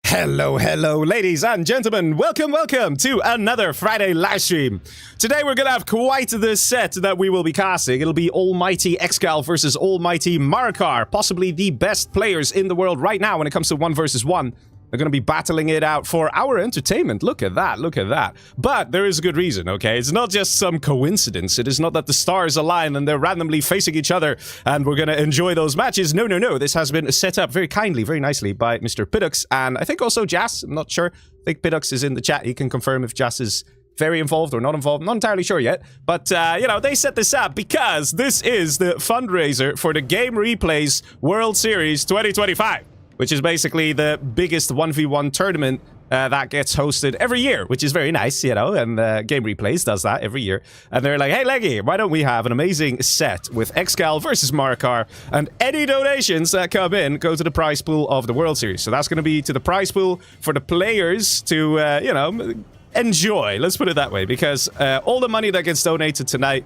Hello, ladies and gentlemen. Welcome to another Friday live stream. Today we're gonna have quite the set that we will be casting. It'll be Almighty ExCaL versus Almighty Marakar, possibly the best players in the world right now when it comes to 1 versus 1. They're going to be battling it out for our entertainment. Look at that. But there is a good reason, okay? It's not just some coincidence. It is not that the stars align and they're randomly facing each other and we're going to enjoy those matches. No. This has been set up very kindly, very nicely by Mr. Piddox and I think also Jas. I'm not sure. I think Piddox is in the chat. He can confirm if Jas is very involved or not involved. I'm not entirely sure yet. But, you know, they set this up because this is the fundraiser for the GameReplays World Series 2025. Which is basically the biggest 1v1 tournament that gets hosted every year, which is very nice, you know, and GameReplays does that every year. And they're like, hey, Leggy, why don't we have an amazing set with ExCaL versus Marakar, and any donations that come in go to the prize pool of the World Series. So that's going to be to the prize pool for the players to, you know, enjoy, let's put it that way, because all the money that gets donated tonight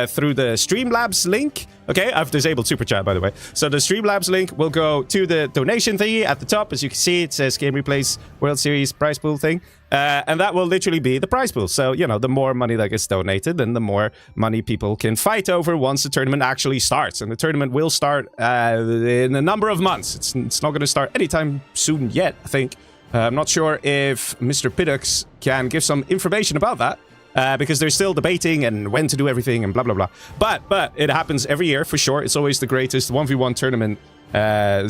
through the Streamlabs link, okay, I've disabled Super Chat, by the way, so the Streamlabs link will go to the donation thingy at the top. As you can see, it says GameReplays World Series prize pool thing, and that will literally be the prize pool. So, you know, the more money that gets donated, then the more money people can fight over once the tournament actually starts. And the tournament will start in a number of months. It's not going to start anytime soon yet, I think. I'm not sure if Mr. Piddox can give some information about that, because they're still debating and when to do everything and blah, blah, blah. But it happens every year, for sure. It's always the greatest 1v1 tournament.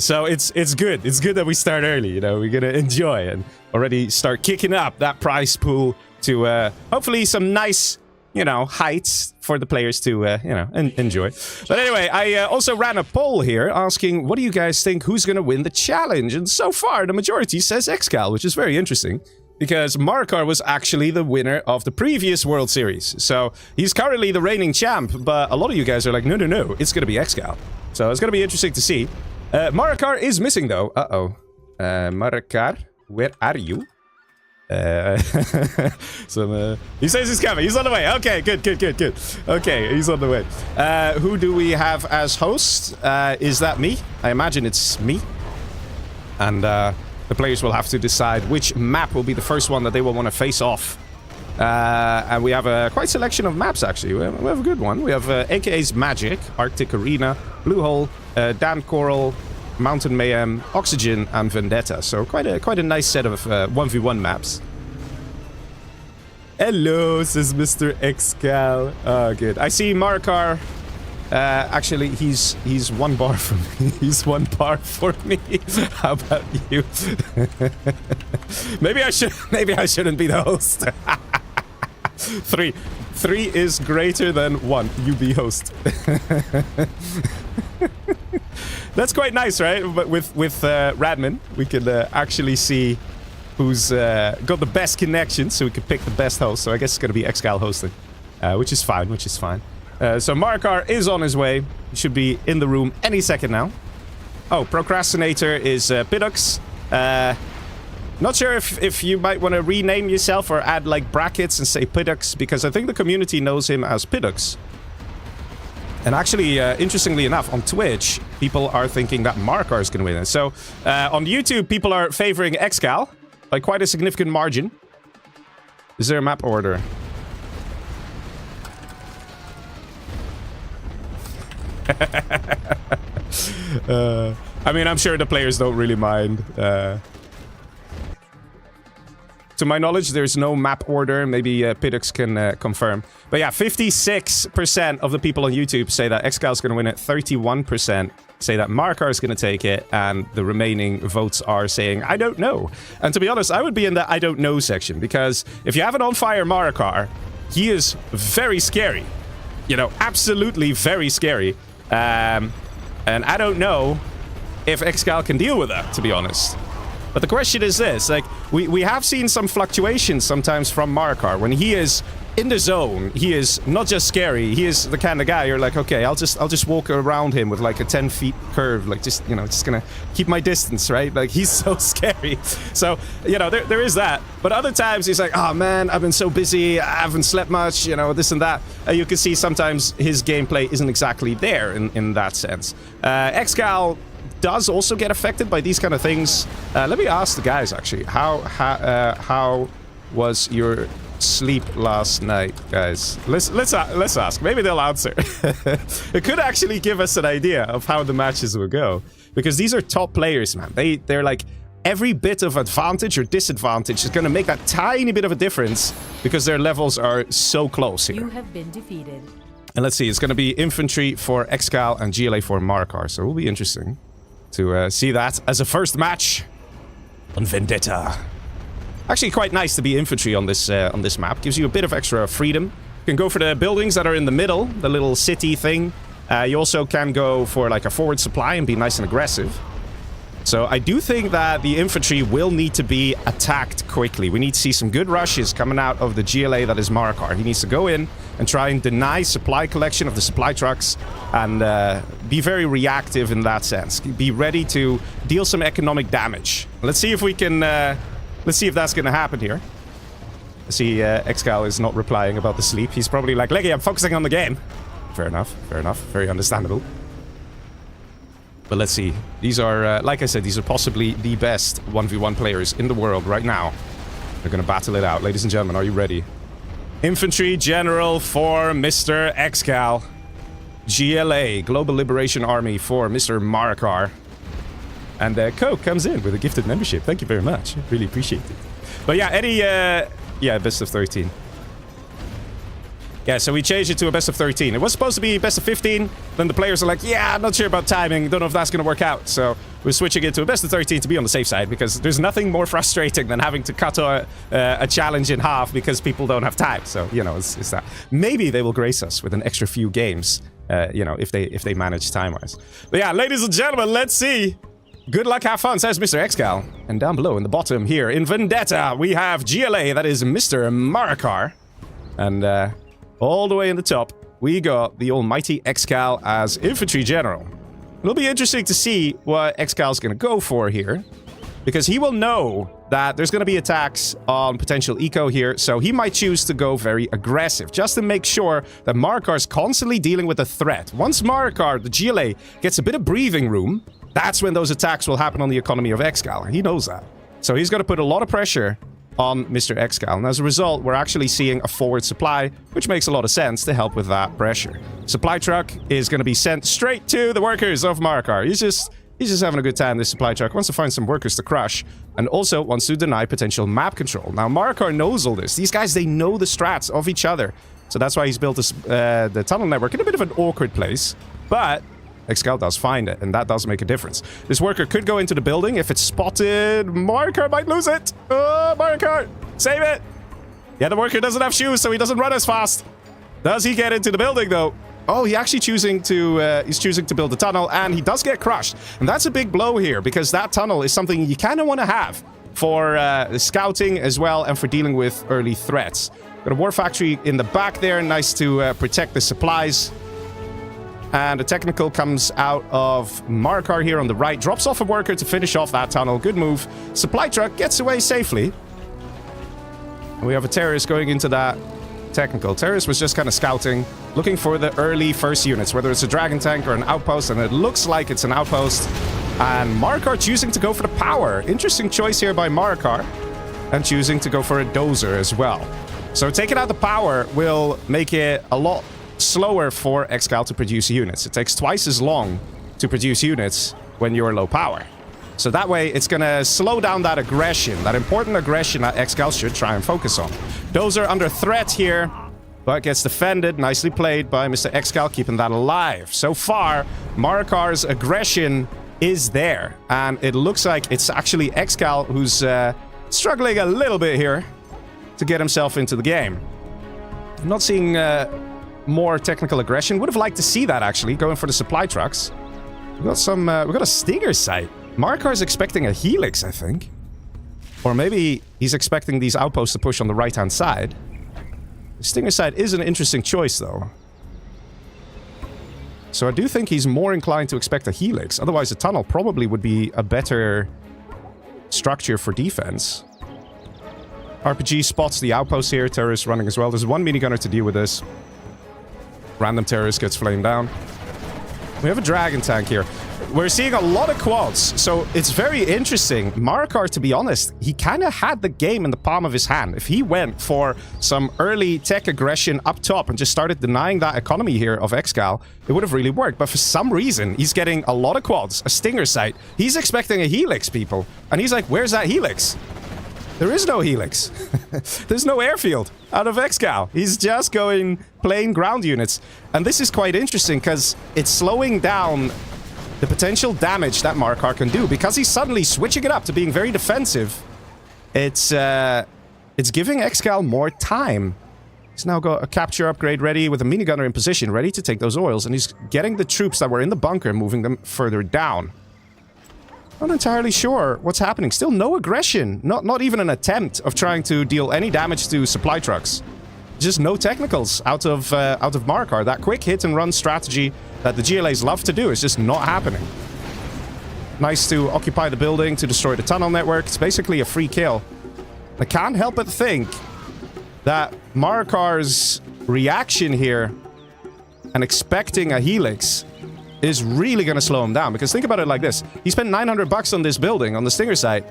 So it's good. It's good that we start early, you know. We're going to enjoy and already start kicking up that prize pool to hopefully some nice, you know, heights for the players to, you know, enjoy. But anyway, I also ran a poll here asking, what do you guys think, who's going to win the challenge? And so far, the majority says ExCaL, which is very interesting, because Marakar was actually the winner of the previous World Series. So he's currently the reigning champ, but a lot of you guys are like, no, it's going to be ExCaL. So it's going to be interesting to see. Marakar is missing, though. Marakar, where are you? He says he's coming. He's on the way. Okay, good. Okay, he's on the way. Who do we have as host? Is that me? I imagine it's me. And the players will have to decide which map will be the first one that they will want to face off. And we have a quite selection of maps, actually. We have a good one. We have AKA's Magic, Arctic Arena, Blue Hole, Dan Korhal, Mountain Mayhem, Oxygen, and Vendetta. So quite a nice set of 1v1 maps. Hello, says Mr. ExCaL. Oh, good. I see Marakar. Actually, he's 1 bar for me. He's 1 bar for me. How about you? Maybe I shouldn't be the host. 3 is greater than 1. You be host. That's quite nice, right? But with Radman, we can actually see who's got the best connection, so we can pick the best host. So I guess it's going to be ExCaL hosting, which is fine. So Marakar is on his way. He should be in the room any second now. Oh, Procrastinator is Piddox. Not sure if you might want to rename yourself or add like brackets and say Piddox, because I think the community knows him as Piddox. And actually, interestingly enough, on Twitch, people are thinking that Marakar is going to win it. So on YouTube, people are favoring ExCaL by quite a significant margin. Is there a map order? I mean, I'm sure the players don't really mind. To my knowledge, there's no map order. Maybe Piddox can confirm. But yeah, 56% of the people on YouTube say that ExCaL is going to win it. 31% say that Marakar is going to take it. And the remaining votes are saying, I don't know. And to be honest, I would be in the I don't know section. Because if you have an on-fire Marakar, he is very scary. You know, absolutely very scary. And I don't know if ExCaL can deal with that, to be honest. But the question is this, like, we have seen some fluctuations sometimes from Marakar. When he is in the zone, he is not just scary, he is the kind of guy you're like, okay, I'll just walk around him with like a 10 feet curve, like just, you know, just gonna keep my distance, right? Like, he's so scary. So, you know, there is that. But other times he's like, oh man, I've been so busy, I haven't slept much, you know, this and that. You can see sometimes his gameplay isn't exactly there in that sense. ExCaL does also get affected by these kind of things. Let me ask the guys, actually. How was your sleep last night, guys? Let's ask. Maybe they'll answer. It could actually give us an idea of how the matches will go. Because these are top players, man. They're like... Every bit of advantage or disadvantage is going to make that tiny bit of a difference because their levels are so close here. You have been defeated. And let's see, it's going to be infantry for ExCaL and GLA for Marakar, so it will be interesting to see that as a first match on Vendetta. Actually, quite nice to be infantry on this map. Gives you a bit of extra freedom. You can go for the buildings that are in the middle, the little city thing. You also can go for like a forward supply and be nice and aggressive. So I do think that the infantry will need to be attacked quickly. We need to see some good rushes coming out of the GLA that is Marakar. He needs to go in and try and deny supply collection of the supply trucks and be very reactive in that sense. Be ready to deal some economic damage. Let's see if we can... let's see if that's going to happen here. I see ExCaL is not replying about the sleep. He's probably like, Leggy, I'm focusing on the game. Fair enough. Fair enough. Very understandable. But let's see. These are, like I said, these are possibly the best 1v1 players in the world right now. They're going to battle it out. Ladies and gentlemen, are you ready? Infantry General for Mr. ExCaL. GLA, Global Liberation Army for Mr. Marakar. And Coke comes in with a gifted membership. Thank you very much. Really appreciate it. But yeah, Eddie, yeah, best of 13. Yeah, so we changed it to a best of 13. It was supposed to be best of 15. Then the players are like, yeah, I'm not sure about timing. Don't know if that's going to work out. So we're switching it to a best of 13 to be on the safe side. Because there's nothing more frustrating than having to cut a challenge in half because people don't have time. So, you know, it's that. Maybe they will grace us with an extra few games, you know, if they manage time-wise. But yeah, ladies and gentlemen, let's see. Good luck, have fun, says Mr. ExCaL. And down below in the bottom here in Vendetta, we have GLA, that is Mr. Marakar. And, all the way in the top, we got the almighty ExCaL as Infantry General. It'll be interesting to see what ExCaL is going to go for here. Because he will know that there's going to be attacks on potential eco here, so he might choose to go very aggressive, just to make sure that Marakar is constantly dealing with a threat. Once Marakar, the GLA, gets a bit of breathing room, that's when those attacks will happen on the economy of ExCaL. He knows that. So he's going to put a lot of pressure on Mr. ExCaL. And as a result, we're actually seeing a forward supply, which makes a lot of sense to help with that pressure. Supply truck is going to be sent straight to the workers of Marakar. He's just having a good time, this supply truck. Wants to find some workers to crush. And also wants to deny potential map control. Now, Marakar knows all this. These guys, they know the strats of each other. So that's why he's built this, the tunnel network in a bit of an awkward place. But ExCaL does find it, and that does make a difference. This worker could go into the building. If it's spotted, Marakar might lose it. Oh, Marakar, save it. Yeah, the worker doesn't have shoes, so he doesn't run as fast. Does he get into the building, though? Oh, he's actually choosing to build a tunnel, and he does get crushed. And that's a big blow here, because that tunnel is something you kind of want to have for scouting as well, and for dealing with early threats. Got a war factory in the back there, nice to protect the supplies. And a technical comes out of Marakar here on the right. Drops off a worker to finish off that tunnel. Good move. Supply truck gets away safely. And we have a terrorist going into that technical. Terrorist was just kind of scouting, looking for the early first units, whether it's a dragon tank or an outpost. And it looks like it's an outpost. And Marakar choosing to go for the power. Interesting choice here by Marakar. And choosing to go for a dozer as well. So taking out the power will make it a lot slower for ExCaL to produce units. It takes twice as long to produce units when you're low power. So that way, it's going to slow down that aggression, that important aggression that ExCaL should try and focus on. Dozer under threat here, but gets defended. Nicely played by Mr. ExCaL, keeping that alive. So far, Marakar's aggression is there, and it looks like it's actually ExCaL who's struggling a little bit here to get himself into the game. I'm not seeing more technical aggression. Would have liked to see that, actually, going for the supply trucks. We've got some, we've got a Stinger site. Marakar's expecting a Helix, I think. Or maybe he's expecting these outposts to push on the right-hand side. The Stinger site is an interesting choice, though. So I do think he's more inclined to expect a Helix. Otherwise, a tunnel probably would be a better structure for defense. RPG spots the outpost here. Terrorists running as well. There's one minigunner to deal with this. Random terrorist gets flamed down. We have a dragon tank here. We're seeing a lot of quads, so it's very interesting. Marakar, to be honest, he kind of had the game in the palm of his hand. If he went for some early tech aggression up top and just started denying that economy here of ExCaL, it would have really worked. But for some reason, he's getting a lot of quads, a stinger site. He's expecting a helix, people. And he's like, where's that helix? There is no helix. There's no airfield out of ExCaL. He's just going plain ground units. And this is quite interesting because it's slowing down the potential damage that Marakar can do, because he's suddenly switching it up to being very defensive. It's giving ExCaL more time. He's now got a capture upgrade ready with a minigunner in position, ready to take those oils, and he's getting the troops that were in the bunker, moving them further down. Not entirely sure what's happening. Still no aggression. Not even an attempt of trying to deal any damage to supply trucks. Just no technicals out of Marakar. That quick hit and run strategy that the GLAs love to do is just not happening. Nice to occupy the building, to destroy the tunnel network. It's basically a free kill. I can't help but think that Marakar's reaction here and expecting a helix is really going to slow him down. Because think about it like this. He spent 900 bucks on this building, on the stinger site,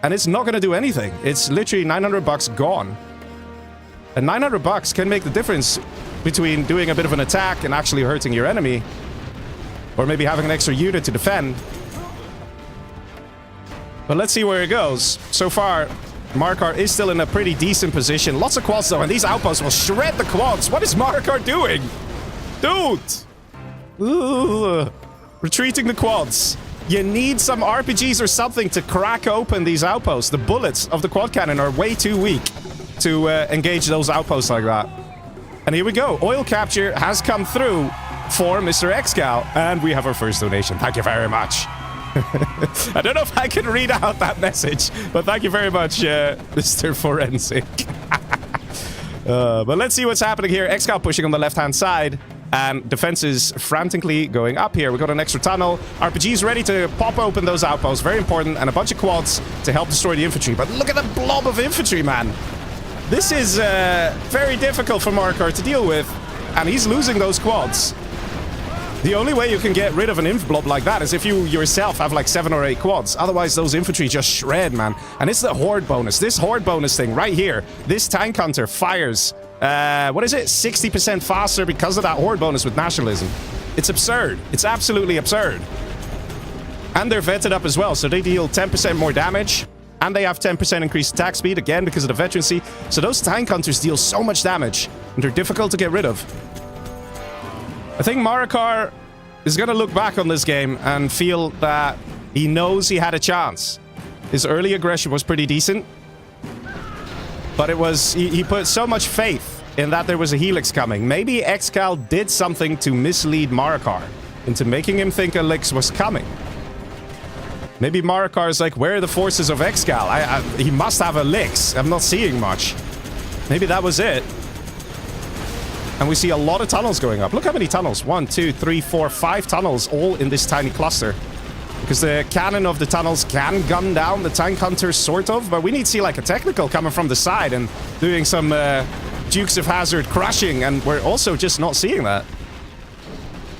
and it's not going to do anything. It's literally 900 bucks gone. And 900 bucks can make the difference between doing a bit of an attack and actually hurting your enemy, or maybe having an extra unit to defend. But let's see where it goes. So far, Marakar is still in a pretty decent position. Lots of quads though, and these outposts will shred the quads. What is Marakar doing? Dude! Ugh. Retreating the quads. You need some RPGs or something to crack open these outposts. The bullets of the quad cannon are way too weak to engage those outposts like that. And here we go. Oil capture has come through for Mr. ExCaL, and we have our first donation. Thank you very much. I don't know if I can read out that message, but thank you very much, Mr. Forensic. But let's see what's happening here. ExCaL pushing on the left-hand side, and defenses frantically going up here. We got an extra tunnel. RPG's ready to pop open those outposts. Very important. And a bunch of quads to help destroy the infantry. But look at the blob of infantry, man. This is very difficult for Marakar to deal with, and he's losing those quads. The only way you can get rid of an inf blob like that is if you yourself have like 7 or 8 quads. Otherwise, those infantry just shred, man. And it's the horde bonus. This horde bonus thing right here. This tank hunter fires, what is it? 60% faster because of that horde bonus with nationalism. It's absurd. It's absolutely absurd. And they're vetted up as well, so they deal 10% more damage. And they have 10% increased attack speed, again, because of the veterancy. So those tank hunters deal so much damage, and they're difficult to get rid of. I think Marakar is going to look back on this game and feel that he knows he had a chance. His early aggression was pretty decent. But it was... He put so much faith in that there was a helix coming. Maybe ExCaL did something to mislead Marakar into making him think a helix was coming. Maybe Marakar is like, where are the forces of ExCaL? He must have a Lix. I'm not seeing much. Maybe that was it. And we see a lot of tunnels going up. Look how many tunnels. 1, 2, 3, 4, 5 tunnels all in this tiny cluster. Because the cannon of the tunnels can gun down the tank hunters, sort of. But we need to see like a technical coming from the side and doing some Dukes of Hazzard crushing. And we're also just not seeing that.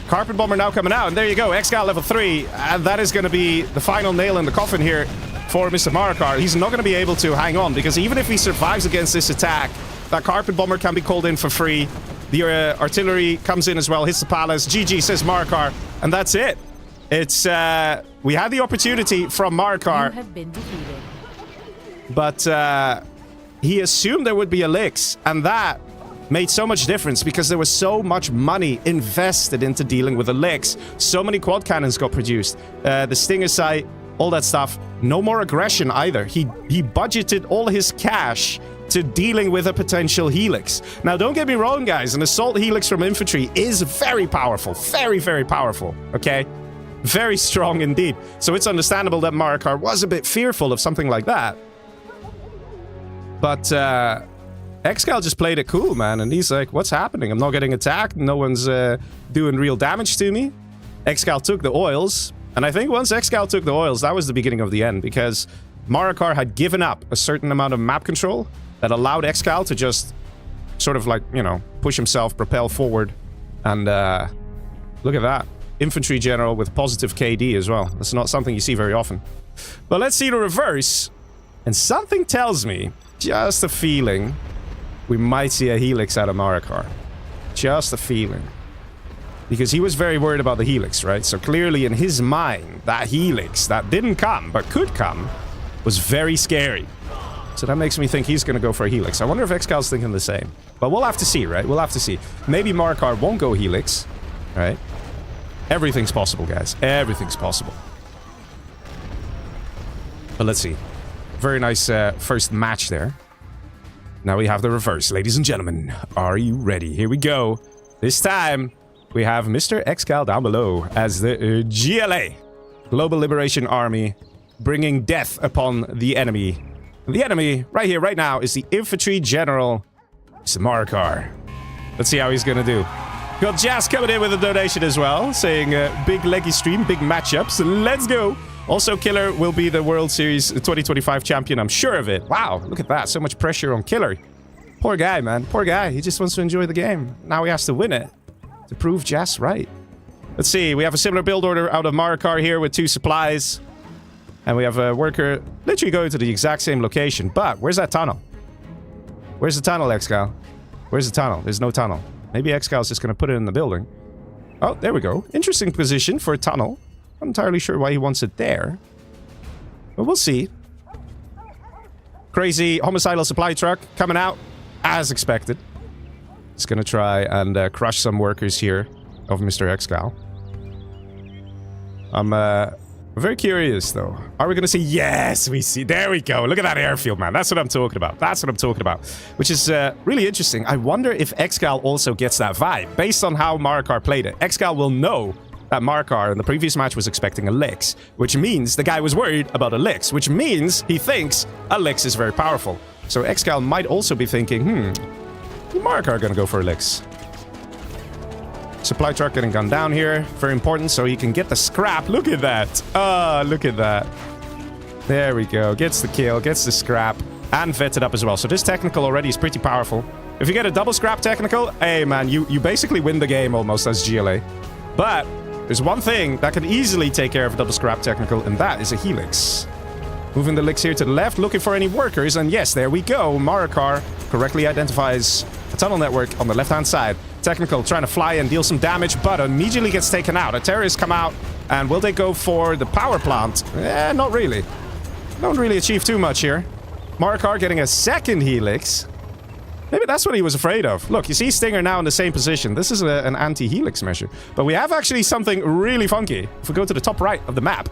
Carpet Bomber now coming out, and there you go, ExCaL level 3, and that is going to be the final nail in the coffin here for Mr. Marakar. He's not going to be able to hang on, because even if he survives against this attack, that Carpet Bomber can be called in for free. The artillery comes in as well, hits the palace, GG says Marakar, and that's it. It's, we had the opportunity from Marakar. You have been defeated. But, he assumed there would be a Lix, and that made so much difference because there was so much money invested into dealing with the Lix. So many quad cannons got produced. The stinger sight, all that stuff. No more aggression either. He budgeted all his cash to dealing with a potential helix. Now, don't get me wrong, guys. An assault helix from infantry is very powerful. Very, very powerful. Okay? Very strong indeed. So it's understandable that Marakar was a bit fearful of something like that. But, ExCaL just played it cool, man, and he's like, what's happening? I'm not getting attacked, no one's doing real damage to me. ExCaL took the oils, and I think once ExCaL took the oils, that was the beginning of the end, because Marakar had given up a certain amount of map control that allowed ExCaL to just sort of like, you know, push himself, propel forward, and look at that. infantry general with positive KD as well. That's not something you see very often. But let's see the reverse. And something tells me, just a feeling, we might see a Helix out of Marakar. Just a feeling. Because he was very worried about the Helix, right? So clearly in his mind, that Helix that didn't come, but could come, was very scary. So that makes me think he's going to go for a Helix. I wonder if ExCal's thinking the same. But we'll have to see, right? We'll have to see. Maybe Marakar won't go Helix, right? Everything's possible, guys. Everything's possible. But let's see. Very nice first match there. Now we have the reverse. Ladies and gentlemen, are you ready? Here we go. This time, we have Mr. ExCaL down below as the GLA, Global Liberation Army, bringing death upon the enemy. The enemy, right here, right now, is the Infantry General, Mr. Marakar. Let's see how he's gonna do. Got Jazz coming in with a donation as well, saying big leggy stream, big matchups. Let's go. Also, Killer will be the World Series 2025 champion, I'm sure of it. Wow, look at that. So much pressure on Killer. Poor guy, man. Poor guy. He just wants to enjoy the game. Now he has to win it to prove Jazz right. Let's see. We have a similar build order out of Marakar here with 2 supplies. And we have a worker literally going to the exact same location. But where's that tunnel? Where's the tunnel, ExCaL? Where's the tunnel? There's no tunnel. Maybe ExCaL is just going to put it in the building. Oh, there we go. Interesting position for a tunnel. Not entirely sure why he wants it there. But we'll see. Crazy homicidal supply truck coming out as expected. It's going to try and crush some workers here of Mr. ExCaL. I'm very curious, though. Are we going to see... Yes, we see. There we go. Look at that airfield, man. That's what I'm talking about. That's what I'm talking about. Which is really interesting. I wonder if ExCaL also gets that vibe. Based on how Marakar played it. ExCaL will know that Marakar in the previous match was expecting a Lix. Which means the guy was worried about a Lix. Which means he thinks a Lix is very powerful. So ExCaL might also be thinking, is Marakar going to go for a Lix? Supply truck getting gunned down here. Very important, so you can get the scrap. Look at that. Oh, look at that. There we go. Gets the kill, gets the scrap, and vetted up as well. So this technical already is pretty powerful. If you get a double scrap technical, hey, man, you basically win the game almost as GLA. But there's one thing that can easily take care of a double scrap technical, and that is a Helix. Moving the Lix here to the left, looking for any workers, and yes, there we go. Marakar correctly identifies a tunnel network on the left-hand side. Technical trying to fly and deal some damage, but immediately gets taken out. A terrorist come out, and will they go for the power plant? Not really. Don't really achieve too much here. Marakar getting a second Helix. Maybe that's what he was afraid of. Look, you see Stinger now in the same position. This is an anti-Helix measure. But we have actually something really funky. If we go to the top right of the map.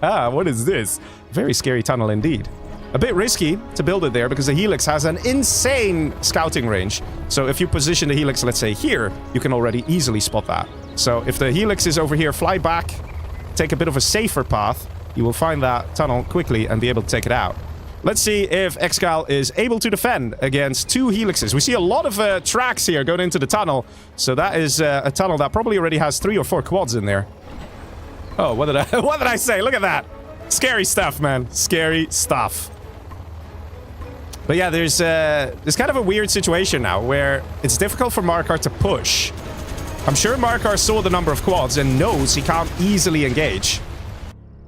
What is this? Very scary tunnel indeed. A bit risky to build it there because the Helix has an insane scouting range. So if you position the Helix, let's say here, you can already easily spot that. So if the Helix is over here, fly back, take a bit of a safer path, you will find that tunnel quickly and be able to take it out. Let's see if ExCaL is able to defend against 2 Helixes. We see a lot of tracks here going into the tunnel. So that is a tunnel that probably already has 3 or 4 quads in there. Oh, what did I say? Look at that. Scary stuff, man. Scary stuff. But yeah, there's kind of a weird situation now where it's difficult for Marakar to push. I'm sure Marakar saw the number of quads and knows he can't easily engage.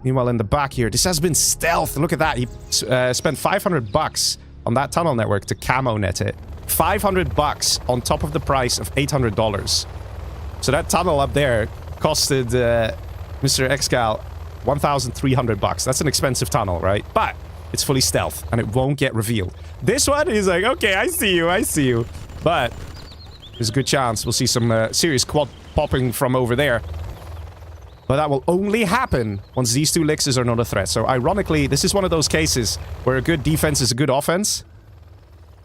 Meanwhile, in the back here, this has been stealth. Look at that. He spent $500 on that tunnel network to camo net it. $500 on top of the price of $800. So that tunnel up there costed Mr. ExCaL $1,300. That's an expensive tunnel, right? But it's fully stealth, and it won't get revealed. This one is like, okay, I see you. But there's a good chance we'll see some serious quad popping from over there. But that will only happen once these 2 Lixes are not a threat. So ironically, this is one of those cases where a good defense is a good offense.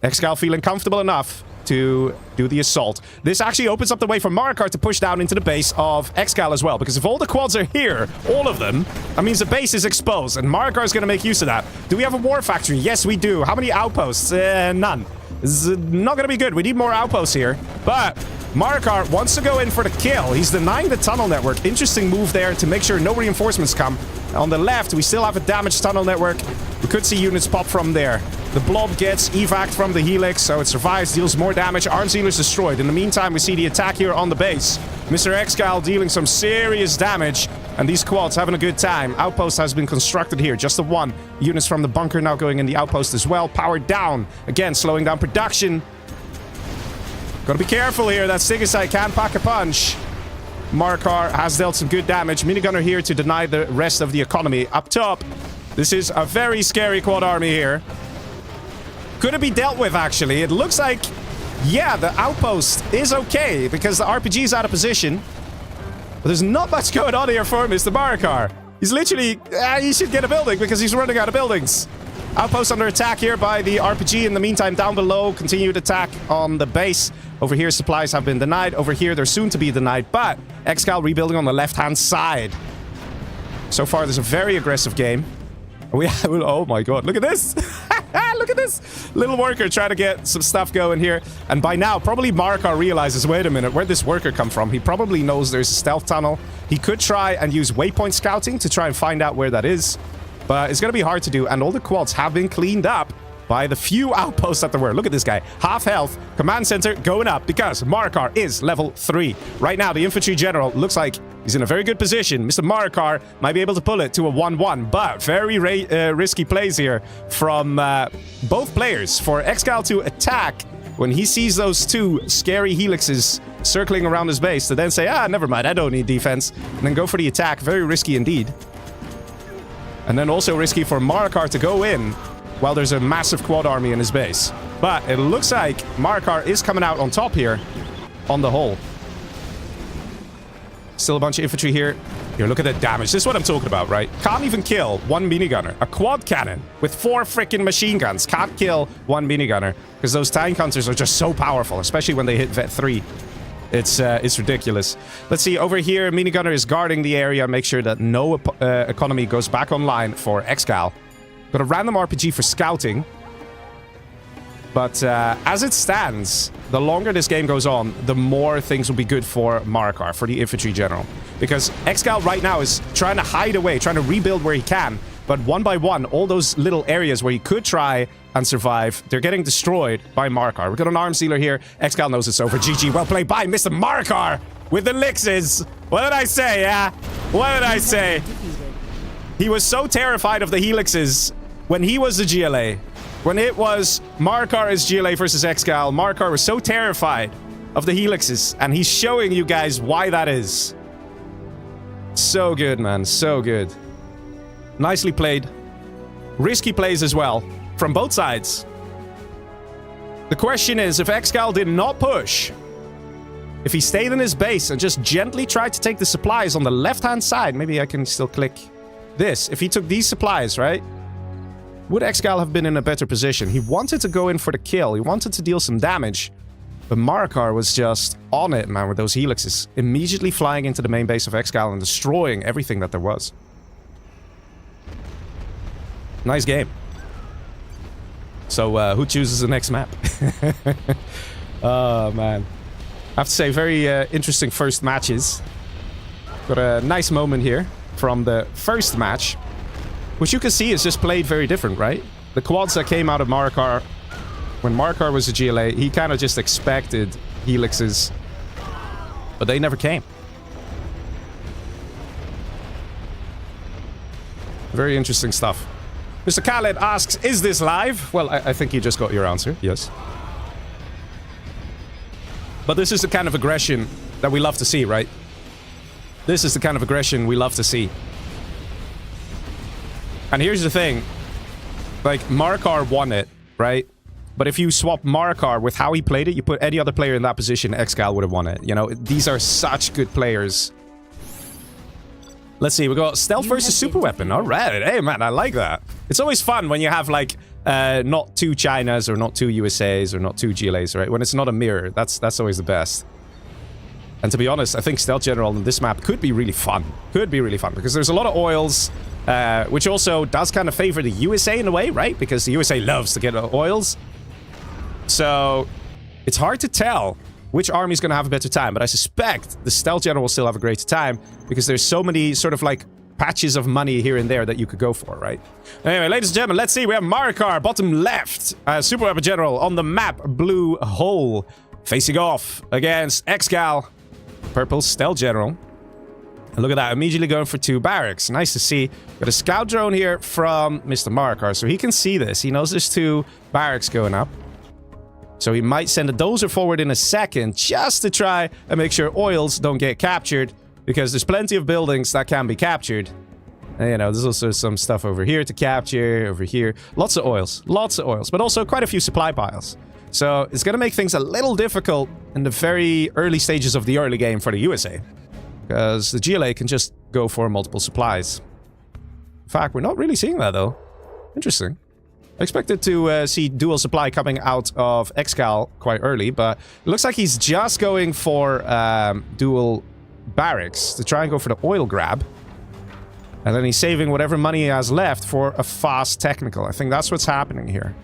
ExCaL feeling comfortable enough to do the assault. This actually opens up the way for Marakar to push down into the base of ExCaL as well. Because if all the quads are here, all of them, that means the base is exposed. And Marakar is going to make use of that. Do we have a war factory? Yes, we do. How many outposts? None. This is not going to be good. We need more outposts here. But Marakar wants to go in for the kill. He's denying the tunnel network. Interesting move there to make sure no reinforcements come. On the left, we still have a damaged tunnel network. We could see units pop from there. The blob gets evac from the Helix, so it survives, deals more damage. Arms dealers destroyed. In the meantime, we see the attack here on the base. Mr. ExCaL dealing some serious damage, and these quads having a good time. Outpost has been constructed here, just the one. Units from the bunker now going in the outpost as well. Powered down. Again, slowing down production. Gotta be careful here. That Stinger Sight can pack a punch. Marakar has dealt some good damage. Minigunner here to deny the rest of the economy. Up top, this is a very scary quad army here. Could it be dealt with, actually? It looks like, yeah, the outpost is okay because the RPG is out of position. But there's not much going on here for Mr. Marakar. He's literally, he should get a building because he's running out of buildings. Outpost under attack here by the RPG. In the meantime, down below, continued attack on the base. Over here, supplies have been denied. Over here, they're soon to be denied. But ExCaL rebuilding on the left-hand side. So far, there's a very aggressive game. We have, oh my god, look at this. Look at this. Little worker trying to get some stuff going here. And by now, probably Marakar realizes, wait a minute, where'd this worker come from? He probably knows there's a stealth tunnel. He could try and use waypoint scouting to try and find out where that is. But it's going to be hard to do. And all the quads have been cleaned up by the few outposts that there were. Look at this guy. Half health. Command center going up because Marakar is level 3. Right now, the infantry general looks like he's in a very good position. Mr. Marakar might be able to pull it to a 1-1. But very risky plays here from both players. For ExCaL to attack when he sees those two scary helixes circling around his base to then say, never mind, I don't need defense. And then go for the attack. Very risky indeed. And then also risky for Marakar to go in while there's a massive quad army in his base. But it looks like Marakar is coming out on top here on the whole. Still a bunch of infantry here. Here, look at the damage. This is what I'm talking about, right? Can't even kill one minigunner. A quad cannon with 4 freaking machine guns can't kill one minigunner because those tank hunters are just so powerful, especially when they hit Vet 3. It's ridiculous. Let's see, over here, minigunner is guarding the area. Make sure that no economy goes back online for ExCaL. Got a random RPG for scouting. But as it stands, the longer this game goes on, the more things will be good for Marakar, for the infantry general. Because ExCaL right now is trying to hide away, trying to rebuild where he can. But one by one, all those little areas where he could try and survive, they're getting destroyed by Marakar. We've got an arms dealer here. ExCaL knows it's over. GG, well played by Mr. Marakar with the elixers. What did I say, yeah? What did I say? He was so terrified of the helixes when he was the GLA. When it was Marakar as GLA versus ExCaL, Marakar was so terrified of the helixes, and he's showing you guys why that is. So good, man. So good. Nicely played. Risky plays as well, from both sides. The question is, if ExCaL did not push, if he stayed in his base and just gently tried to take the supplies on the left-hand side, maybe I can still click this. If he took these supplies, right? Would ExCaL have been in a better position? He wanted to go in for the kill. He wanted to deal some damage. But Marakar was just on it, man, with those helixes. Immediately flying into the main base of ExCaL and destroying everything that there was. Nice game. So, who chooses the next map? Oh, man. I have to say, very interesting first matches. Got a nice moment here from the first match. Which you can see is just played very different, right? The quads that came out of Marakar, when Marakar was a GLA, he kind of just expected helixes, but they never came. Very interesting stuff. Mr. Khaled asks, is this live? Well, I think you just got your answer, yes. But this is the kind of aggression that we love to see, right? This is the kind of aggression we love to see. And here's the thing, like, Marakar won it, right? But if you swap Marakar with how he played it, you put any other player in that position, ExCaL would have won it. You know, these are such good players. Let's see, we got stealth versus super weapon. All right, hey man, I like that. It's always fun when you have like, not 2 Chinas or not 2 USAs or not 2 GLAs, right? When it's not a mirror, that's always the best. And to be honest, I think Stealth General on this map could be really fun. Could be really fun, because there's a lot of oils, which also does kind of favor the USA in a way, right? Because the USA loves to get oils. So, it's hard to tell which army's going to have a better time, but I suspect the Stealth General will still have a greater time, because there's so many sort of like patches of money here and there that you could go for, right? Anyway, ladies and gentlemen, let's see. We have Marakar, bottom left, Super Weapon General on the map, Blue Hole, facing off against ExCaL. purple stealth general. And look at that, immediately going for 2 barracks. Nice to see. Got a scout drone here from Mr. Marakar, so he can see this. He knows there's 2 barracks going up. So he might send a dozer forward in a second just to try and make sure oils don't get captured, because there's plenty of buildings that can be captured. And, you know, there's also some stuff over here to capture, over here. Lots of oils, but also quite a few supply piles. So it's going to make things a little difficult in the very early stages of the early game for the USA. Because the GLA can just go for multiple supplies. In fact, we're not really seeing that, though. Interesting. I expected to see dual supply coming out of ExCaL quite early, but it looks like he's just going for dual barracks to try and go for the oil grab. And then he's saving whatever money he has left for a fast technical. I think that's what's happening here.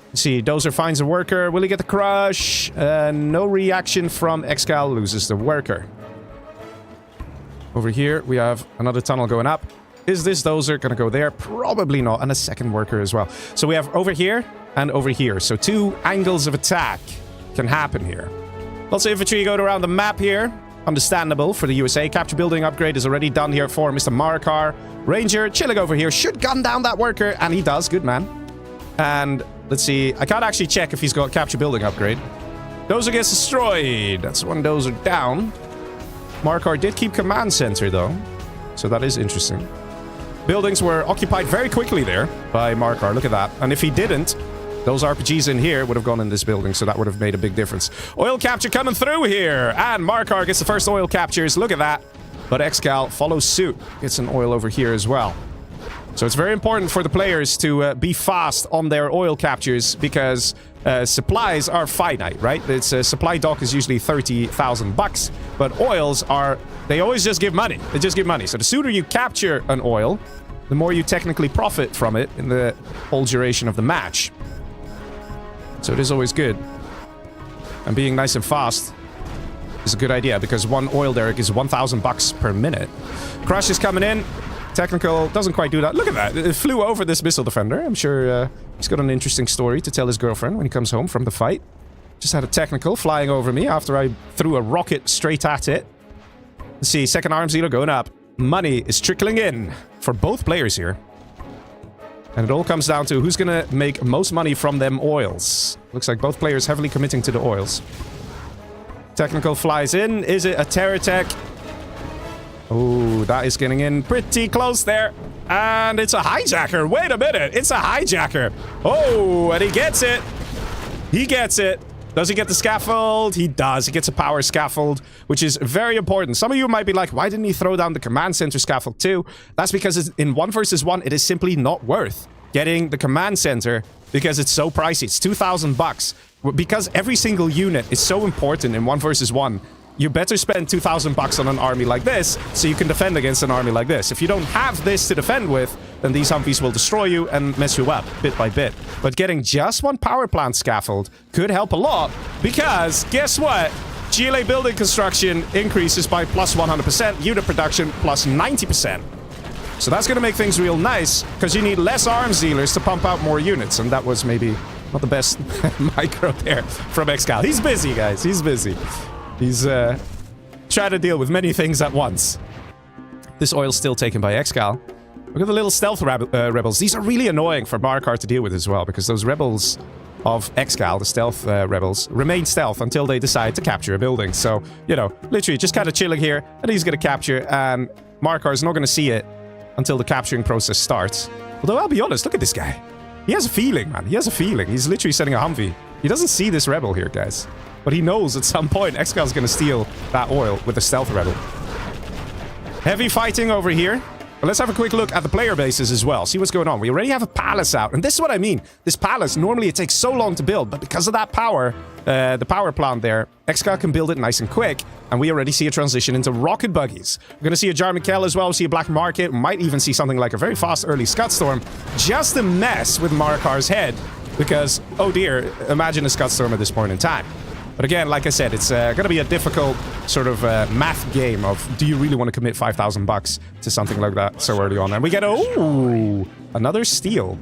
Let's see, Dozer finds a worker. Will he get the crush? No reaction from ExCaL, loses the worker. Over here, we have another tunnel going up. Is this Dozer going to go there? Probably not. And a second worker as well. So we have over here and over here. So 2 angles of attack can happen here. Lots of infantry going around the map here. Understandable for the USA. Capture building upgrade is already done here for Mr. Marakar. Ranger chilling over here. Should gun down that worker. And he does. Good man. And let's see. I can't actually check if he's got capture building upgrade. Dozer gets destroyed. That's 1 Dozer down. Marakar did keep command center though. So that is interesting. Buildings were occupied very quickly there by Marakar. Look at that. And if he didn't, those RPGs in here would have gone in this building, so that would have made a big difference. Oil capture coming through here. And Marakar gets the first oil captures. Look at that. But ExCaL follows suit. Gets an oil over here as well. So it's very important for the players to be fast on their oil captures, because supplies are finite, right? It's a supply dock is usually 30,000 bucks, but oils are, they always just give money. They just give money. So the sooner you capture an oil, the more you technically profit from it in the whole duration of the match. So it is always good. And being nice and fast is a good idea, because 1 oil derrick is 1,000 bucks per minute. Crush is coming in. Technical doesn't quite do that. Look at that. It flew over this missile defender. I'm sure he's got an interesting story to tell his girlfriend when he comes home from the fight. Just had a technical flying over me after I threw a rocket straight at it. Let's see. Second arms dealer going up. Money is trickling in for both players here. And it all comes down to who's going to make most money from them oils. Looks like both players heavily committing to the oils. Technical flies in. Is it a terror tech? Oh, that is getting in pretty close there. And it's a hijacker. Wait a minute. It's a hijacker. Oh, and he gets it. He gets it. Does he get the scaffold? He does. He gets a power scaffold, which is very important. Some of you might be like, why didn't he throw down the command center scaffold too? That's because it's in 1 versus 1, it is simply not worth getting the command center, because it's so pricey. It's 2,000 bucks. Because every single unit is so important in 1 versus 1. You better spend 2,000 bucks on an army like this, so you can defend against an army like this. If you don't have this to defend with, then these Humvees will destroy you and mess you up, bit by bit. But getting just 1 power plant scaffold could help a lot, because, guess what? GLA building construction increases by plus 100%, unit production plus 90%. So that's going to make things real nice, because you need less arms dealers to pump out more units, and that was maybe not the best micro there from ExCaL. He's busy, guys. He's busy. He's trying to deal with many things at once. This oil's still taken by ExCaL. Look at the little stealth rebels. These are really annoying for Marakar to deal with as well, because those rebels of ExCaL, the stealth rebels, remain stealth until they decide to capture a building. So, you know, literally just kind of chilling here, and he's going to capture, and Marakar's not going to see it until the capturing process starts. Although, I'll be honest, look at this guy. He has a feeling, man. He has a feeling. He's literally sending a Humvee. He doesn't see this rebel here, guys. But he knows at some point ExCaL's going to steal that oil with a stealth rebel. Heavy fighting over here. But let's have a quick look at the player bases as well. See what's going on. We already have a palace out. And this is what I mean. This palace, normally it takes so long to build. But because of that power, the power plant there, ExCaL can build it nice and quick. And we already see a transition into rocket buggies. We're going to see a Jar Mikkel as well. We see a Black Market. We might even see something like a very fast early Scud Storm. Just to mess with Marakar's head. Because, oh dear, imagine a Scud Storm at this point in time. But again, like I said, it's going to be a difficult sort of math game of, do you really want to commit 5,000 bucks to something like that so early on? And we get, oh, another steal.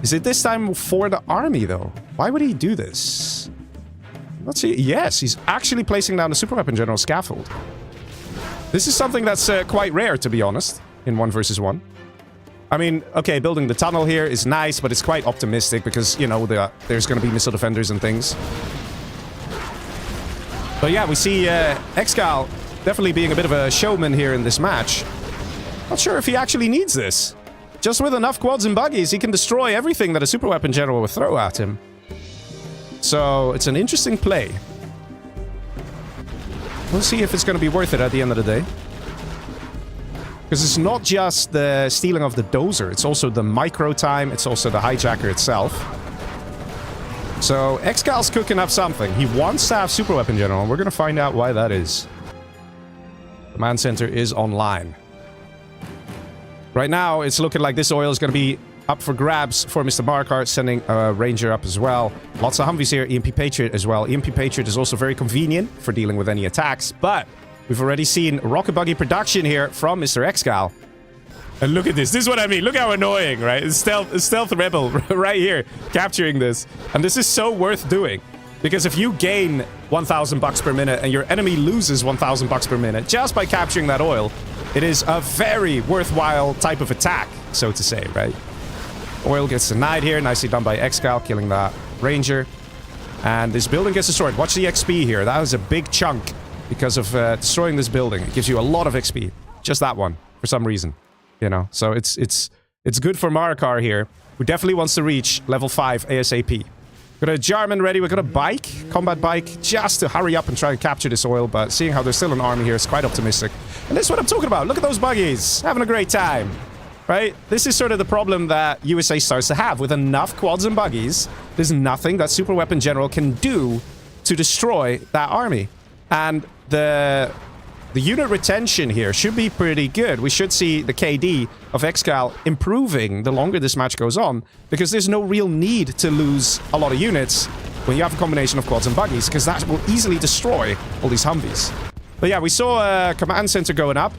Is it this time for the army, though? Why would he do this? Let's see. Yes, he's actually placing down the super weapon general scaffold. This is something that's quite rare, to be honest, in 1 versus 1. I mean, okay, building the tunnel here is nice, but it's quite optimistic because, you know, there's going to be missile defenders and things. But yeah, we see ExCaL definitely being a bit of a showman here in this match. Not sure if he actually needs this. Just with enough quads and buggies, he can destroy everything that a super weapon general will throw at him. So, it's an interesting play. We'll see if it's going to be worth it at the end of the day. Because it's not just the stealing of the dozer, it's also the micro time, it's also the hijacker itself. So, ExCaL's cooking up something. He wants to have super weapon general, and we're going to find out why that is. Command center is online. Right now, it's looking like this oil is going to be up for grabs for Mr. Marakar, sending a Ranger up as well. Lots of Humvees here, EMP Patriot as well. EMP Patriot is also very convenient for dealing with any attacks, but we've already seen rocket buggy production here from Mr. ExCaL. And look at this. This is what I mean. Look how annoying, right? It's stealth rebel right here, capturing this. And this is so worth doing. Because if you gain 1,000 bucks per minute and your enemy loses 1,000 bucks per minute just by capturing that oil, it is a very worthwhile type of attack, so to say, right? Oil gets denied here. Nicely done by ExCaL, killing that Ranger. And this building gets destroyed. Watch the XP here. That was a big chunk because of destroying this building. It gives you a lot of XP. Just that one, for some reason. You know, so it's good for Marakar here, who definitely wants to reach level 5 ASAP. Got a Jarman ready. We got a bike, combat bike, just to hurry up and try and capture this oil. But seeing how there's still an army here is quite optimistic. And this is what I'm talking about. Look at those buggies. Having a great time. Right? This is sort of the problem that USA starts to have. With enough quads and buggies, there's nothing that Super Weapon General can do to destroy that army. And the unit retention here should be pretty good. We should see the KD of ExCaL improving the longer this match goes on, because there's no real need to lose a lot of units when you have a combination of quads and buggies, because that will easily destroy all these Humvees. But yeah, we saw a command center going up.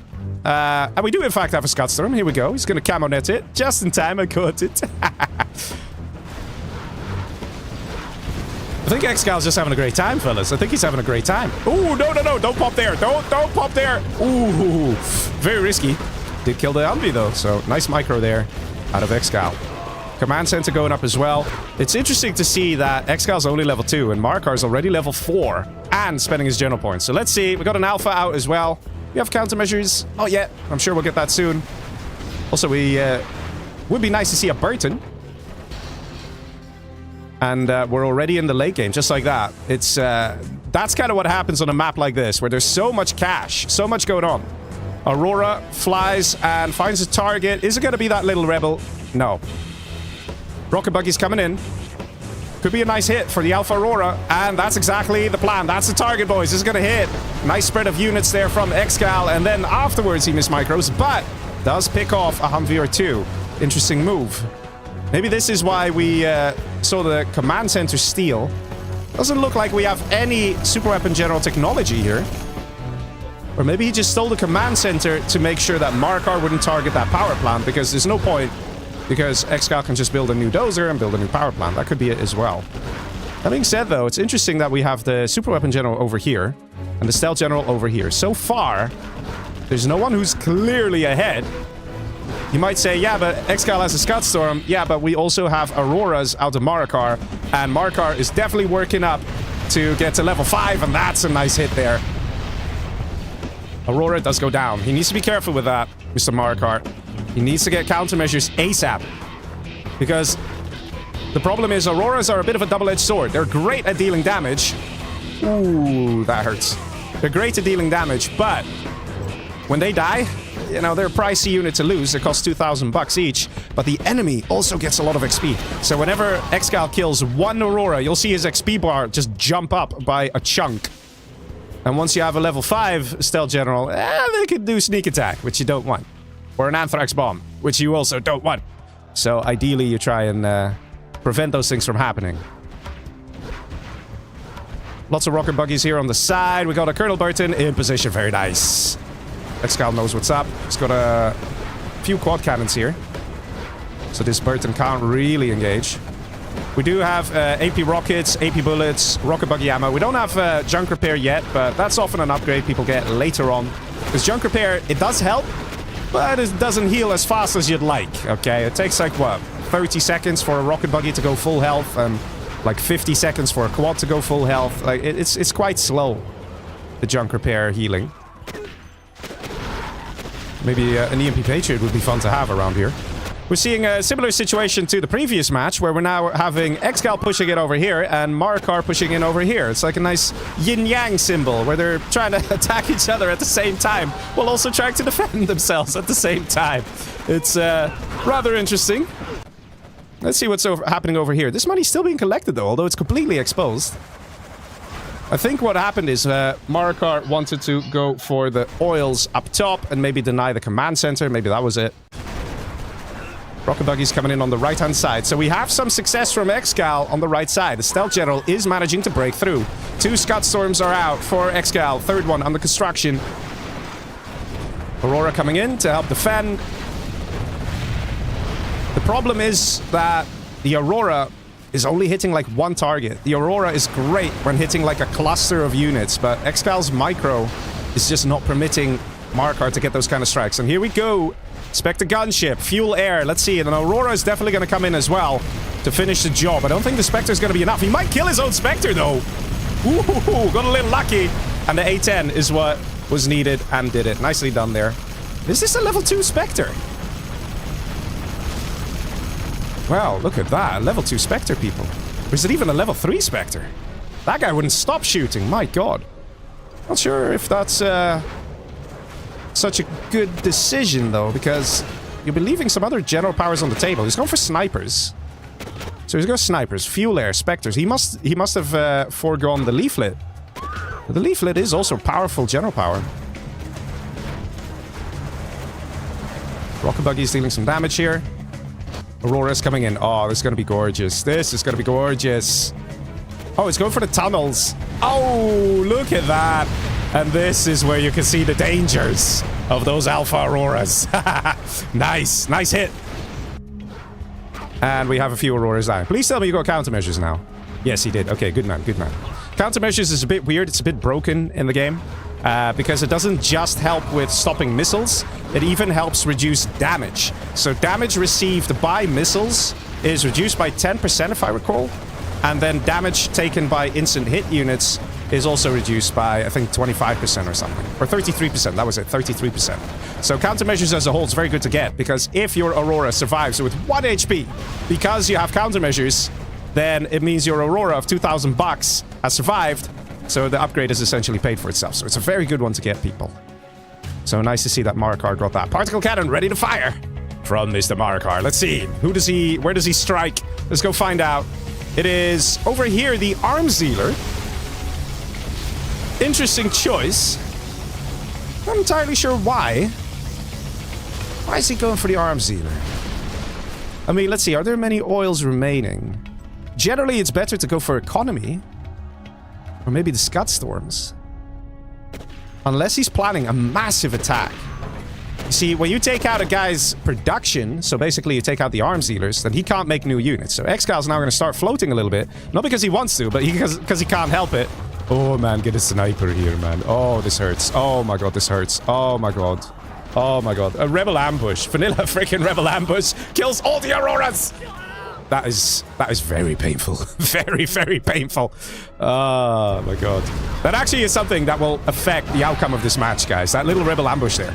And we do, in fact, have a Scudstorm. Here we go. He's going to camo net it. Just in time, I caught it. I think ExCal's just having a great time, fellas. I think he's having a great time. Ooh, no. Don't pop there. Don't pop there. Ooh, very risky. Did kill the Humvee, though. So, nice micro there out of ExCaL. Command center going up as well. It's interesting to see that ExCal's only level 2 and Marakar's already level 4 and spending his general points. So, let's see. We got an alpha out as well. We have countermeasures. Oh, yeah. I'm sure we'll get that soon. Also, we would be nice to see a Burton. And we're already in the late game, just like that. It's that's kind of what happens on a map like this, where there's so much cash, so much going on. Aurora flies and finds a target. Is it going to be that little rebel? No. Rocket buggy's coming in. Could be a nice hit for the Alpha Aurora, and that's exactly the plan. That's the target, boys. This is going to hit. Nice spread of units there from ExCaL, and then afterwards he missed micros, but does pick off a Humvee or 2. Interesting move. Maybe this is why we saw the command center steal. Doesn't look like we have any super weapon general technology here. Or maybe he just stole the command center to make sure that Marakar wouldn't target that power plant, because there's no point. Because ExCaL can just build a new dozer and build a new power plant. That could be it as well. That being said, though, it's interesting that we have the super weapon general over here and the stealth general over here. So far, there's no one who's clearly ahead. You might say, yeah, but ExCaL has a Scudstorm. Yeah, but we also have Auroras out of Marakar. And Marakar is definitely working up to get to level 5, and that's a nice hit there. Aurora does go down. He needs to be careful with that, Mr. Marakar. He needs to get countermeasures ASAP. Because the problem is Auroras are a bit of a double-edged sword. They're great at dealing damage. Ooh, that hurts. They're great at dealing damage, but when they die, you know, they're a pricey unit to lose. It costs 2,000 bucks each, but the enemy also gets a lot of XP. So whenever ExCaL kills one Aurora, you'll see his XP bar just jump up by a chunk. And once you have a level 5 stealth general, they could do sneak attack, which you don't want. Or an anthrax bomb, which you also don't want. So ideally, you try and prevent those things from happening. Lots of rocket buggies here on the side. We got a Colonel Burton in position. Very nice. ExCaL knows what's up. He's got a few quad cannons here. So this Burton can't really engage. We do have AP rockets, AP bullets, rocket buggy ammo. We don't have junk repair yet, but that's often an upgrade people get later on. Because junk repair, it does help, but it doesn't heal as fast as you'd like, okay? It takes like, what, 30 seconds for a rocket buggy to go full health, and like 50 seconds for a quad to go full health. Like, it's quite slow, the junk repair healing. Maybe an EMP Patriot would be fun to have around here. We're seeing a similar situation to the previous match, where we're now having ExCaL pushing it over here and Marakar pushing in over here. It's like a nice yin-yang symbol, where they're trying to attack each other at the same time, while also trying to defend themselves at the same time. It's rather interesting. Let's see what's happening over here. This money's still being collected, though, although it's completely exposed. I think what happened is Marakar wanted to go for the oils up top and maybe deny the command center. Maybe that was it. Rocket buggy's coming in on the right-hand side. So we have some success from ExCaL on the right side. The Stealth General is managing to break through. 2 Scud Storms are out for ExCaL. Third one under construction. Aurora coming in to help defend. The problem is that the Aurora is only hitting like one target. The Aurora is great when hitting like a cluster of units, but ExCaL's micro is just not permitting Marakar to get those kind of strikes. And here we go. Spectre gunship, fuel air. Let's see. And an Aurora is definitely going to come in as well to finish the job. I don't think the Spectre is going to be enough. He might kill his own Spectre, though. Ooh, got a little lucky. And the A10 is what was needed and did it. Nicely done there. Is this a level 2 Spectre? Wow, look at that. Level 2 Spectre, people. Or is it even a level 3 Spectre? That guy wouldn't stop shooting. My god. Not sure if that's such a good decision, though, because you'll be leaving some other general powers on the table. He's going for snipers. So he's got snipers, fuel air, specters. He must have foregone the leaflet. But the leaflet is also powerful general power. Rocket buggy is dealing some damage here. Aurora's coming in. Oh, this is going to be gorgeous. This is going to be gorgeous. Oh, it's going for the tunnels. Oh, look at that. And this is where you can see the dangers of those Alpha Auroras. Nice. Nice hit. And we have a few Auroras down. Please tell me you got countermeasures now. Yes, he did. Okay, good man. Good man. Countermeasures is a bit weird. It's a bit broken in the game. Because it doesn't just help with stopping missiles. It even helps reduce damage. So damage received by missiles is reduced by 10%, if I recall. And then damage taken by instant hit units is also reduced by, I think, 25% or something. Or 33%, that was it, 33%. So countermeasures as a whole is very good to get, because if your Aurora survives with 1 HP, because you have countermeasures, then it means your Aurora of 2,000 bucks has survived, so the upgrade is essentially paid for itself. So it's a very good one to get, people. So nice to see that Marakar got that. Particle cannon ready to fire from Mr. Marakar. Let's see, where does he strike? Let's go find out. It is over here, the arms dealer. Interesting choice. Not entirely sure why. Why is he going for the arms dealer? I mean, let's see. Are there many oils remaining? Generally, it's better to go for economy. Or maybe the Scud Storms. Unless he's planning a massive attack. You see, when you take out a guy's production, so basically you take out the arms dealers, then he can't make new units. So ExCal's now going to start floating a little bit. Not because he wants to, but because he can't help it. Oh, man, get a sniper here, man. Oh, this hurts. Oh, my god, this hurts. Oh, my god. Oh, my god. A rebel ambush. Vanilla freaking rebel ambush kills all the Auroras. That is very painful. Very, very painful. Oh, my god. That actually is something that will affect the outcome of this match, guys. That little rebel ambush there.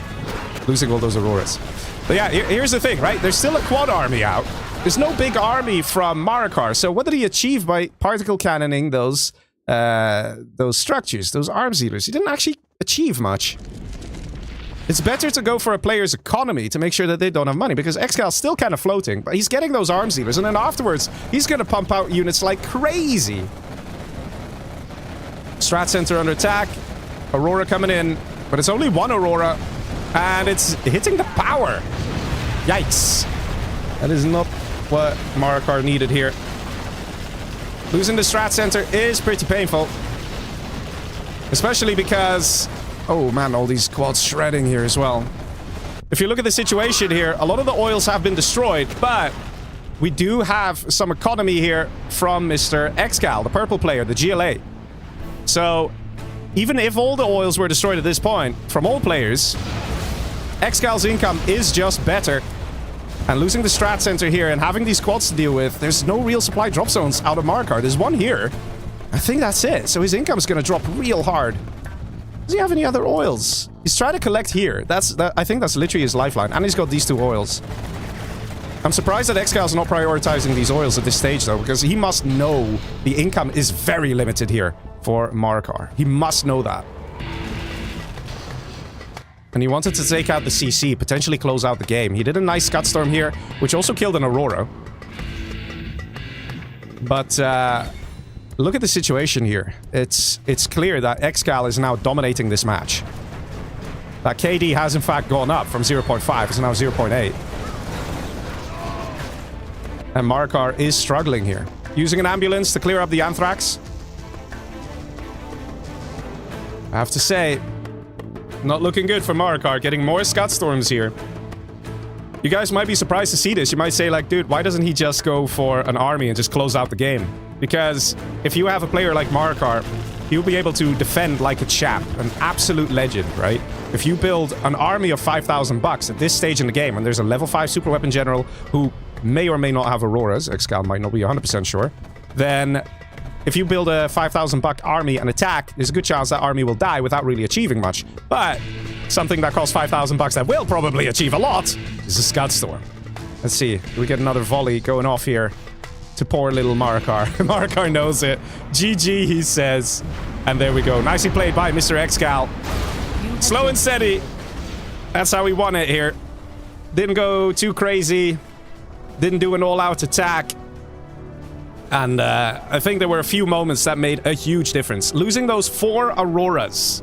Losing all those Auroras. But yeah, here's the thing, right? There's still a quad army out. There's no big army from Marakar. So what did he achieve by particle cannoning those structures, those arms dealers? He didn't actually achieve much. It's better to go for a player's economy to make sure that they don't have money, because ExCal's still kind of floating, but he's getting those arms dealers, and then afterwards, he's going to pump out units like crazy. Strat Center under attack. Aurora coming in, but it's only one Aurora, and it's hitting the power. Yikes. That is not what Marakar needed here. Losing the Strat Center is pretty painful. Especially because... oh man, all these quads shredding here as well. If you look at the situation here, a lot of the oils have been destroyed, but we do have some economy here from Mr. ExCaL, the purple player, the GLA. So, even if all the oils were destroyed at this point, from all players, ExCaL's income is just better. And losing the strat center here and having these quads to deal with, there's no real supply drop zones out of Marakar. There's one here. I think that's it. So his income is going to drop real hard. Does he have any other oils? He's trying to collect here. I think that's literally his lifeline. And he's got these 2 oils. I'm surprised that ExCaL's not prioritizing these oils at this stage, though, because he must know the income is very limited here for Marakar. He must know that. And he wanted to take out the CC, potentially close out the game. He did a nice Scudstorm here, which also killed an Aurora. But, look at the situation here. It's clear that ExCaL is now dominating this match. That KD has, in fact, gone up from 0.5. It's now 0.8. And Marakar is struggling here. Using an ambulance to clear up the Anthrax. I have to say, not looking good for Marakar. Getting more Scudstorms here. You guys might be surprised to see this. You might say, like, dude, why doesn't he just go for an army and just close out the game? Because if you have a player like Marakar, he'll be able to defend like a champ. An absolute legend, right? If you build an army of 5,000 bucks at this stage in the game, and there's a level 5 super weapon general who may or may not have Auroras, ExCaL might not be 100% sure, then if you build a 5,000 buck army and attack, there's a good chance that army will die without really achieving much. But something that costs 5,000 bucks that will probably achieve a lot is a Scudstorm. Let's see. Do we get another volley going off here to poor little Marakar? Marakar knows it. GG, he says. And there we go. Nicely played by Mr. ExCaL. Slow and steady. That's how we won it here. Didn't go too crazy. Didn't do an all-out attack. And I think there were a few moments that made a huge difference. Losing those 4 Auroras.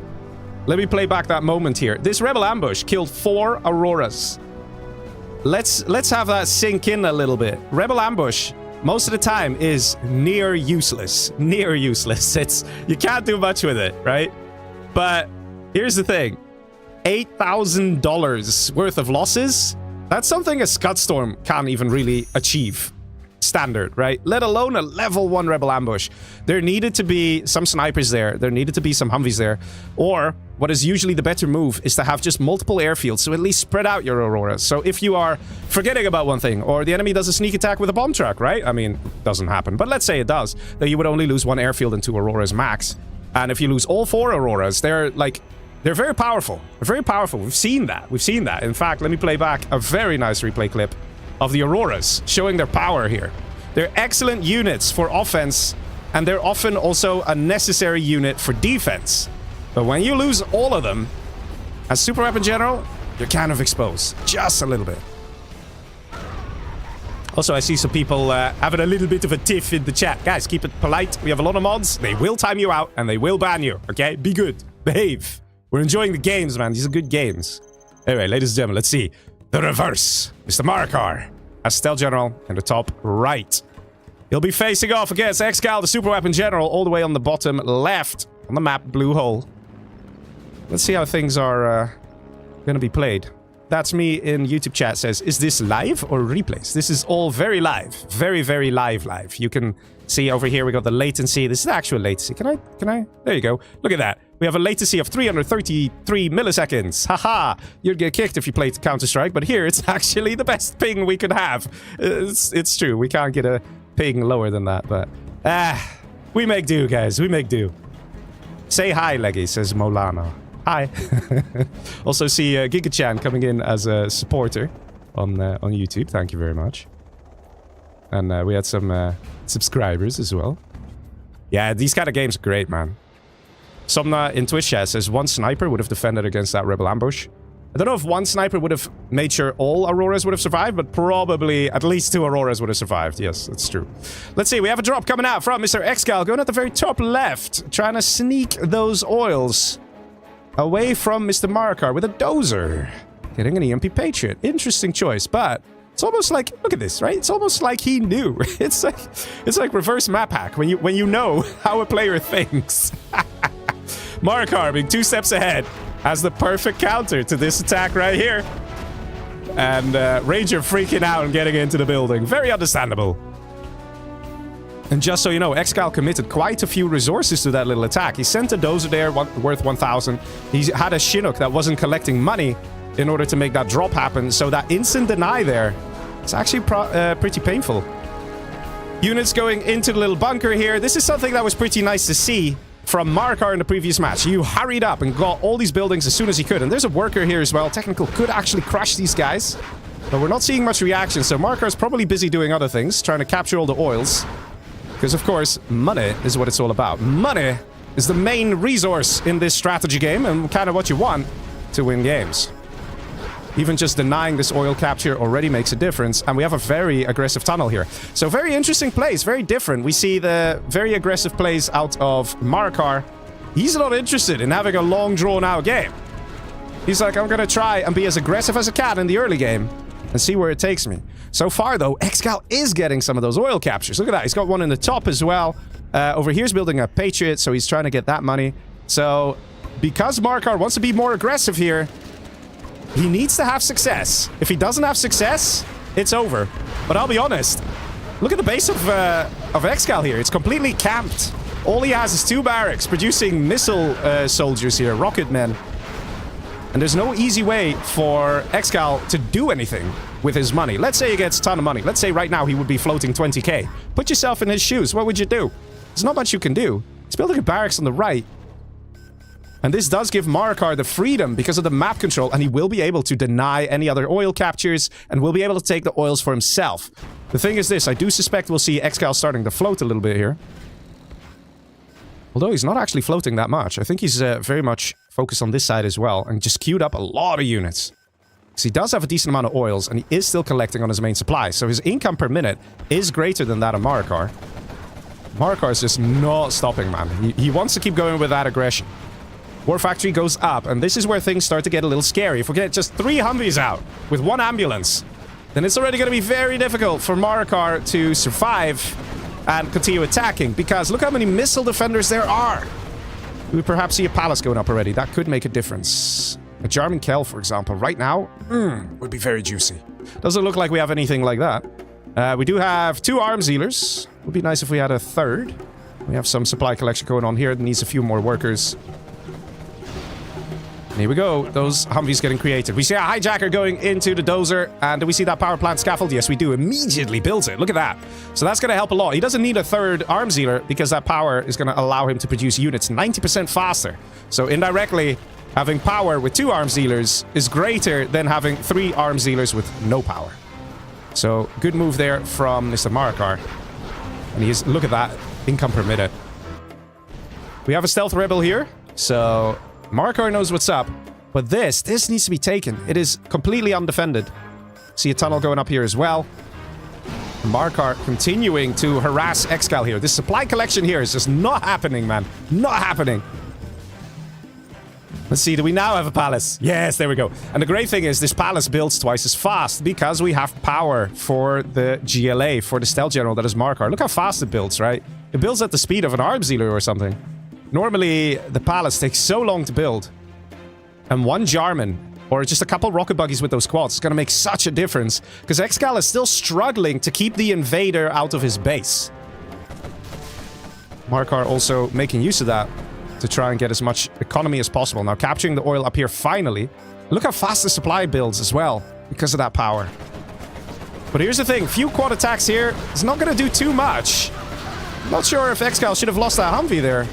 Let me play back that moment here. This Rebel Ambush killed 4 Auroras. Let's have that sink in a little bit. Rebel Ambush, most of the time, is near useless. Near useless. You can't do much with it, right? But here's the thing. $8,000 worth of losses? That's something a Scudstorm can't even really achieve. Standard, right? Let alone a level 1 Rebel Ambush. There needed to be some snipers there. There needed to be some Humvees there. Or, what is usually the better move is to have just multiple airfields, so at least spread out your Auroras. So if you are forgetting about one thing, or the enemy does a sneak attack with a bomb truck, right? I mean, it doesn't happen. But let's say it does. Then you would only lose 1 airfield and 2 Auroras max. And if you lose all 4 Auroras, they're very powerful. They're very powerful. We've seen that. We've seen that. In fact, let me play back a very nice replay clip of the Auroras, showing their power here. They're excellent units for offense, and they're often also a necessary unit for defense. But when you lose all of them, as Super Weapon General, you're kind of exposed. Just a little bit. Also, I see some people having a little bit of a tiff in the chat. Guys, keep it polite. We have a lot of mods. They will time you out, and they will ban you, okay? Be good. Behave. We're enjoying the games, man. These are good games. Anyway, ladies and gentlemen, let's see. The reverse. Mr. Marakar as Stealth General in the top right. He'll be facing off against ExCaL, the Super Weapon General, all the way on the bottom left on the map, blue hole. Let's see how things are going to be played. That's me in YouTube chat says, is this live or replays? This is all very live. Very, very live. You can see over here we got the latency. This is the actual latency. Can I? There you go. Look at that. We have a latency of 333 milliseconds. Haha! You'd get kicked if you played Counter-Strike, but here it's actually the best ping we could have. It's true. We can't get a ping lower than that, but... we make do, guys. We make do. Say hi, Leggy, says Molana. Hi. Also see Giga-chan coming in as a supporter on YouTube. Thank you very much. And we had some subscribers as well. Yeah, these kind of games are great, man. Somna in Twitch chat says 1 sniper would have defended against that Rebel Ambush. I don't know if 1 sniper would have made sure all Auroras would have survived, but probably at least 2 Auroras would have survived. Yes, that's true. Let's see, we have a drop coming out from Mr. ExCaL, going at the very top left, trying to sneak those oils away from Mr. Marakar with a dozer. Getting an EMP Patriot. Interesting choice, but it's almost like, look at this, right? It's almost like he knew. It's like reverse map hack when you know how a player thinks. Marakar being 2 steps ahead has the perfect counter to this attack right here. and Ranger freaking out and getting into the building. Very understandable. And just so you know, ExCaL committed quite a few resources to that little attack. He sent a dozer there worth 1,000. He had a Chinook that wasn't collecting money in order to make that drop happen. So that instant deny there, it's actually pretty painful. Units going into the little bunker here. This is something that was pretty nice to see from Marakar in the previous match. You hurried up and got all these buildings as soon as he could. And there's a worker here as well. Technical could actually crush these guys. But we're not seeing much reaction. So Marakar's probably busy doing other things, trying to capture all the oils. Because, of course, money is what it's all about. Money is the main resource in this strategy game and kind of what you want to win games. Even just denying this oil capture already makes a difference. And we have a very aggressive tunnel here. So very interesting plays, very different. We see the very aggressive plays out of Marakar. He's not interested in having a long, drawn-out game. He's like, I'm going to try and be as aggressive as I can in the early game and see where it takes me. So far, though, ExCaL is getting some of those oil captures. Look at that. He's got one in the top as well. Over here's building a Patriot, so he's trying to get that money. So, because Marakar wants to be more aggressive here, he needs to have success. If he doesn't have success, it's over. But I'll be honest. Look at the base of ExCaL here. It's completely camped. All he has is 2 barracks producing missile soldiers here, rocket men. And there's no easy way for ExCaL to do anything with his money. Let's say he gets a ton of money. Let's say right now he would be floating 20k. Put yourself in his shoes. What would you do? There's not much you can do. He's building a barracks on the right. And this does give Marakar the freedom because of the map control, and he will be able to deny any other oil captures and will be able to take the oils for himself. The thing is this, I do suspect we'll see ExCaL starting to float a little bit here. Although he's not actually floating that much. I think he's very much focused on this side as well and just queued up a lot of units. So he does have a decent amount of oils and he is still collecting on his main supply. So his income per minute is greater than that of Marakar. Marakar is just not stopping, man. He wants to keep going with that aggression. War Factory goes up, and this is where things start to get a little scary. If we get just 3 Humvees out with 1 ambulance, then it's already going to be very difficult for Marakar to survive and continue attacking, because look how many missile defenders there are. We perhaps see a palace going up already. That could make a difference. A German KEL, for example, right now, would be very juicy. Doesn't look like we have anything like that. We do have 2 arms dealers. Would be nice if we had a 3rd. We have some supply collection going on here. It needs a few more workers. And here we go. Those Humvees getting created. We see a hijacker going into the dozer. And do we see that power plant scaffold? Yes, we do. Immediately builds it. Look at that. So that's going to help a lot. He doesn't need a 3rd arms dealer because that power is going to allow him to produce units 90% faster. So indirectly, having power with 2 arms dealers is greater than having 3 arms dealers with no power. So good move there from Mr. Marakar. And he's, look at that, income per minute. We have a stealth rebel here. So Marakar knows what's up. But this needs to be taken. It is completely undefended. See a tunnel going up here as well. Marakar continuing to harass ExCaL here. This supply collection here is just not happening, man. Not happening. Let's see, do we now have a palace? Yes, there we go. And the great thing is this palace builds twice as fast because we have power for the GLA, for the stealth general that is Marakar. Look how fast it builds, right? It builds at the speed of an arms dealer or something. Normally, the palace takes so long to build. And 1 Jarman, or just a couple rocket buggies with those quads, is going to make such a difference. Because ExCaL is still struggling to keep the invader out of his base. Marakar also making use of that to try and get as much economy as possible. Now capturing the oil up here finally. Look how fast the supply builds as well because of that power. But here's the thing, few quad attacks here is not going to do too much. Not sure if ExCaL should have lost that Humvee there.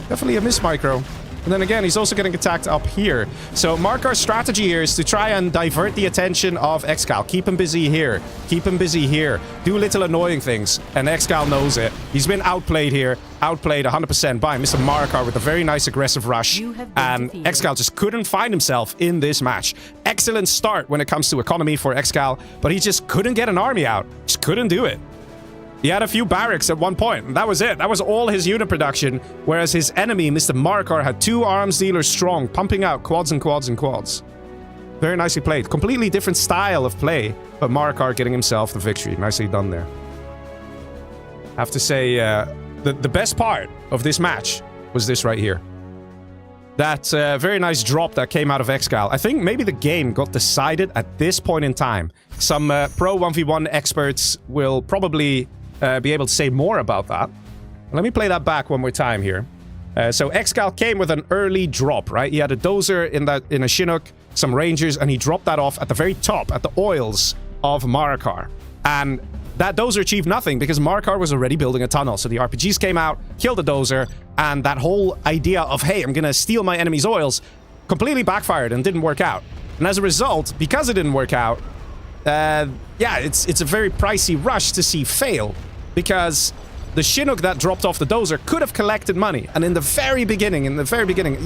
Definitely a miss micro. And then again, he's also getting attacked up here. So Marakar's strategy here is to try and divert the attention of ExCaL. Keep him busy here. Keep him busy here. Do little annoying things. And ExCaL knows it. He's been outplayed here. Outplayed 100% by Mr. Marakar with a very nice aggressive rush. And ExCaL just couldn't find himself in this match. Excellent start when it comes to economy for ExCaL. But he just couldn't get an army out. Just couldn't do it. He had a few barracks at one point, and that was it. That was all his unit production, whereas his enemy, Mr. Marakar, had 2 arms dealers strong, pumping out quads and quads and quads. Very nicely played. Completely different style of play, but Marakar getting himself the victory. Nicely done there. I have to say, the best part of this match was this right here. That very nice drop that came out of ExCaL. I think maybe the game got decided at this point in time. Some pro 1v1 experts will probably be able to say more about that. Let me play that back one more time here. So ExCaL came with an early drop, right? He had a dozer in a Chinook, some Rangers, and he dropped that off at the very top, at the oils of Marakar. And that dozer achieved nothing because Marakar was already building a tunnel. So the RPGs came out, killed the dozer, and that whole idea of, hey, I'm gonna steal my enemy's oils, completely backfired and didn't work out. And as a result, because it didn't work out, yeah, it's a very pricey rush to see fail, because the Chinook that dropped off the dozer could have collected money. And in the very beginning,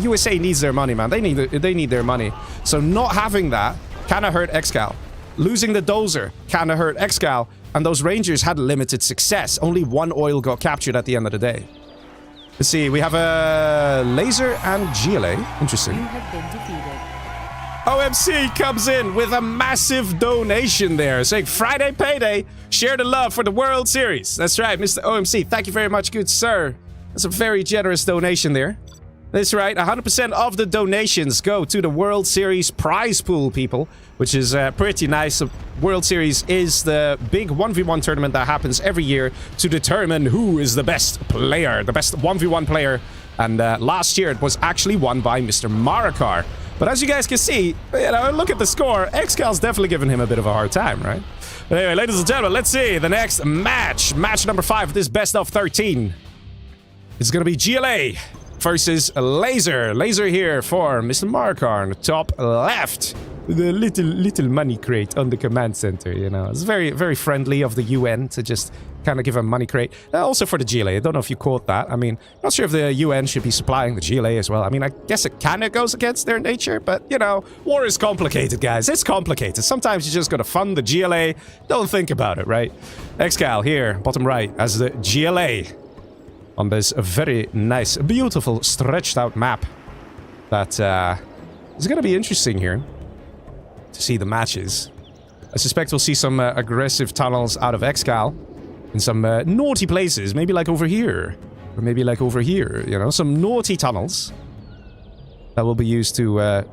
USA needs their money, man. They need their money. So not having that kind of hurt ExCaL. Losing the dozer kind of hurt ExCaL. And those Rangers had limited success. Only one oil got captured at the end of the day. Let's see, we have a laser and GLA. Interesting. You have been defeated. OMC comes in with a massive donation there, saying Friday payday, share the love for the World Series. That's right, Mr. OMC. Thank you very much, good sir. That's a very generous donation there. That's right, 100% of the donations go to the World Series prize pool, people, which is pretty nice. The World Series is the big 1v1 tournament that happens every year to determine who is the best player, the best 1v1 player. And last year it was actually won by Mr. Marakar. But as you guys can see, you know, look at the score. ExCal's definitely giving him a bit of a hard time, right? But anyway, ladies and gentlemen, let's see the next match. Match number 5 of this best of 13. It's going to be GLA versus Laser. Laser here for Mr. Marakar on the top left. The little money crate on the command center, you know. It's very, very friendly of the UN to just kind of give a money crate. Also for the GLA. I don't know if you quote that. I mean, not sure if the UN should be supplying the GLA as well. I mean, I guess it kind of goes against their nature, but, you know, war is complicated, guys. It's complicated. Sometimes you just gotta fund the GLA. Don't think about it, right? ExCaL here, bottom right, as the GLA on this very nice, beautiful, stretched out map that is gonna be interesting here to see the matches. I suspect we'll see some aggressive tunnels out of ExCaL in some naughty places, maybe like over here, or maybe like over here, you know, some naughty tunnels that will be used to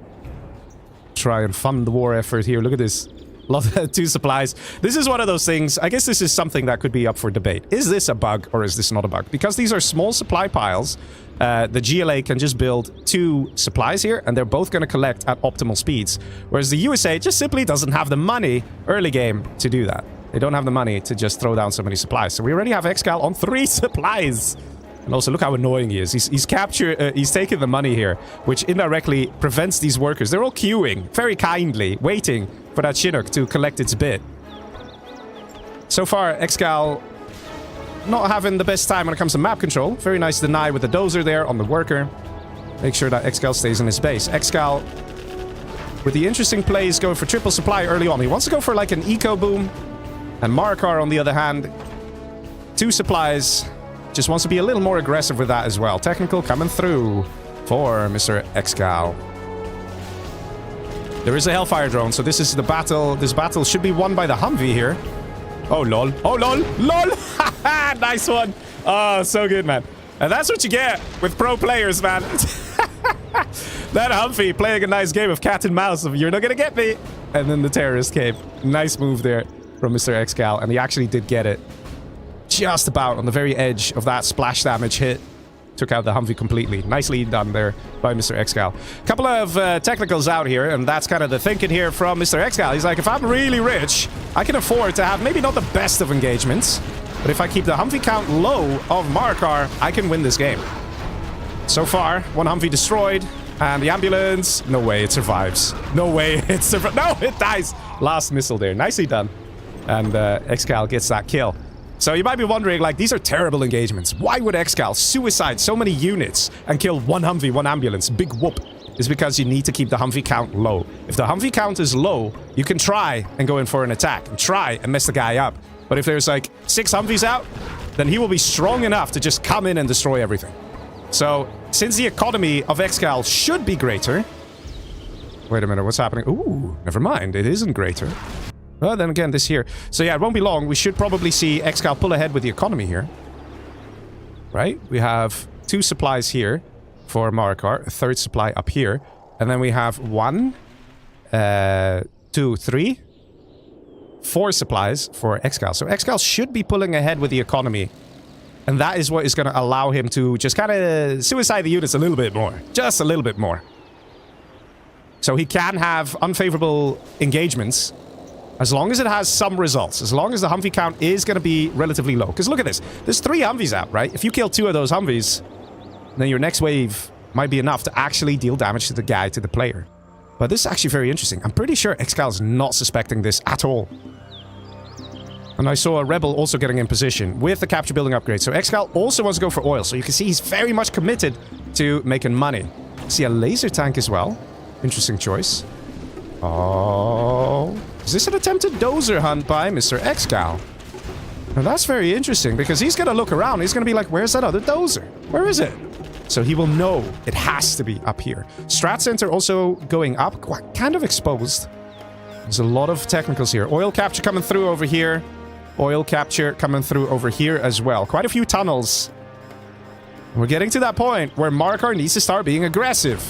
try and fund the war effort here. Look at this. Lot of 2 supplies. This is one of those things, I guess this is something that could be up for debate. Is this a bug or is this not a bug? Because these are small supply piles, the GLA can just build 2 supplies here and they're both going to collect at optimal speeds. Whereas the USA just simply doesn't have the money early game to do that. They don't have the money to just throw down so many supplies. So we already have ExCaL on 3 supplies. And also, look how annoying he is. He's taking the money here, which indirectly prevents these workers. They're all queuing, very kindly, waiting for that Chinook to collect its bit. So far, ExCaL not having the best time when it comes to map control. Very nice deny with the dozer there on the worker. Make sure that ExCaL stays in his base. ExCaL, with the interesting plays, going for triple supply early on. He wants to go for like an eco boom. And Marakar, on the other hand, 2 supplies. Just wants to be a little more aggressive with that as well. Technical coming through for Mr. ExCaL. There is a Hellfire drone, so this is the battle. This battle should be won by the Humvee here. Oh, lol. Oh, lol. Lol. Haha, nice one. Oh, so good, man. And that's what you get with pro players, man. That Humvee playing a nice game of cat and mouse of you're not gonna get me. And then the terrorist came. Nice move there from Mr. ExCaL, and he actually did get it. Just about on the very edge of that splash damage hit. Took out the Humvee completely. Nicely done there by Mr. ExCaL. Couple of technicals out here, and that's kind of the thinking here from Mr. ExCaL. He's like, if I'm really rich, I can afford to have maybe not the best of engagements, but if I keep the Humvee count low of Marakar, I can win this game. So far, 1 Humvee destroyed, and the ambulance, no way it survives. No way it survives. No, it dies. Last missile there. Nicely done. And ExCaL gets that kill. So you might be wondering, like, these are terrible engagements. Why would ExCaL suicide so many units and kill 1 Humvee, 1 ambulance? Big whoop. It's because you need to keep the Humvee count low. If the Humvee count is low, you can try and go in for an attack and try and mess the guy up. But if there's like 6 Humvees out, then he will be strong enough to just come in and destroy everything. So, since the economy of ExCaL should be greater... Wait a minute, what's happening? Ooh, never mind, it isn't greater. Well, then again, this here. So yeah, it won't be long. We should probably see ExCaL pull ahead with the economy here. Right? We have 2 supplies here. for Marakar. A third supply up here. And then we have 1, 2, 3, 4 supplies for ExCaL. So ExCaL should be pulling ahead with the economy. And that is what is going to allow him to just kind of suicide the units a little bit more. Just a little bit more. So he can have unfavorable engagements as long as it has some results. As long as the Humvee count is going to be relatively low. Because look at this. There's 3 Humvees out, right? If you kill 2 of those Humvees, then your next wave might be enough to actually deal damage to the guy, to the player. But this is actually very interesting. I'm pretty sure ExCaL is not suspecting this at all. And I saw a Rebel also getting in position with the capture building upgrade. So ExCaL also wants to go for oil. So you can see he's very much committed to making money. See a laser tank as well. Interesting choice. Oh. Is this an attempted dozer hunt by Mr. ExCaL? Now that's very interesting because he's going to look around. He's going to be like, where's that other dozer? Where is it? So he will know it has to be up here. Strat Center also going up, kind of exposed. There's a lot of technicals here. Oil capture coming through over here. Oil capture coming through over here as well. Quite a few tunnels. We're getting to that point where Marakar needs to start being aggressive.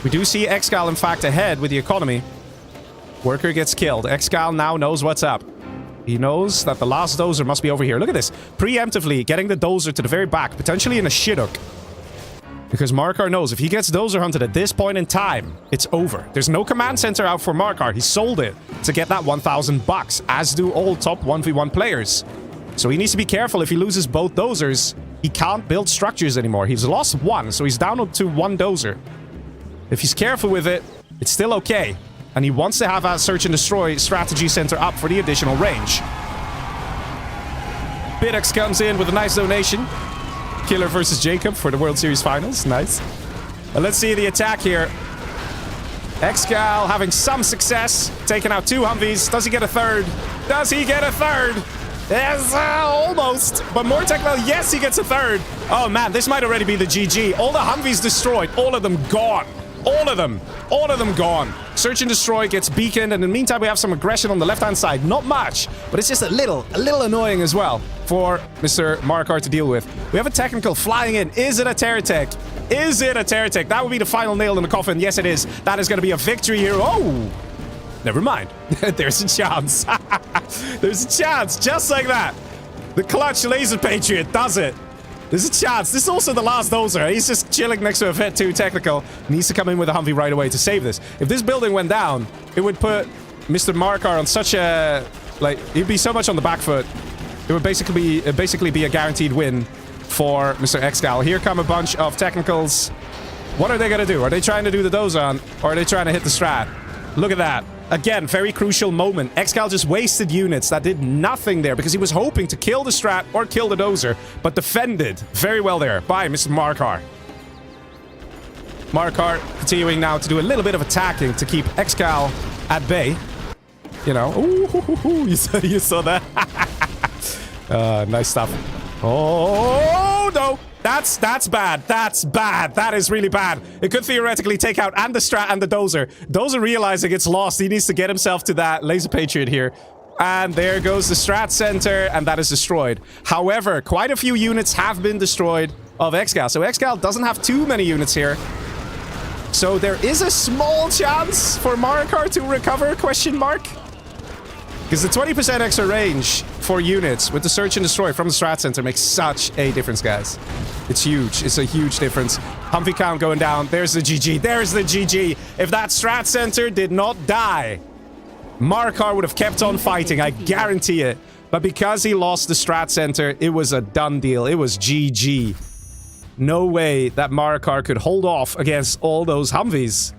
We do see ExCaL, in fact, ahead with the economy. Worker gets killed. ExCaL now knows what's up. He knows that the last dozer must be over here. Look at this. Preemptively getting the dozer to the very back, potentially in a shithook. Because Marakar knows if he gets dozer hunted at this point in time, it's over. There's no command center out for Marakar. He sold it to get that 1,000 bucks, as do all top 1v1 players. So he needs to be careful. If he loses both dozers, he can't build structures anymore. He's lost 1, so he's down to 1 dozer. If he's careful with it, it's still okay. And he wants to have a search and destroy strategy center up for the additional range. Piddox comes in with a nice donation. Killer versus Jacob for the World Series Finals. Nice. And let's see the attack here. ExCaL having some success. Taking out 2 Humvees. Does he get a third? Does he get a third? Yes, almost. But more technical. Yes, he gets a third. Oh man, this might already be the GG. All the Humvees destroyed. All of them gone. All of them. All of them gone. Search and destroy gets beaconed, and in the meantime we have some aggression on the left-hand side. Not much, but it's just a little annoying as well for Mr. Marakar to deal with. We have a technical flying in. Is it a Terratech? Is it a Terratech? That would be the final nail in the coffin. Yes, it is. That is going to be a victory here. Oh! Never mind. There's a chance. There's a chance. Just like that. The clutch laser patriot does it. There's a chance. This is also the last dozer. He's just chilling next to a Vet 2 technical. Needs to come in with a Humvee right away to save this. If this building went down, it would put Mr. Marakar on such a... Like, he'd be so much on the back foot. It would basically be a guaranteed win for Mr. ExCaL. Here come a bunch of technicals. What are they going to do? Are they trying to do the dozer on, or are they trying to hit the strat? Look at that. Again, very crucial moment. ExCaL just wasted units that did nothing there because he was hoping to kill the strat or kill the dozer, but defended very well there by Mr. Marakar. Marakar continuing now to do a little bit of attacking to keep ExCaL at bay. You know, ooh, you saw that? Nice stuff. Oh, no. That's bad. That's bad. That is really bad. It could theoretically take out and the strat and the dozer. Dozer realizing it's lost. He needs to get himself to that laser patriot here. And there goes the strat center, and that is destroyed. However, quite a few units have been destroyed of ExCaL. So ExCaL doesn't have too many units here. So there is a small chance for Marakar to recover, question mark. Because the 20% extra range for units with the search and destroy from the strat center makes such a difference, guys. It's huge. It's a huge difference. Humvee count going down. There's the GG. There's the GG. If that strat center did not die, Marakar would have kept on fighting. I guarantee it. But because he lost the strat center, it was a done deal. It was GG. No way that Marakar could hold off against all those Humvees.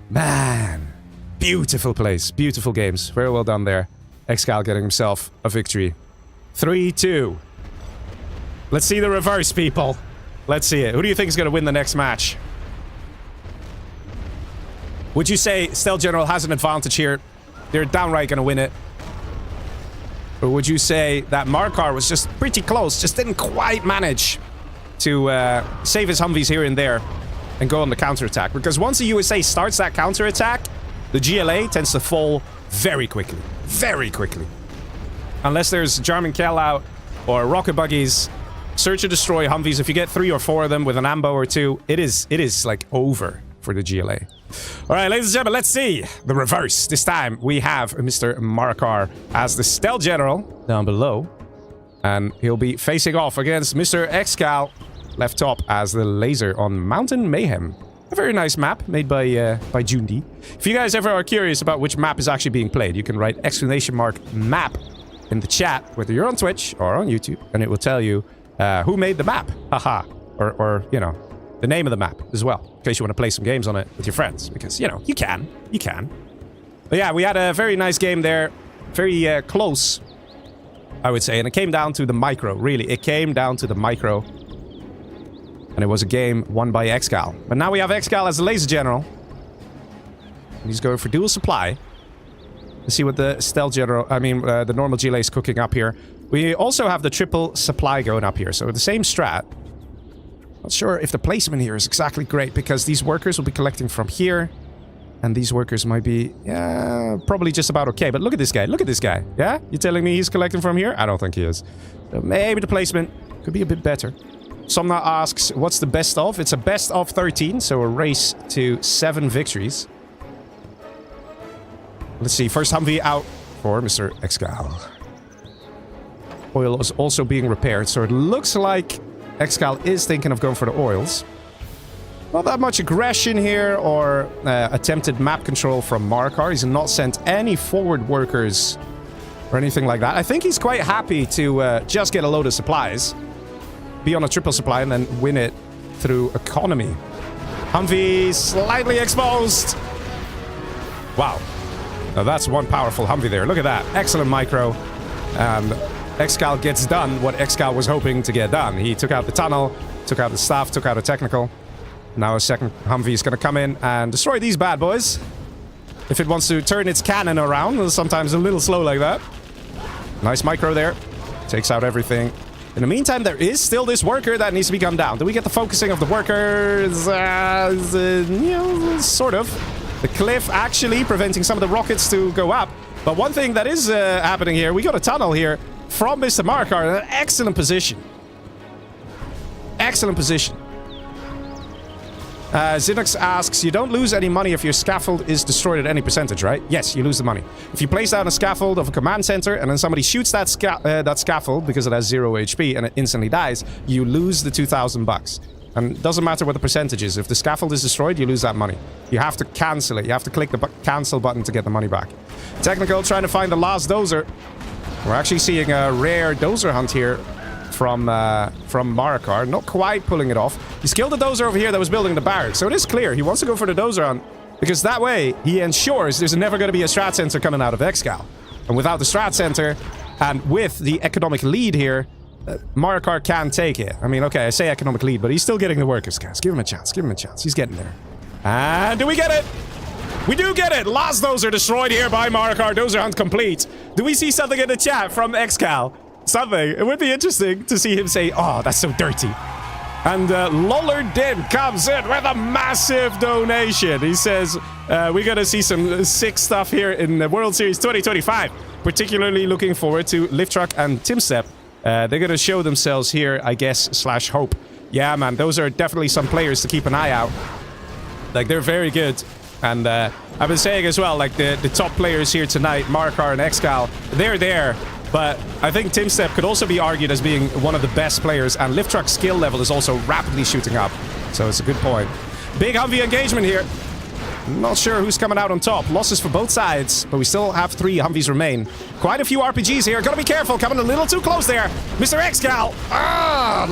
Man. Beautiful place. Beautiful games. Very well done there. ExCaL getting himself a victory. 3-2. Let's see the reverse, people. Let's see it. Who do you think is going to win the next match? Would you say Stealth General has an advantage here? They're downright going to win it. Or would you say that Marakar was just pretty close, just didn't quite manage to save his Humvees here and there and go on the counterattack? Because once the USA starts that counterattack, the GLA tends to fall very quickly. Very quickly. Unless there's Jarman Kell out or rocket buggies, search and destroy Humvees. If you get 3 or 4 of them with an ambo or 2, it is like over for the GLA. All right, ladies and gentlemen, let's see the reverse. This time we have Mr. Marakar as the stealth general down below, and he'll be facing off against Mr. ExCaL left top as the laser on Mountain Mayhem. A very nice map made by Jundi. If you guys ever are curious about which map is actually being played, you can write !map in the chat, whether you're on Twitch or on YouTube, and it will tell you who made the map. Haha. Or, you know, the name of the map as well, in case you want to play some games on it with your friends, because, you know, you can. But yeah, we had a very nice game there. Very close, I would say, and it came down to the micro, really. It came down to the micro. And it was a game won by ExCaL. But now we have ExCaL as the laser general. And he's going for dual supply. Let's see what the stealth general, the normal GLA is cooking up here. We also have the triple supply going up here. So the same strat. Not sure if the placement here is exactly great, because these workers will be collecting from here. And these workers might be, probably just about okay. But look at this guy. Look at this guy. Yeah? You're telling me he's collecting from here? I don't think he is. So maybe the placement could be a bit better. Somna asks, what's the best of? It's a best of 13, so a race to 7 victories. Let's see, first Humvee out for Mr. ExCaL. Oil is also being repaired, so it looks like ExCaL is thinking of going for the oils. Not that much aggression here or attempted map control from Marakar. He's not sent any forward workers or anything like that. I think he's quite happy to just get a load of supplies. Be on a triple supply and then win it through economy. Humvee slightly exposed. Wow. Now that's one powerful Humvee there. Look at that. Excellent micro. And ExCaL gets done what ExCaL was hoping to get done. He took out the tunnel, took out the staff, took out a technical. Now a second Humvee is going to come in and destroy these bad boys. If it wants to turn its cannon around, sometimes a little slow like that. Nice micro there. Takes out everything. In the meantime, there is still this worker that needs to be gunned down. Do we get the focusing of the workers? You know, sort of. The cliff actually preventing some of the rockets to go up. But one thing that is happening here, we got a tunnel here from Mr. Marakar in an excellent position. Excellent position. Zinux asks, you don't lose any money if your scaffold is destroyed at any percentage, right? Yes, you lose the money. If you place down a scaffold of a command center and then somebody shoots that scaffold because it has 0 HP and it instantly dies, you lose the 2,000 bucks. And it doesn't matter what the percentage is. If the scaffold is destroyed, you lose that money. You have to cancel it. You have to click the cancel button to get the money back. Technical trying to find the last dozer. We're actually seeing a rare dozer hunt here from Marakar. Not quite pulling it off. He's killed the dozer over here that was building the barracks. So it is clear. He wants to go for the dozer hunt. Because that way, he ensures there's never going to be a strat center coming out of ExCaL. And without the strat center, and with the economic lead here, Marakar can take it. I mean, okay, I say economic lead, but he's still getting the workers, guys. Give him a chance. Give him a chance. He's getting there. And do we get it? We do get it. Last dozer destroyed here by Marakar. Dozer hunt complete. Do we see something in the chat from ExCaL? Something. It would be interesting to see him say, oh, that's so dirty. And Lollerdin comes in with a massive donation. He says, we're going to see some sick stuff here in the World Series 2025. Particularly looking forward to Lift Truck and Timstep. They're going to show themselves here, I guess, / hope. Yeah, man, those are definitely some players to keep an eye out. Like, they're very good. And I've been saying as well, like, the top players here tonight, Marakar and ExCaL, they're there. But I think Timstep could also be argued as being one of the best players, and Lift Truck's skill level is also rapidly shooting up. So it's a good point. Big Humvee engagement here. Not sure who's coming out on top. Losses for both sides, but we still have 3 Humvees remain. Quite a few RPGs here. Gotta be careful, coming a little too close there. Mr. ExCaL,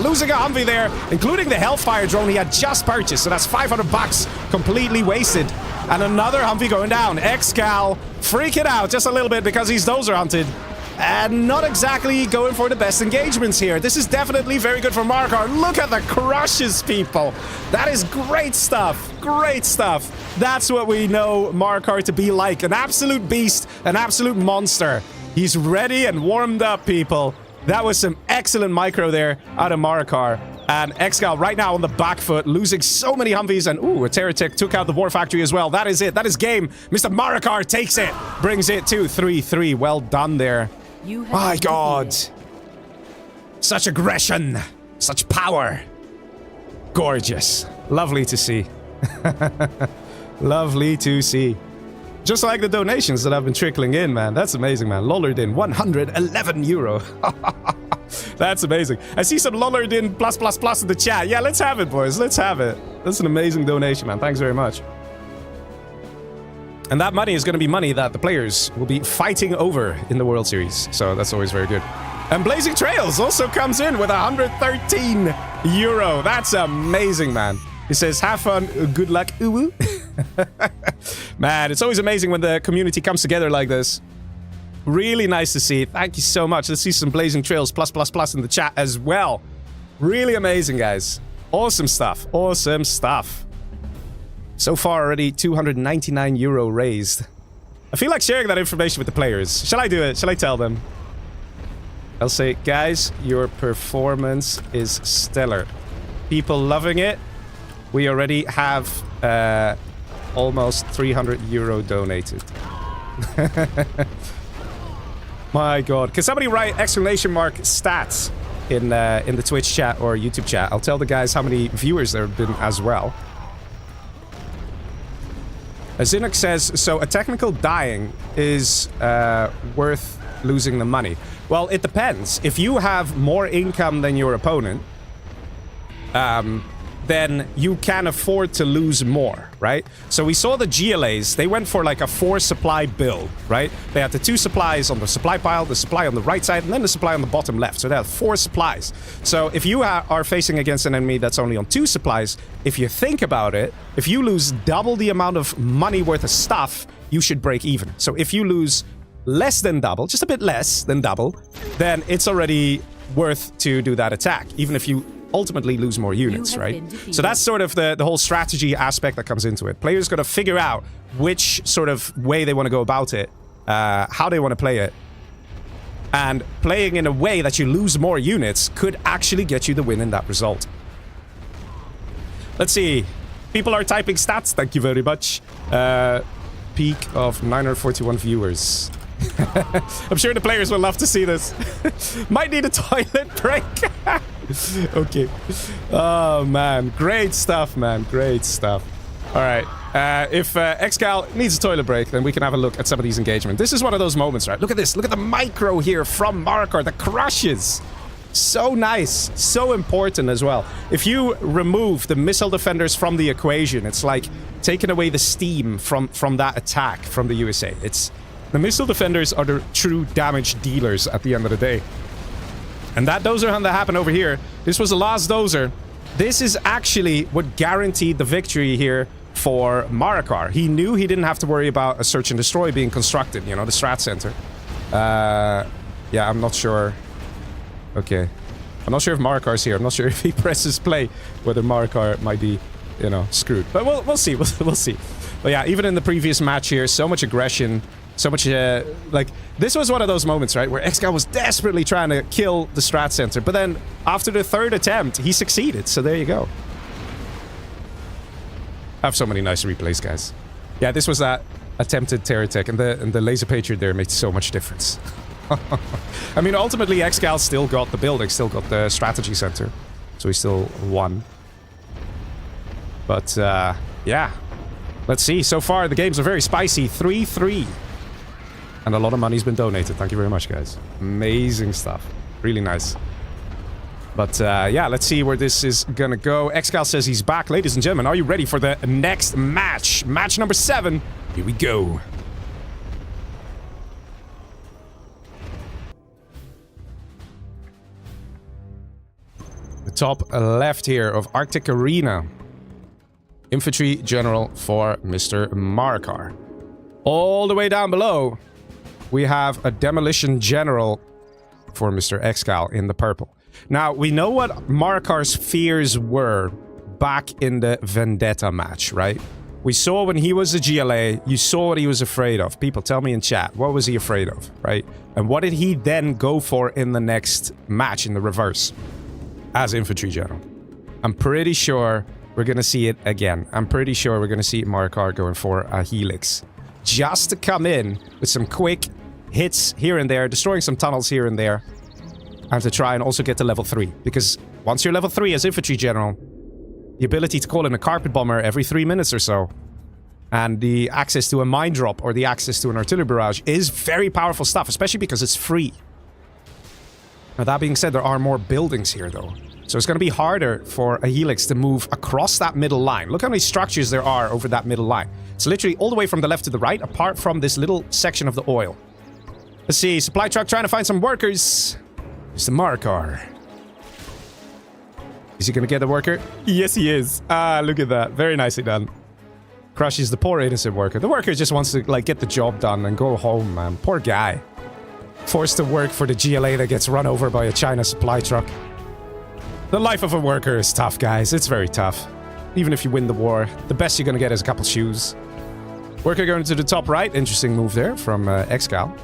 losing a Humvee there, including the Hellfire drone he had just purchased. So that's 500 bucks completely wasted. And another Humvee going down. ExCaL freaking out just a little bit because he's dozer hunted. And not exactly going for the best engagements here. This is definitely very good for Marakar. Look at the crushes, people. That is great stuff. Great stuff. That's what we know Marakar to be like. An absolute beast. An absolute monster. He's ready and warmed up, people. That was some excellent micro there out of Marakar. And ExCaL right now on the back foot, losing so many Humvees. And, ooh, a Terratech took out the War Factory as well. That is it. That is game. Mr. Marakar takes it. Brings it to 3-3. Well done there. My God. Such aggression. Such power. Gorgeous. Lovely to see. Lovely to see. Just like the donations that have been trickling in, man. That's amazing, man. Lollardin, 111 euro. That's amazing. I see some Lollardin plus plus plus in the chat. Yeah, let's have it, boys. Let's have it. That's an amazing donation, man. Thanks very much. And that money is going to be money that the players will be fighting over in the World Series. So that's always very good. And Blazing Trails also comes in with 113 euro. That's amazing, man. He says, have fun, good luck, uwu. Man, it's always amazing when the community comes together like this. Really nice to see. Thank you so much. Let's see some Blazing Trails plus plus plus in the chat as well. Really amazing, guys. Awesome stuff. Awesome stuff. So far already 299 euro raised. I feel like sharing that information with the players. Shall I do it? Shall I tell them? I'll say, guys, your performance is stellar. People loving it. We already have almost 300 euro donated. My god. Can somebody write exclamation mark stats in the Twitch chat or YouTube chat? I'll tell the guys how many viewers there have been as well. Zinux says, so a technical dying is worth losing the money. Well, it depends. If you have more income than your opponent, then you can afford to lose more, right? So we saw the GLAs, they went for like a 4-supply build, right? They had the 2 supplies on the supply pile, the supply on the right side, and then the supply on the bottom left. So they have 4 supplies. So if you are facing against an enemy that's only on 2 supplies, if you think about it, if you lose double the amount of money worth of stuff, you should break even. So if you lose less than double, just a bit less than double, then it's already worth to do that attack, even if you ultimately lose more units, right? So that's sort of the whole strategy aspect that comes into it. Players got to figure out which sort of way they want to go about it, how they want to play it. And playing in a way that you lose more units could actually get you the win in that result. Let's see. People are typing stats, thank you very much. Peak of 941 viewers. I'm sure the players will love to see this. Might need a toilet break. Okay. Oh, man. Great stuff, man. Great stuff. All right. If ExCaL needs a toilet break, then we can have a look at some of these engagements. This is one of those moments, right? Look at this. Look at the micro here from Marakar. The crushes. So nice. So important as well. If you remove the missile defenders from the equation, it's like taking away the steam from that attack from the USA. The missile defenders are the true damage dealers at the end of the day. And that dozer hunt that happened over here, this was the last dozer. This is actually what guaranteed the victory here for Marakar. He knew he didn't have to worry about a search and destroy being constructed, you know, the strat center. Yeah, I'm not sure. Okay. I'm not sure if Marakar's here. I'm not sure if he presses play, whether Marakar might be, you know, screwed. But we'll see. We'll see. But yeah, even in the previous match here, so much aggression. So much, like, this was one of those moments, right, where ExCaL was desperately trying to kill the strat center, but then after the 3rd attempt, he succeeded, so there you go. I have so many nice replays, guys. Yeah, this was that attempted terror tech, and the laser patriot there made so much difference. I mean, ultimately, ExCaL still got the building, still got the strategy center, so he still won. But, yeah. Let's see. So far, the games are very spicy. 3-3. And a lot of money's been donated. Thank you very much, guys. Amazing stuff. Really nice. But, yeah, let's see where this is gonna go. ExCaL says he's back. Ladies and gentlemen, are you ready for the next match? Match number 7. Here we go. The top left here of Arctic Arena. Infantry General for Mr. Marakar. All the way down below, we have a Demolition General for Mr. ExCaL in the purple. Now, we know what Marakar's fears were back in the Vendetta match, right? We saw when he was a GLA, you saw what he was afraid of. People, tell me in chat, what was he afraid of, right? And what did he then go for in the next match, in the reverse, as Infantry General? I'm pretty sure we're gonna see it again. I'm pretty sure we're gonna see Marakar going for a Helix. Just to come in with some quick hits here and there, destroying some tunnels here and there, and to try and also get to level 3. Because Once you're level 3 as infantry general, the ability to call in a carpet bomber every 3 minutes or so, and the access to a mine drop or the access to an artillery barrage is very powerful stuff, especially because it's free. Now, that being said, there are more buildings here, though. So it's going to be harder for a helix to move across that middle line. Look how many structures there are over that middle line. It's literally all the way from the left to the right, apart from this little section of the oil. Let's see, supply truck trying to find some workers. It's the Marakar. Is he going to get a worker? Yes, he is. Ah, look at that. Very nicely done. Crushes the poor innocent worker. The worker just wants to, like, get the job done and go home, man. Poor guy. Forced to work for the GLA that gets run over by a China supply truck. The life of a worker is tough, guys. It's very tough. Even if you win the war, the best you're going to get is a couple shoes. Worker going to the top right. Interesting move there from ExCaL.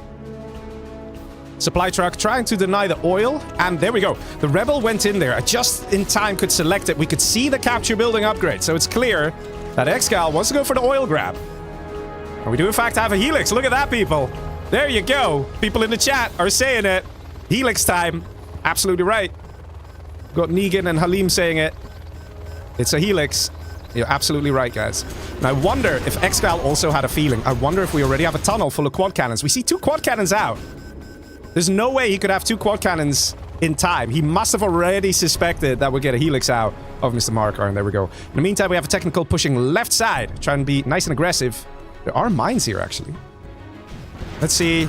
Supply truck trying to deny the oil. And there we go. The rebel went in there. I just in time could select it. We could see the capture building upgrade. So it's clear that ExCaL wants to go for the oil grab. And we do in fact have a helix. Look at that, people. There you go. People in the chat are saying it. Helix time. Absolutely right. Got Negan and Halim saying it. It's a helix. You're absolutely right, guys. And I wonder if ExCaL also had a feeling. I wonder if we already have a tunnel full of quad cannons. We see 2 quad cannons out. There's no way he could have 2 quad cannons in time. He must have already suspected that we'd get a helix out of Mr. Marakar, and there we go. In the meantime, we have a technical pushing left side, trying to be nice and aggressive. There are mines here, actually. Let's see.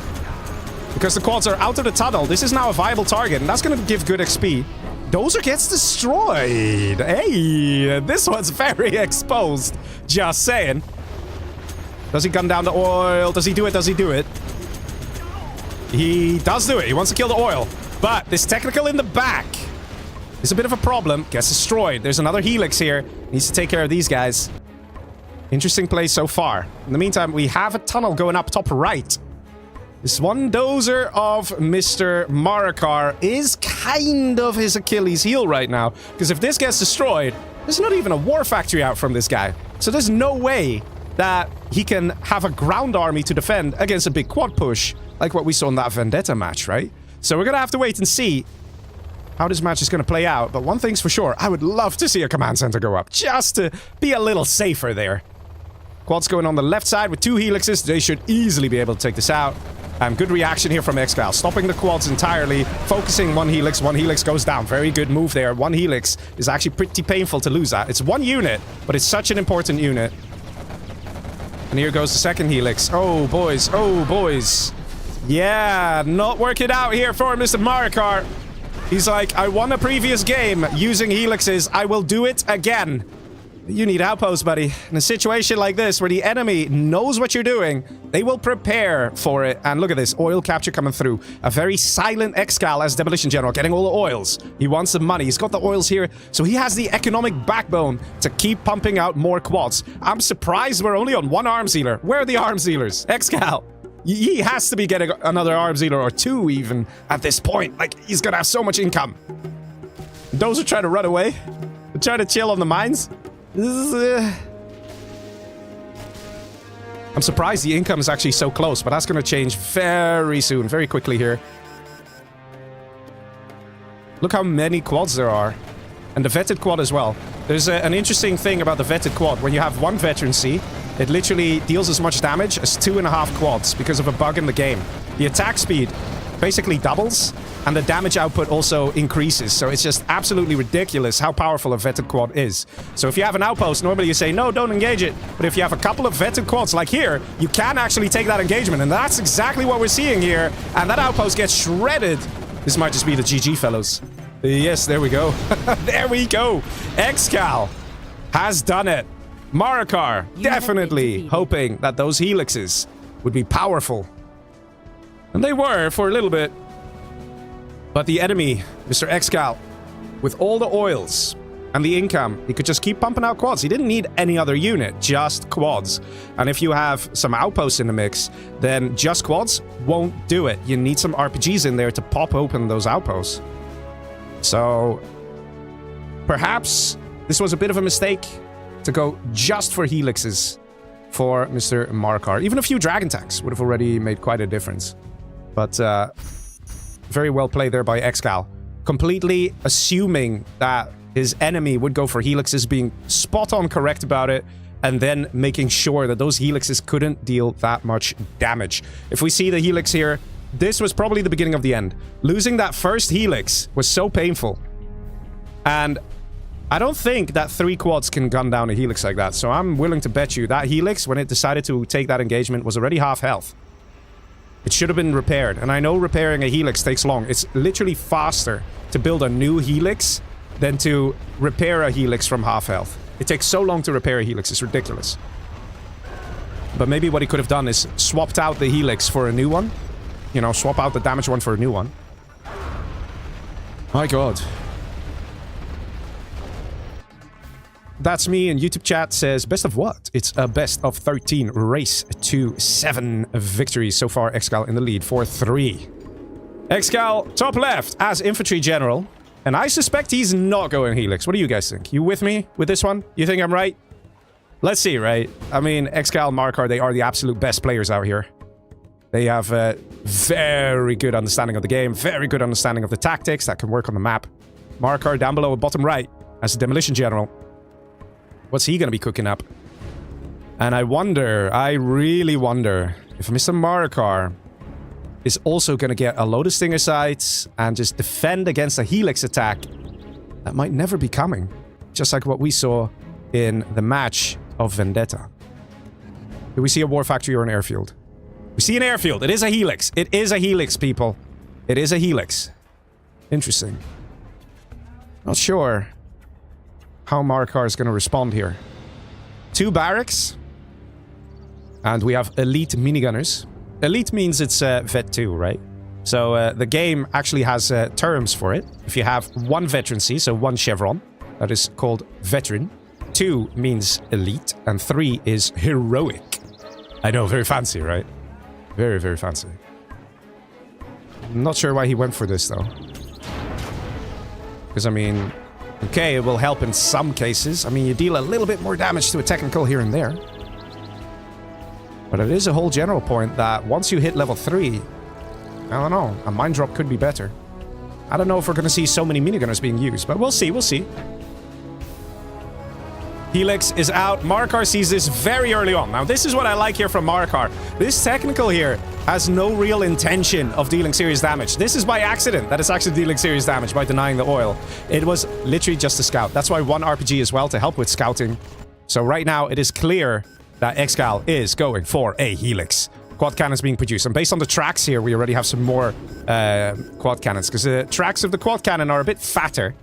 Because the quads are out of the tunnel, this is now a viable target, and that's going to give good XP. Dozer gets destroyed. Hey, this one's very exposed. Just saying. Does he gun down the oil? Does he do it? Does he do it? He does do it. He wants to kill the oil. But this technical in the back is a bit of a problem. Gets destroyed. There's another helix here. Needs to take care of these guys. Interesting play so far. In the meantime, we have a tunnel going up top right. This one dozer of Mr. Marakar is kind of his Achilles heel right now. Because if this gets destroyed, there's not even a war factory out from this guy. So there's no way that he can have a ground army to defend against a big quad push like what we saw in that Vendetta match, right? So we're going to have to wait and see how this match is going to play out. But one thing's for sure, I would love to see a command center go up just to be a little safer there. Quads going on the left side with 2 helixes. They should easily be able to take this out. Good reaction here from ExCaL. Stopping the quads entirely. Focusing one helix goes down. Very good move there. One helix is actually pretty painful to lose that. It's 1 unit, but it's such an important unit. And here goes the second helix. Oh, boys. Oh, boys. Yeah, not working out here for Mr. Marakar. He's like, I won a previous game using helixes. I will do it again. You need outposts, buddy. In a situation like this, where the enemy knows what you're doing, they will prepare for it. And look at this, oil capture coming through. A very silent ExCaL as Demolition General, getting all the oils. He wants the money. He's got the oils here, so he has the economic backbone to keep pumping out more quads. I'm surprised we're only on 1 arms dealer. Where are the arms dealers? ExCaL. He has to be getting another arms dealer or 2 even at this point. Like, he's gonna have so much income. Those are trying to run away. They're trying to chill on the mines. This is, I'm surprised the income is actually so close, but that's going to change very soon, very quickly here. Look how many quads there are. And the vetted quad as well. There's an interesting thing about the vetted quad. When you have 1 veterancy, it literally deals as much damage as 2.5 quads because of a bug in the game. The attack speed basically doubles, and the damage output also increases. So it's just absolutely ridiculous how powerful a vetted quad is. So if you have an outpost, normally you say, no, don't engage it. But if you have a couple of vetted quads, like here, you can actually take that engagement. And that's exactly what we're seeing here. And that outpost gets shredded. This might just be the GG, fellows. Yes, there we go. There we go. ExCaL has done it. Marakar definitely hoping that those helixes would be powerful. And they were for a little bit. But the enemy, Mr. ExCaL, with all the oils and the income, he could just keep pumping out quads. He didn't need any other unit, just quads. And if you have some outposts in the mix, then just quads won't do it. You need some RPGs in there to pop open those outposts. So perhaps this was a bit of a mistake to go just for helixes for Mr. Marakar. Even a few dragon tanks would have already made quite a difference. But very well played there by ExCaL. completely assuming that his enemy would go for helixes, being spot on correct about it, and then making sure that those helixes couldn't deal that much damage. If we see the helix here, this was probably the beginning of the end. Losing that first helix was so painful. And I don't think that 3 quads can gun down a helix like that, so I'm willing to bet you that helix, when it decided to take that engagement, was already half health. It should have been repaired, and I know repairing a helix takes long. It's literally faster to build a new helix than to repair a helix from half health. It takes so long to repair a helix, it's ridiculous. But maybe what he could have done is swapped out the helix for a new one. You know, swap out the damaged one for a new one. My god. That's me, and YouTube chat says, best of what? It's a best of 13 race to 7 victories. So far, ExCaL in the lead for 3. ExCaL, top left, as infantry general. And I suspect he's not going helix. What do you guys think? You with me with this one? You think I'm right? Let's see, right? I mean, ExCaL, Marakar, they are the absolute best players out here. They have a very good understanding of the game, very good understanding of the tactics that can work on the map. Marakar down below at bottom right as a demolition general. What's he going to be cooking up? And I really wonder if Mr. Marakar is also going to get a load of stinger sights and just defend against a helix attack that might never be coming. Just like what we saw in the match of Vendetta. Do we see a war factory or an airfield? We see an airfield. It is a helix. It is a helix, people. It is a helix. Interesting. Not sure how Marakar is going to respond here. 2 barracks. And we have elite minigunners. Elite means it's Vet 2, right? So the game actually has terms for it. If you have 1 veterancy, so 1 chevron, that is called veteran. 2 means elite, and 3 is heroic. I know, very fancy, right? Very, very fancy. I'm not sure why he went for this, though. Because, I mean, okay, it will help in some cases. I mean, you deal a little bit more damage to a technical here and there. But it is a whole general point that once you hit level 3, I don't know, a mine drop could be better. I don't know if we're going to see so many minigunners being used, but we'll see, we'll see. Helix is out. Marakar sees this very early on. Now, this is what I like here from Marakar. This technical here has no real intention of dealing serious damage. This is by accident that it's actually dealing serious damage by denying the oil. It was literally just a scout. That's why 1 RPG as well to help with scouting. So right now, it is clear that ExCaL is going for a helix. Quad cannons being produced. And based on the tracks here, we already have some more quad cannons. Because the tracks of the quad cannon are a bit fatter.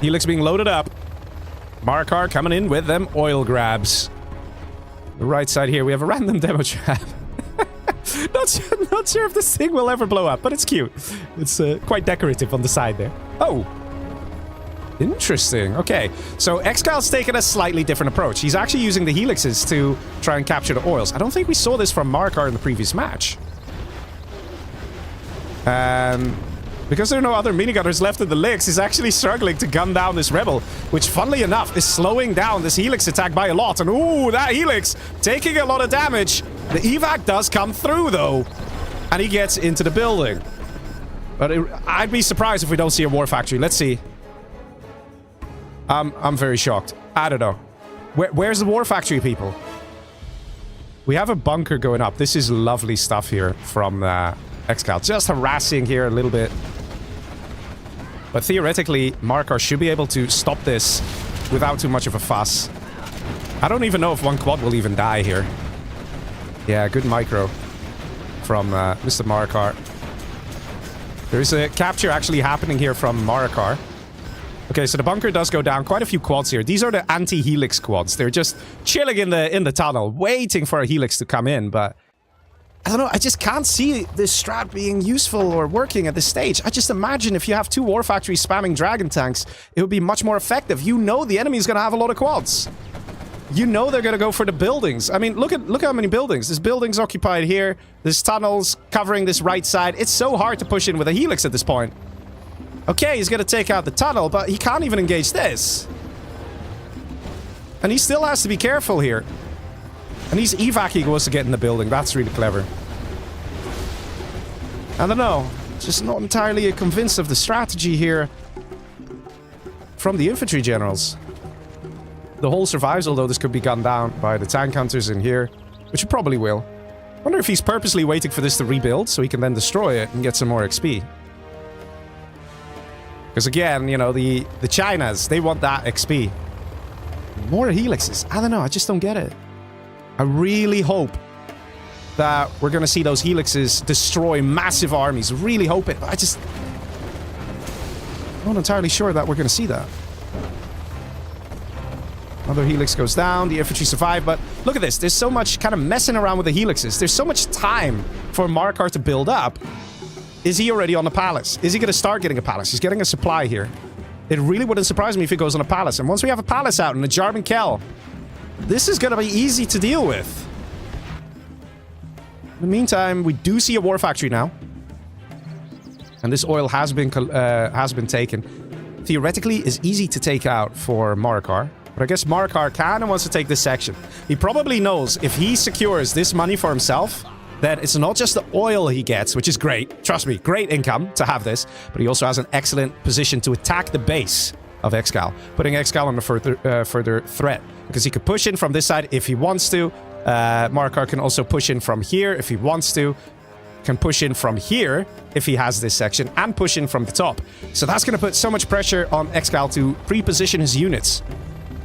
Helix being loaded up. Marakar coming in with them oil grabs. The right side here, we have a random demo trap. not sure if this thing will ever blow up, but it's cute. It's quite decorative on the side there. Oh. Interesting. Okay. So ExCal's taken a slightly different approach. He's actually using the helixes to try and capture the oils. I don't think we saw this from Marakar in the previous match. Because there are no other minigunners left in the Licks, he's actually struggling to gun down this rebel, which, funnily enough, is slowing down this helix attack by a lot. And ooh, that helix taking a lot of damage. The evac does come through, though, and he gets into the building. But I'd be surprised if we don't see a war factory. Let's see. I'm very shocked. I don't know. Where's the war factory, people? We have a bunker going up. This is lovely stuff here from ExCaL. Just harassing here a little bit. But theoretically, Marakar should be able to stop this without too much of a fuss. I don't even know if 1 quad will even die here. Yeah, good micro from Mr. Marakar. There's a capture actually happening here from Marakar. Okay, so the bunker does go down. Quite a few quads here. These are the anti-helix quads. They're just chilling in the tunnel, waiting for a helix to come in, but I don't know, I just can't see this strat being useful or working at this stage. I just imagine if you have 2 war factories spamming dragon tanks, it would be much more effective. You know the enemy is going to have a lot of quads. You know they're going to go for the buildings. I mean, look how many buildings. This building's occupied here. There's tunnels covering this right side. It's so hard to push in with a helix at this point. Okay, he's going to take out the tunnel, but he can't even engage this. And he still has to be careful here. And he's evac he goes to get in the building. That's really clever. I don't know. Just not entirely convinced of the strategy here from the infantry generals. The whole survives, although this could be gunned down by the tank hunters in here, which it probably will. I wonder if he's purposely waiting for this to rebuild so he can then destroy it and get some more XP. Because again, you know, the Chinas, they want that XP. More helixes. I don't know, I just don't get it. I really hope that we're going to see those helixes destroy massive armies. Really hope it. I'm not entirely sure that we're going to see that. Another helix goes down. The infantry survive, but look at this. There's so much kind of messing around with the helixes. There's so much time for Marakar to build up. Is he already on the palace? Is he going to start getting a palace? He's getting a supply here. It really wouldn't surprise me if he goes on a palace. And once we have a palace out in the GameReplays, this is going to be easy to deal with. In the meantime, we do see a war factory now. And this oil has been taken. Theoretically, is easy to take out for Marakar. But I guess Marakar kind of wants to take this section. He probably knows if he secures this money for himself, that it's not just the oil he gets, which is great. Trust me, great income to have this. But he also has an excellent position to attack the base of ExCaL, putting ExCaL on a further threat. Because he could push in from this side if he wants to. Marakar can also push in from here if he wants to. Can push in from here if he has this section, and push in from the top. So that's going to put so much pressure on ExCaL to pre-position his units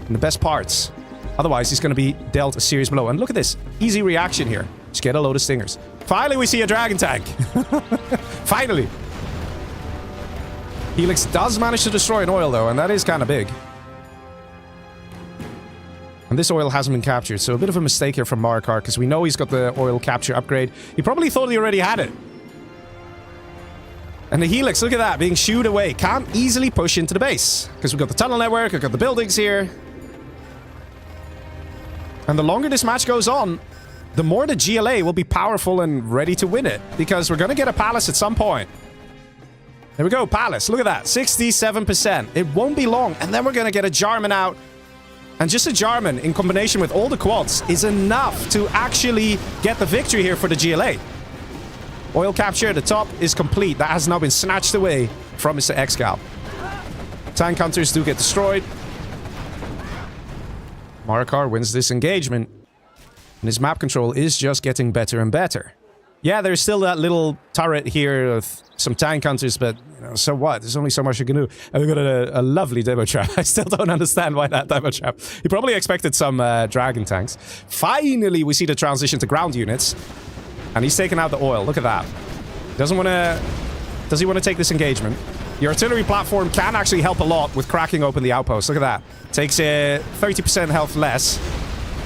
in the best parts. Otherwise, he's going to be dealt a serious blow. And look at this. Easy reaction here. Just get a load of stingers. Finally, we see a dragon tank. Finally. Helix does manage to destroy an oil, though, and that is kind of big. And this oil hasn't been captured, so a bit of a mistake here from Marakar, because we know he's got the oil capture upgrade. He probably thought he already had it. And the Helix, look at that, being shooed away. Can't easily push into the base, because we've got the tunnel network, we've got the buildings here. And the longer this match goes on, the more the GLA will be powerful and ready to win it, because we're going to get a palace at some point. There we go, palace. Look at that, 67%. It won't be long, and then we're going to get a Jarman out. And just a Jarman, in combination with all the quads, is enough to actually get the victory here for the GLA. Oil capture at the top is complete. That has now been snatched away from Mr. ExCaL. Tank hunters do get destroyed. Marakar wins this engagement. And his map control is just getting better and better. Yeah, there's still that little turret here with some tank hunters, but you know, so what? There's only so much you can do. And we've got a lovely demo trap. I still don't understand why that demo trap. He probably expected some dragon tanks. Finally, we see the transition to ground units. And he's taking out the oil. Look at that. Doesn't want to... Does he want to take this engagement? The artillery platform can actually help a lot with cracking open the outpost. Look at that. Takes 30% health less.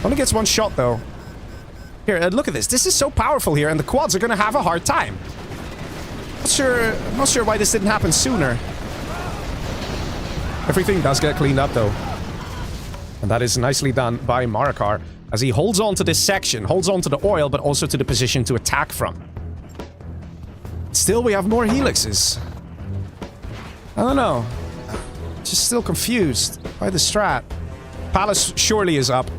Only gets one shot, though. Here, look at this. This is so powerful here, and the quads are going to have a hard time. I'm not sure why this didn't happen sooner. Everything does get cleaned up, though. And that is nicely done by Marakar, as he holds on to this section, holds on to the oil, but also to the position to attack from. Still, we have more helixes. I don't know. Just still confused by the strat. Palace surely is up.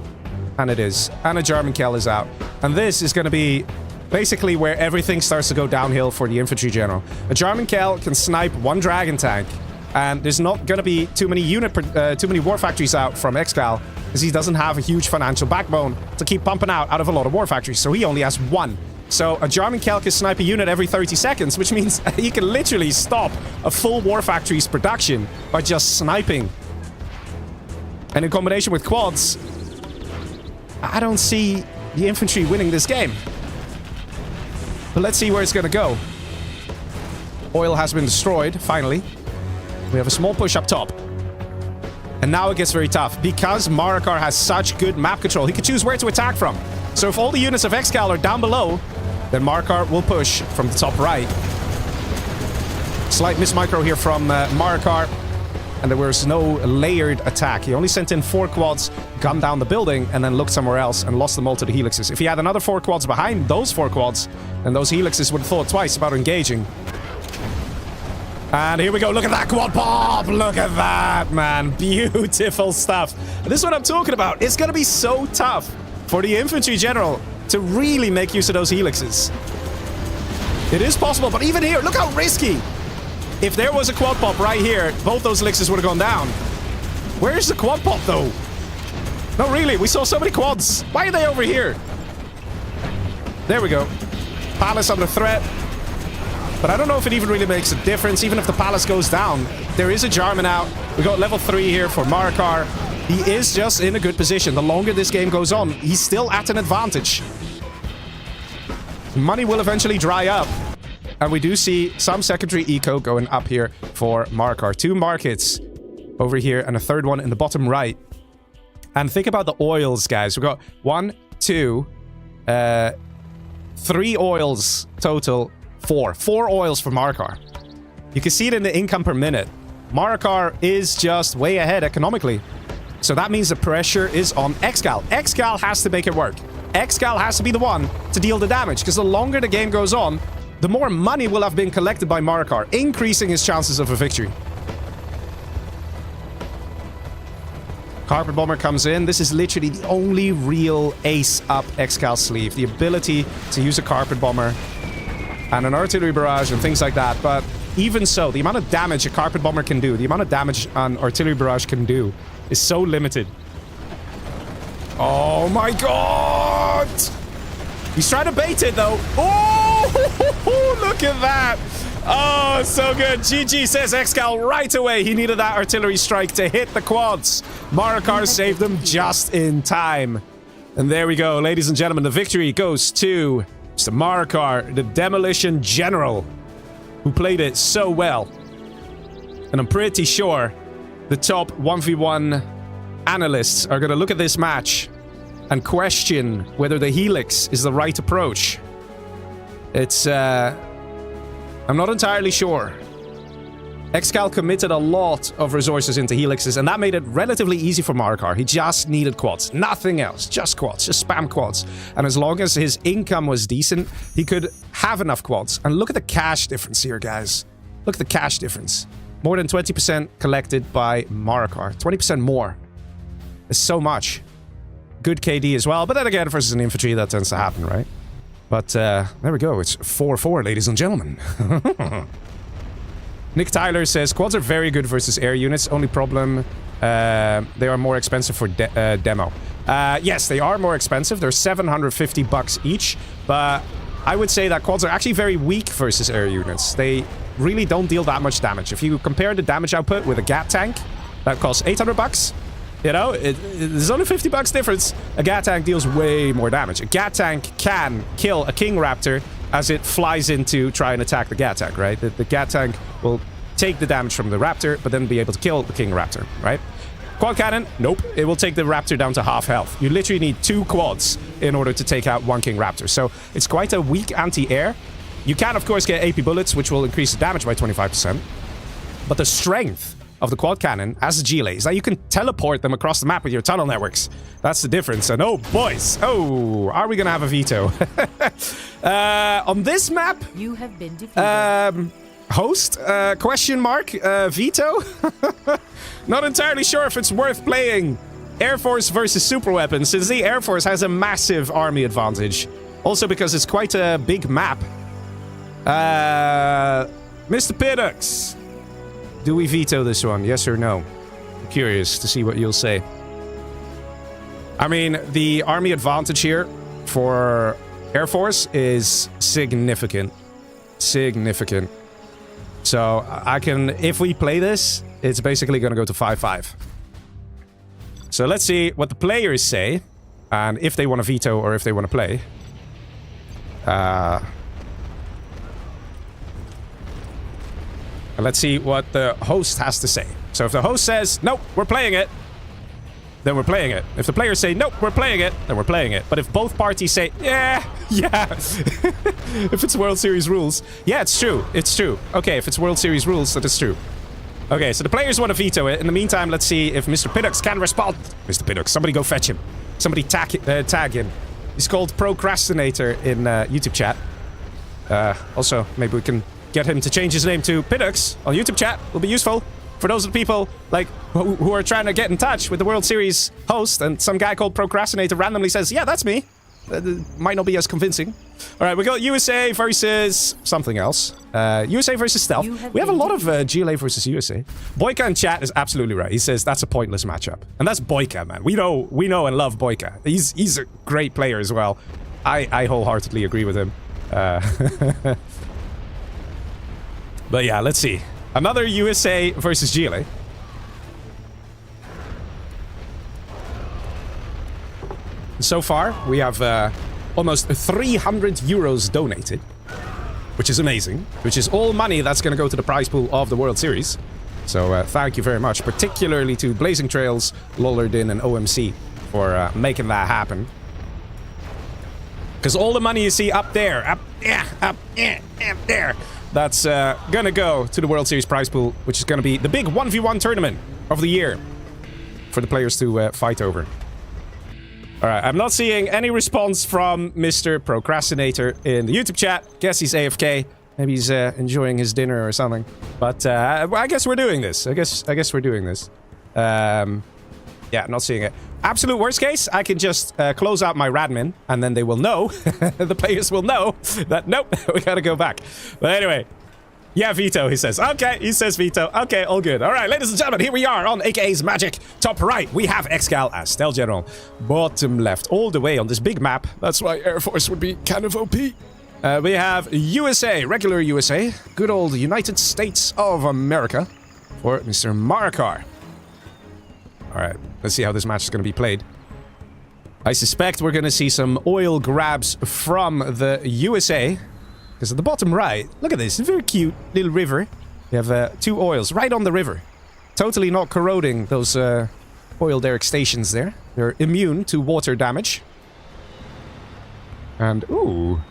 And it is. And a GameReplays is out. And this is going to be basically where everything starts to go downhill for the infantry general. A GameReplays can snipe one dragon tank. And there's not going to be too many war factories out from ExCaL, because he doesn't have a huge financial backbone to keep pumping out of a lot of war factories. So he only has one. So a GameReplays can snipe a unit every 30 seconds, which means he can literally stop a full war factory's production by just sniping. And in combination with quads, I don't see the infantry winning this game. But let's see where it's going to go. Oil has been destroyed, finally. We have a small push up top. And now it gets very tough, because Marakar has such good map control. He can choose where to attack from. So if all the units of ExCaL are down below, then Marakar will push from the top right. Slight mismicro here from Marakar. And there was no layered attack. He only sent in 4 quads, gunned down the building, and then looked somewhere else and lost them all to the helixes. If he had another 4 quads behind those 4 quads, then those helixes would have thought twice about engaging. And here we go. Look at that quad pop. Look at that, man. Beautiful stuff. This is what I'm talking about. It's going to be so tough for the infantry general to really make use of those helixes. It is possible, but even here, look how risky. If there was a quad pop right here, both those elixirs would have gone down. Where's the quad pop, though? No, really, we saw so many quads. Why are they over here? There we go. Palace under threat. But I don't know if it even really makes a difference. Even if the Palace goes down, there is a Jarman out. We got level 3 here for Marakar. He is just in a good position. The longer this game goes on, he's still at an advantage. Money will eventually dry up. And we do see some secondary eco going up here for Marakar. 2 markets over here and a third one in the bottom right. And think about the oils, guys. We've got 1, 2, 3 oils total. 4 oils for Marakar. You can see it in the income per minute. Marakar is just way ahead economically. So that means the pressure is on ExCaL. ExCaL has to make it work. ExCaL has to be the one to deal the damage, because the longer the game goes on, the more money will have been collected by Marakar, increasing his chances of a victory. Carpet Bomber comes in. This is literally the only real ace-up ExCaL sleeve. The ability to use a Carpet Bomber and an Artillery Barrage and things like that. But even so, the amount of damage a Carpet Bomber can do, the amount of damage an Artillery Barrage can do, is so limited. Oh my god! He's trying to bait it, though. Oh, look at that! Oh, so good. GG, says ExCaL right away. He needed that artillery strike to hit the quads. Marakar saved them just in time. And there we go, ladies and gentlemen. The victory goes to Mr. Marakar, the Demolition General, who played it so well. And I'm pretty sure the top 1v1 analysts are going to look at this match and question whether the Helix is the right approach. It's, I'm not entirely sure. ExCaL committed a lot of resources into Helixes, and that made it relatively easy for Marakar. He just needed quads. Nothing else. Just quads. Just spam quads. And as long as his income was decent, he could have enough quads. And look at the cash difference here, guys. Look at the cash difference. More than 20% collected by Marakar. 20% more. It's so much. Good KD as well. But then again, versus an infantry, that tends to happen, right? But there we go. It's 4-4, ladies and gentlemen. Nick Tyler says, quads are very good versus air units. Only problem, they are more expensive for demo. Yes, they are more expensive. They're $750 each. But I would say that quads are actually very weak versus air units. They really don't deal that much damage. If you compare the damage output with a GAT tank, that costs $800. You know, there's only $50 difference. A GAT tank deals way more damage. A GAT tank can kill a King Raptor as it flies in to try and attack the GAT tank, right? The GAT tank will take the damage from the Raptor, but then be able to kill the King Raptor, right? Quad cannon, nope. It will take the Raptor down to half health. You literally need 2 quads in order to take out 1 King Raptor. So it's quite a weak anti-air. You can, of course, get AP bullets, which will increase the damage by 25%. But the strength of the quad cannon as a Gile is that you can teleport them across the map with your tunnel networks. That's the difference. And oh, boys. Oh, are we going to have a veto? On this map, you have been defeated. Host? Question mark? Veto? Not entirely sure if it's worth playing Air Force versus super weapons, since the Air Force has a massive army advantage. Also because it's quite a big map. Mr. Piddox, do we veto this one? Yes or no? I'm curious to see what you'll say. I mean, the army advantage here for Air Force is significant. Significant. So I can, if we play this, it's basically going to go to 5-5. So let's see what the players say, and if they want to veto or if they want to play. And let's see what the host has to say. So if the host says, nope, we're playing it, then we're playing it. If the players say, nope, we're playing it, then we're playing it. But if both parties say, yeah, if it's World Series rules, yeah, it's true, it's true. Okay, if it's World Series rules, that is true. Okay, so the players want to veto it. In the meantime, let's see if Mr. Piddox can respond. Mr. Piddox, somebody go fetch him. Somebody tag him. He's called Procrastinator in YouTube chat. Also, maybe we can get him to change his name to Piddox on YouTube chat. Will be useful for those of the people like who are trying to get in touch with the World Series host, and some guy called Procrastinator randomly says, yeah, that's me. might not be as convincing. All right, we got USA versus something else. USA versus Stealth. We have a lot of GLA versus USA. Boyka in chat is absolutely right. He says that's a pointless matchup. And that's Boyka, man. We know and love Boyka. He's a great player as well. I wholeheartedly agree with him. But yeah, let's see. Another USA versus GLA. So far, we have almost 300 euros donated, which is amazing, which is all money that's going to go to the prize pool of the World Series. So thank you very much, particularly to Blazing Trails, Lollerdin, and OMC for making that happen. Because all the money you see up there, up there, that's going to go to the World Series prize pool, which is going to be the big 1v1 tournament of the year for the players to fight over. Alright, I'm not seeing any response from Mr. Procrastinator in the YouTube chat. Guess he's AFK. Maybe he's enjoying his dinner or something. But I guess we're doing this. I guess we're doing this. Yeah, not seeing it. Absolute worst case, I can just close out my Radmin, and then they will know, the players will know that, nope, we gotta go back. But anyway, yeah, veto, he says. Okay, he says veto. Okay, all good. All right, ladies and gentlemen, here we are on AKA's Magic. Top right, we have ExCaL as Stealth General. Bottom left, all the way on this big map. That's why Air Force would be kind of OP. We have USA, regular USA. Good old United States of America for Mr. Marakar. All right, let's see how this match is going to be played. I suspect we're going to see some oil grabs from the USA. Because at the bottom right, look at this, a very cute little river. We have 2 oils right on the river. Totally not corroding those oil derrick stations there. They're immune to water damage. And, ooh,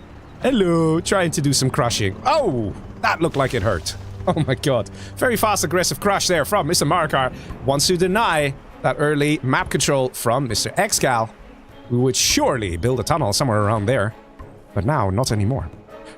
hello, trying to do some crushing. Oh, that looked like it hurt. Oh my god. Very fast, aggressive crush there from Mr. Marakar. Wants to deny that early map control from Mr. ExCaL. We would surely build a tunnel somewhere around there. But now, not anymore.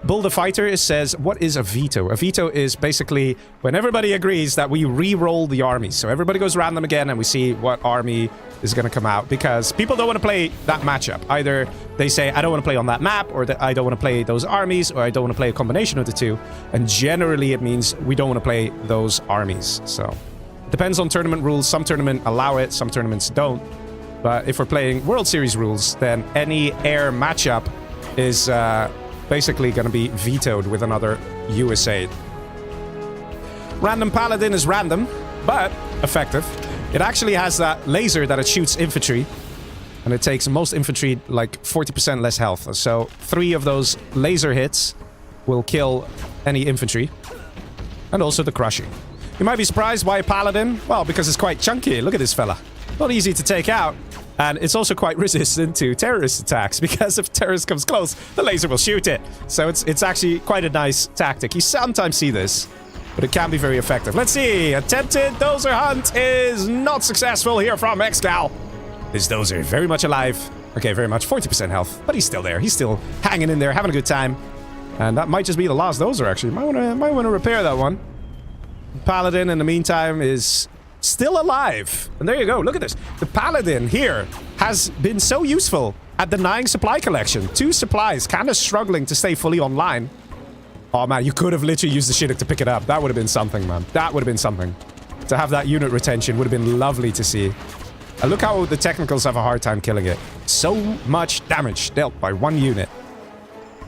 Bull the Fighter says, what is a veto? A veto is basically when everybody agrees that we re-roll the armies. So everybody goes random again and we see what army is going to come out. Because people don't want to play that matchup. Either they say, I don't want to play on that map, or that I don't want to play those armies, or I don't want to play a combination of the two. And generally it means we don't want to play those armies. So it depends on tournament rules. Some tournaments allow it, some tournaments don't. But if we're playing World Series rules, then any air matchup is basically going to be vetoed with another USA. Random Paladin is random, but effective. It actually has that laser that it shoots infantry, and it takes most infantry like 40% less health. So 3 of those laser hits will kill any infantry, and also the crushing. You might be surprised why Paladin? Well, because it's quite chunky. Look at this fella. Not easy to take out. And it's also quite resistant to terrorist attacks, because if a terrorist comes close, the laser will shoot it. So it's actually quite a nice tactic. You sometimes see this, but it can be very effective. Let's see. Attempted dozer hunt is not successful here from ExCaL. This dozer very much alive. Okay, very much. 40% health, but he's still there. He's still hanging in there, having a good time. And that might just be the last dozer, actually. Might want to repair that one. Paladin, in the meantime, is still alive. And there you go. Look at this. The Paladin here has been so useful at denying supply collection. 2 supplies, kind of struggling to stay fully online. Oh man, you could have literally used the Shidduch to pick it up. That would have been something, man. That would have been something. To have that unit retention would have been lovely to see. And look how the technicals have a hard time killing it. So much damage dealt by 1 unit.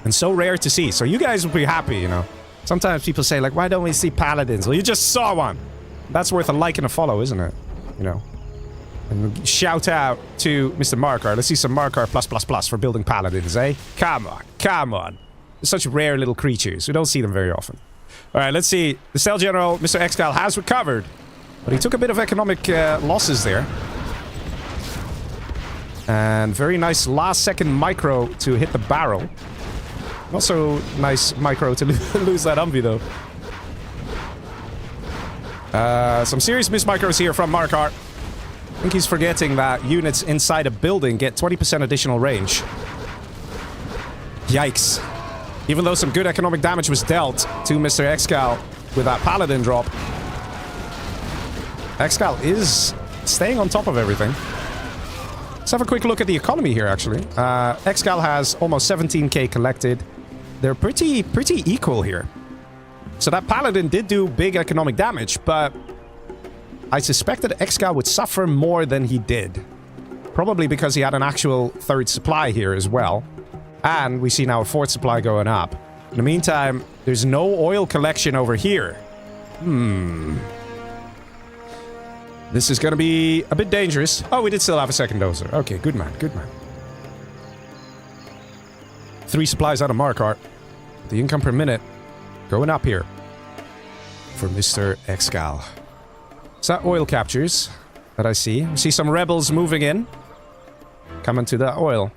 And so rare to see. So you guys will be happy, you know. Sometimes people say, like, why don't we see Paladins? Well, you just saw one. That's worth a like and a follow, isn't it? You know. And shout out to Mr. Marakar. Let's see some Marakar+++ for building Paladins, eh? Come on, come on. They're such rare little creatures. We don't see them very often. Alright, let's see. The Stealth General, Mr. ExCaL, has recovered. But he took a bit of economic losses there. And very nice last-second micro to hit the barrel. Not so nice micro to lose that Humvee, though. Some serious mismicros here from Marakar. I think he's forgetting that units inside a building get 20% additional range. Yikes. Even though some good economic damage was dealt to Mr. ExCaL with that Paladin drop, ExCaL is staying on top of everything. Let's have a quick look at the economy here, actually. ExCaL has almost 17k collected. They're pretty equal here. So that Paladin did do big economic damage, but I suspected ExCaL would suffer more than he did. Probably because he had an actual third supply here as well. And we see now a fourth supply going up. In the meantime, there's no oil collection over here. This is going to be a bit dangerous. Oh, we did still have a second dozer. Okay, good man, good man. 3 supplies out of Marakar. The income per minute going up here for Mr. ExCaL. Is that oil captures that I see? We see some rebels moving in. Coming to the oil.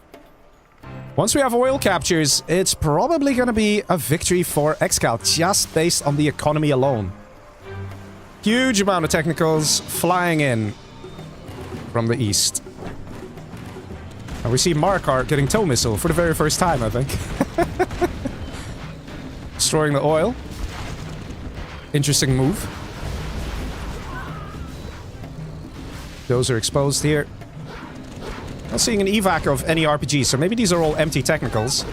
Once we have oil captures, it's probably going to be a victory for ExCaL, just based on the economy alone. Huge amount of technicals flying in from the east. And we see Marakar getting tow missile for the very first time, I think. Destroying the oil. Interesting move. Those are exposed here. Not seeing an evac of any RPG, so maybe these are all empty technicals.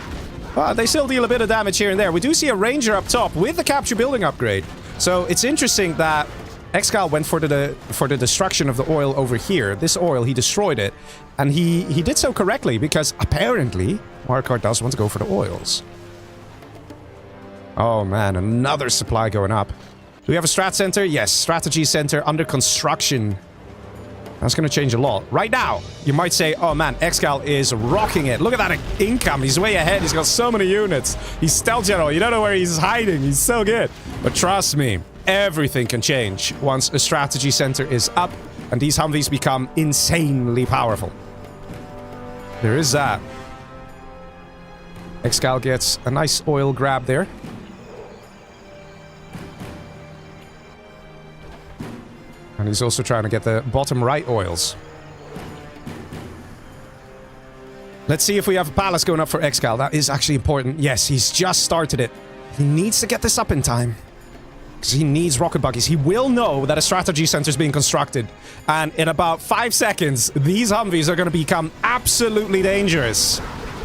They still deal a bit of damage here and there. We do see a ranger up top with the capture building upgrade. So it's interesting that ExCaL went for the destruction of the oil over here. This oil, he destroyed it. And he did so correctly, because apparently Marakar does want to go for the oils. Oh man, another supply going up. Do we have a strat center? Yes, strategy center under construction. That's going to change a lot. Right now, you might say, oh man, ExCaL is rocking it. Look at that income. He's way ahead. He's got so many units. He's stealth general. You don't know where he's hiding. He's so good. But trust me, everything can change once a strategy center is up and these Humvees become insanely powerful. There is that. ExCaL gets a nice oil grab there. And he's also trying to get the bottom right oils. Let's see if we have a palace going up for ExCaL. That is actually important. Yes, he's just started it. He needs to get this up in time. Because he needs rocket buggies. He will know that a strategy center is being constructed. And in about 5 seconds, these Humvees are going to become absolutely dangerous.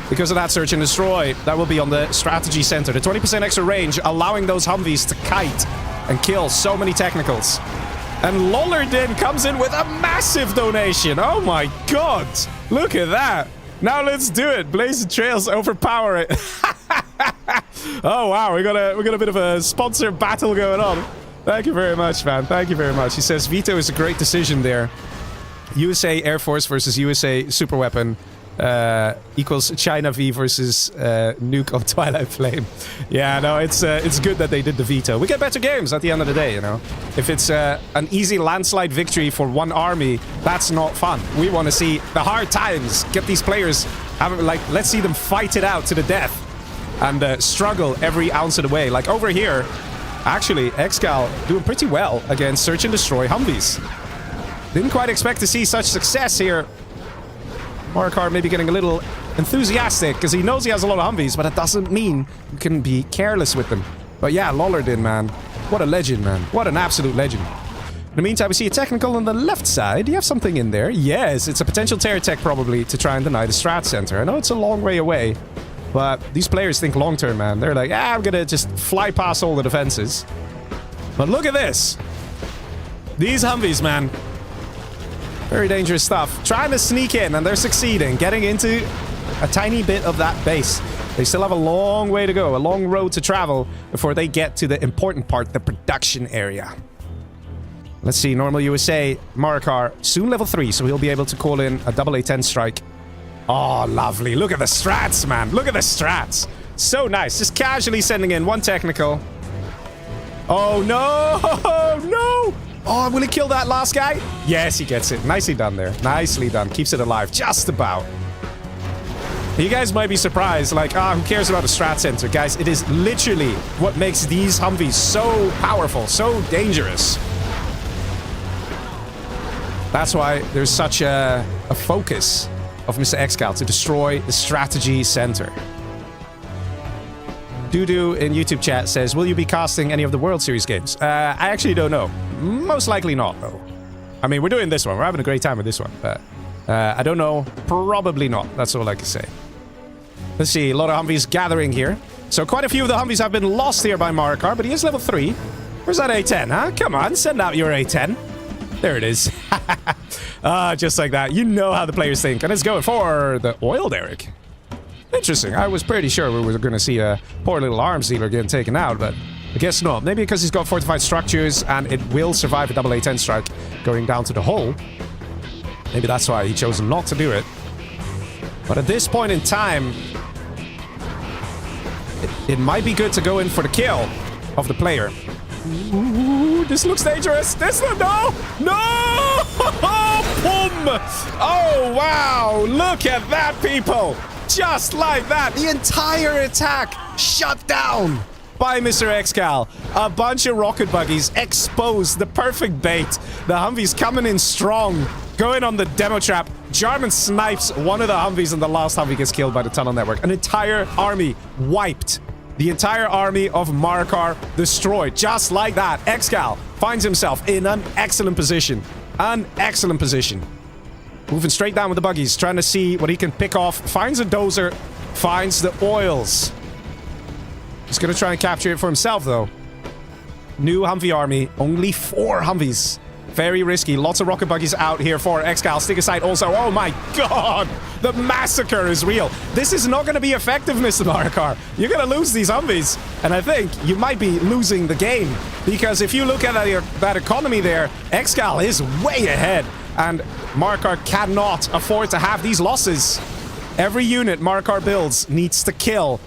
Because of that search and destroy. That will be on the strategy center. The 20% extra range, allowing those Humvees to kite and kill so many technicals. And Lollardin comes in with a massive donation. Oh my god. Look at that. Now let's do it. Blaze the trails, overpower it. Oh wow, we got a bit of a sponsor battle going on. Thank you very much, man. Thank you very much. He says veto is a great decision there. USA Air Force versus USA Superweapon equals China V versus Nuke on Twilight Flame. Yeah, no, it's good that they did the veto. We get better games at the end of the day, you know. If it's an easy landslide victory for one army, that's not fun. We want to see the hard times. Get these players, let's see them fight it out to the death and struggle every ounce of the way. Like over here, actually, ExCaL doing pretty well against Search and Destroy Humvees. Didn't quite expect to see such success here. Marakar maybe getting a little enthusiastic because he knows he has a lot of Humvees, but it doesn't mean you can be careless with them. But yeah, Lollardin, man. What a legend, man. What an absolute legend. In the meantime, we see a technical on the left side. Do you have something in there? Yes, it's a potential tear tech probably to try and deny the strat center. I know it's a long way away, but these players think long term, man. They're like, I'm gonna just fly past all the defenses. But look at this. These Humvees, man. Very dangerous stuff. Trying to sneak in, and they're succeeding. Getting into a tiny bit of that base. They still have a long way to go, a long road to travel before they get to the important part, the production area. Let's see, normal USA, Marakar, soon level 3, so he'll be able to call in a double A10 strike. Oh, lovely. Look at the strats, man. Look at the strats. So nice. Just casually sending in one technical. Oh, no! No! Oh, will he kill that last guy? Yes, he gets it. Nicely done there. Nicely done. Keeps it alive. Just about. You guys might be surprised, like, who cares about the strat center? Guys, it is literally what makes these Humvees so powerful, so dangerous. That's why there's such a focus of Mr. ExCaL to destroy the strategy center. Doodoo in YouTube chat says, will you be casting any of the World Series games? I actually don't know. Most likely not, though. I mean, we're doing this one. We're having a great time with this one. But I don't know. Probably not. That's all I can say. Let's see. A lot of Humvees gathering here. So quite a few of the Humvees have been lost here by Marakar, but he is level 3. Where's that A10, huh? Come on, send out your A10. There it is. Just like that. You know how the players think. And it's going for the oil derrick. Interesting. I was pretty sure we were going to see a poor little arms dealer getting taken out, but I guess not. Maybe because he's got fortified structures and it will survive a double A10 strike going down to the hull. Maybe that's why he chose not to do it. But at this point in time, it might be good to go in for the kill of the player. Ooh, this looks dangerous. This one, no! No! Boom! Oh, wow! Look at that, people! Just like that, the entire attack shut down by Mr. ExCaL. A bunch of rocket buggies exposed, the perfect bait. The Humvees coming in strong, going on the demo trap. Jarman snipes one of the Humvees and the last Humvee gets killed by the tunnel network. An entire army wiped. The entire army of Marakar destroyed. Just like that, ExCaL finds himself in an excellent position. An excellent position. Moving straight down with the buggies, trying to see what he can pick off. Finds a dozer, finds the oils. He's going to try and capture it for himself, though. New Humvee army, only 4 Humvees. Very risky. Lots of rocket buggies out here for ExCaL. Stick aside also. Oh my god! The massacre is real. This is not going to be effective, Mr. Marakar. You're going to lose these Humvees. And I think you might be losing the game. Because if you look at that economy there, ExCaL is way ahead. And Marakar cannot afford to have these losses. Every unit Marakar builds needs to kill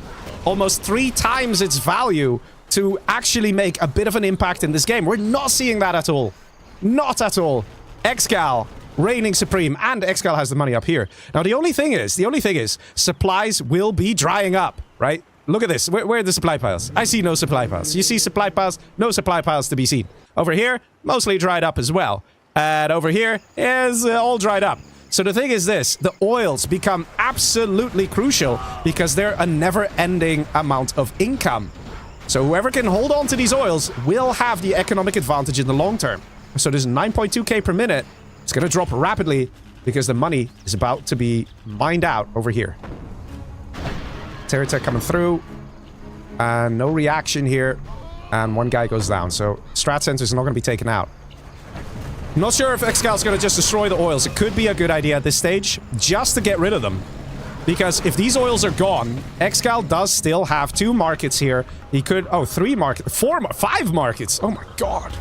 almost 3 times its value to actually make a bit of an impact in this game. We're not seeing that at all. Not at all. ExCaL reigning supreme, and ExCaL has the money up here. Now, the only thing is, supplies will be drying up, right? Look at this. Where are the supply piles? I see no supply piles. You see supply piles? No supply piles to be seen. Over here, mostly dried up as well. And over here is all dried up. So the thing is this, the oils become absolutely crucial because they're a never-ending amount of income. So whoever can hold on to these oils will have the economic advantage in the long term. So this 9.2k per minute, it's going to drop rapidly because the money is about to be mined out over here. Terratech coming through. And no reaction here. And one guy goes down. So Strat Center is not going to be taken out. I'm not sure if ExCaL is going to just destroy the oils. It could be a good idea at this stage, just to get rid of them. Because if these oils are gone, ExCaL does still have 2 markets here. He could... Oh, 3 markets. 5 markets. Oh my god.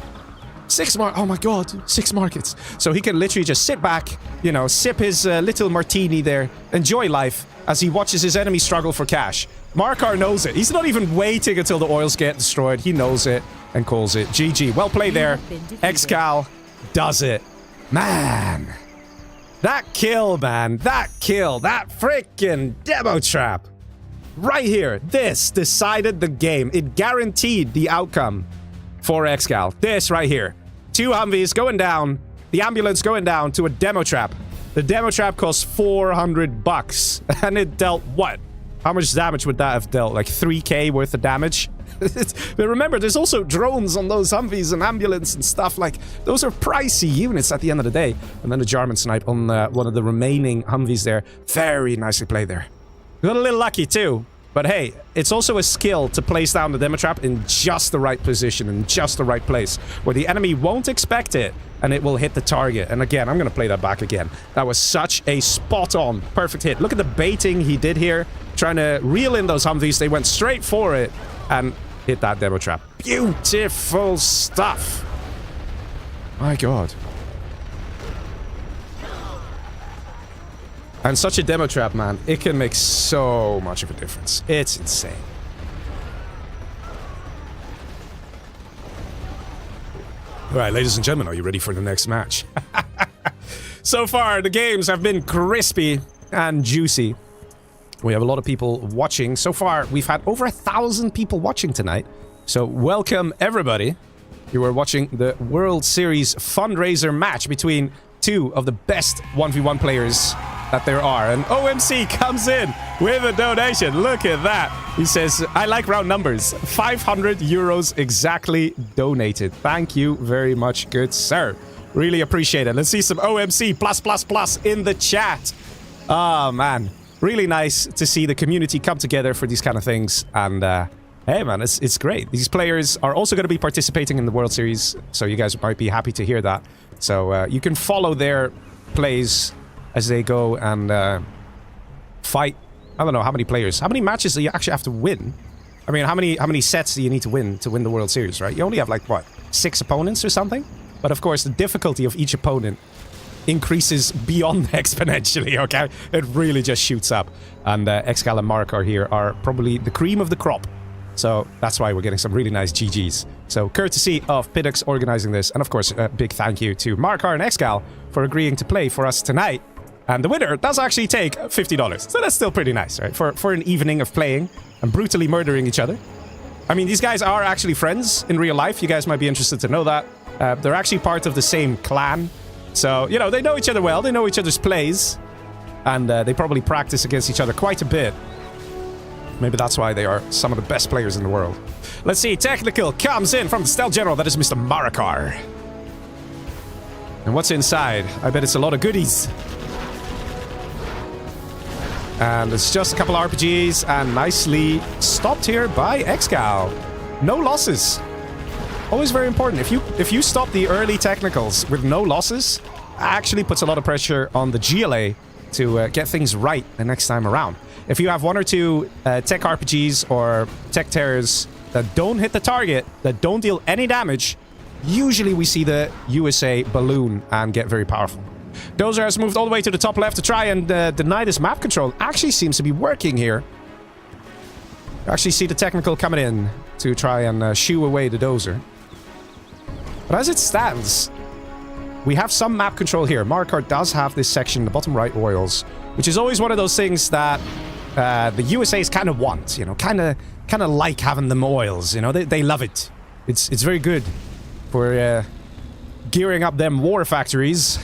6 oh my god. 6 markets. So he can literally just sit back, you know, sip his little martini there, enjoy life as he watches his enemy struggle for cash. Marakar knows it. He's not even waiting until the oils get destroyed. He knows it and calls it. GG. Well played there. ExCaL does it. Man. That kill, man. That kill. That freaking demo trap. Right here. This decided the game. It guaranteed the outcome for ExCaL. This right here. 2 Humvees going down. The ambulance going down to a demo trap. The demo trap cost $400. And it dealt what? How much damage would that have dealt? Like 3k worth of damage? But remember, there's also drones on those Humvees and ambulance and stuff. Like, those are pricey units at the end of the day. And then the Jarman snipe on one of the remaining Humvees there. Very nicely played there. Got a little lucky too. But hey, it's also a skill to place down the demo trap in just the right position, in just the right place, where the enemy won't expect it, and it will hit the target. And again, I'm going to play that back again. That was such a spot-on, perfect hit. Look at the baiting he did here, trying to reel in those Humvees. They went straight for it and hit that demo trap. Beautiful stuff. My god. And such a demo trap, man, it can make so much of a difference. It's insane. All right, ladies and gentlemen, are you ready for the next match? So far, the games have been crispy and juicy. We have a lot of people watching. So far, we've had over 1,000 people watching tonight. So welcome, everybody. You are watching the World Series Fundraiser match between 2 of the best 1v1 players that there are. And OMC comes in with a donation. Look at that. He says, I like round numbers. 500 euros exactly donated. Thank you very much, good sir. Really appreciate it. Let's see some OMC +++ in the chat. Oh, man. Really nice to see the community come together for these kind of things. And, hey, man, it's great. These players are also going to be participating in the World Series, so you guys might be happy to hear that. So, you can follow their plays as they go and fight. I don't know how many players. How many matches do you actually have to win? I mean, how many sets do you need to win the World Series, right? You only have, like, what, 6 opponents or something? But, of course, the difficulty of each opponent increases beyond exponentially, okay? It really just shoots up. And ExCaL and Marakar here are probably the cream of the crop. So that's why we're getting some really nice GGs. So courtesy of Piddox organizing this. And, of course, a big thank you to Marakar and ExCaL for agreeing to play for us tonight. And the winner does actually take $50. So that's still pretty nice, right? For an evening of playing and brutally murdering each other. I mean, these guys are actually friends in real life. You guys might be interested to know that. They're actually part of the same clan. So, you know, they know each other well. They know each other's plays. And they probably practice against each other quite a bit. Maybe that's why they are some of the best players in the world. Let's see. Technical comes in from the Stealth General. That is Mr. Marakar. And what's inside? I bet it's a lot of goodies. And it's just a couple of RPGs. And nicely stopped here by ExCaL. No losses. Always very important. If you stop the early technicals with no losses, actually puts a lot of pressure on the GLA to get things right the next time around. If you have 1 or 2 tech RPGs or tech terrors that don't hit the target, that don't deal any damage, usually we see the USA balloon and get very powerful. Dozer has moved all the way to the top left to try and deny this map control. Actually seems to be working here. You actually see the technical coming in to try and shoo away the Dozer. But as it stands, we have some map control here. Marakar does have this section, the bottom right oils, which is always one of those things that the USAs kind of want, you know, kind of like having them oils, you know, they love it. It's very good for gearing up them war factories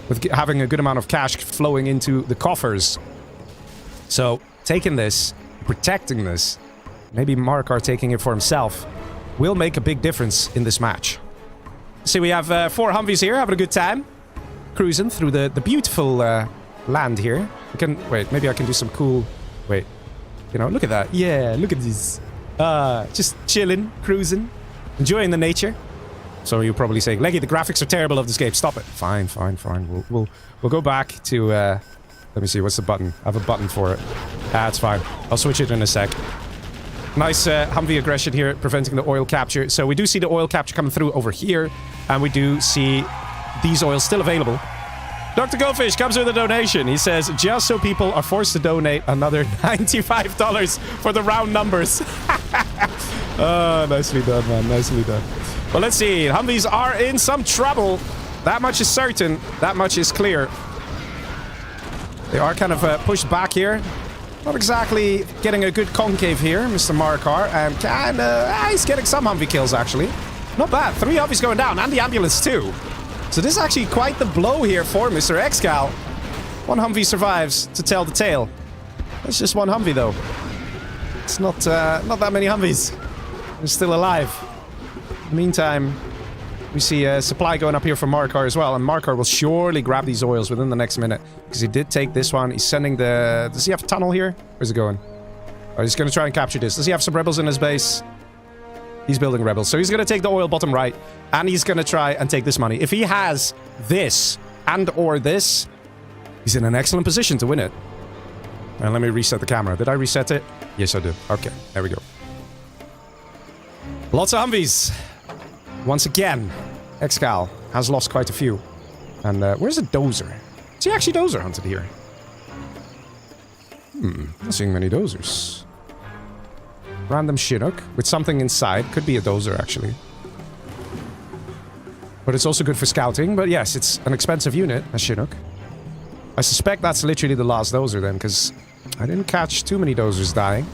with having a good amount of cash flowing into the coffers. So, taking this, protecting this, maybe Marakar taking it for himself, will make a big difference in this match. See, we have 4 Humvees here, having a good time. Cruising through the beautiful land here. Wait, maybe I can do some cool... Wait. You know, look at that. Yeah, look at this. Just chilling, cruising, enjoying the nature. So you're probably saying, Leggy, the graphics are terrible of this game. Stop it. Fine. We'll go back to... let me see, what's the button? I have a button for it. It's fine. I'll switch it in a sec. Nice Humvee aggression here, preventing the oil capture. So we do see the oil capture coming through over here. And we do see these oils still available. Dr. Goldfish comes with a donation. He says, just so people are forced to donate another $95 for the round numbers. Oh, nicely done, man. Nicely done. Well, let's see. Humvees are in some trouble. That much is certain. That much is clear. They are kind of pushed back here. Not exactly getting a good concave here, Mr. Marakar. And he's getting some Humvee kills, actually. Not bad. 3 Humvees going down, and the ambulance, too. So this is actually quite the blow here for Mr. ExCaL. 1 Humvee survives to tell the tale. That's just 1 Humvee, though. It's not that many Humvees. They're still alive. In the meantime, we see supply going up here from Marakar as well. And Marakar will surely grab these oils within the next minute. Because he did take this one. He's sending the... Does he have a tunnel here? Where's it going? Oh, he's going to try and capture this. Does he have some rebels in his base? He's building rebels. So he's going to take the oil bottom right. And he's going to try and take this money. If he has this and or this, he's in an excellent position to win it. And let me reset the camera. Did I reset it? Yes, I did. Okay, there we go. Lots of Humvees. Once again, ExCaL has lost quite a few. And where's the Dozer? Is he actually Dozer hunted here? Not seeing many Dozers. Random Chinook with something inside. Could be a Dozer, actually. But it's also good for scouting. But yes, it's an expensive unit, a Chinook. I suspect that's literally the last Dozer then, because I didn't catch too many Dozers dying.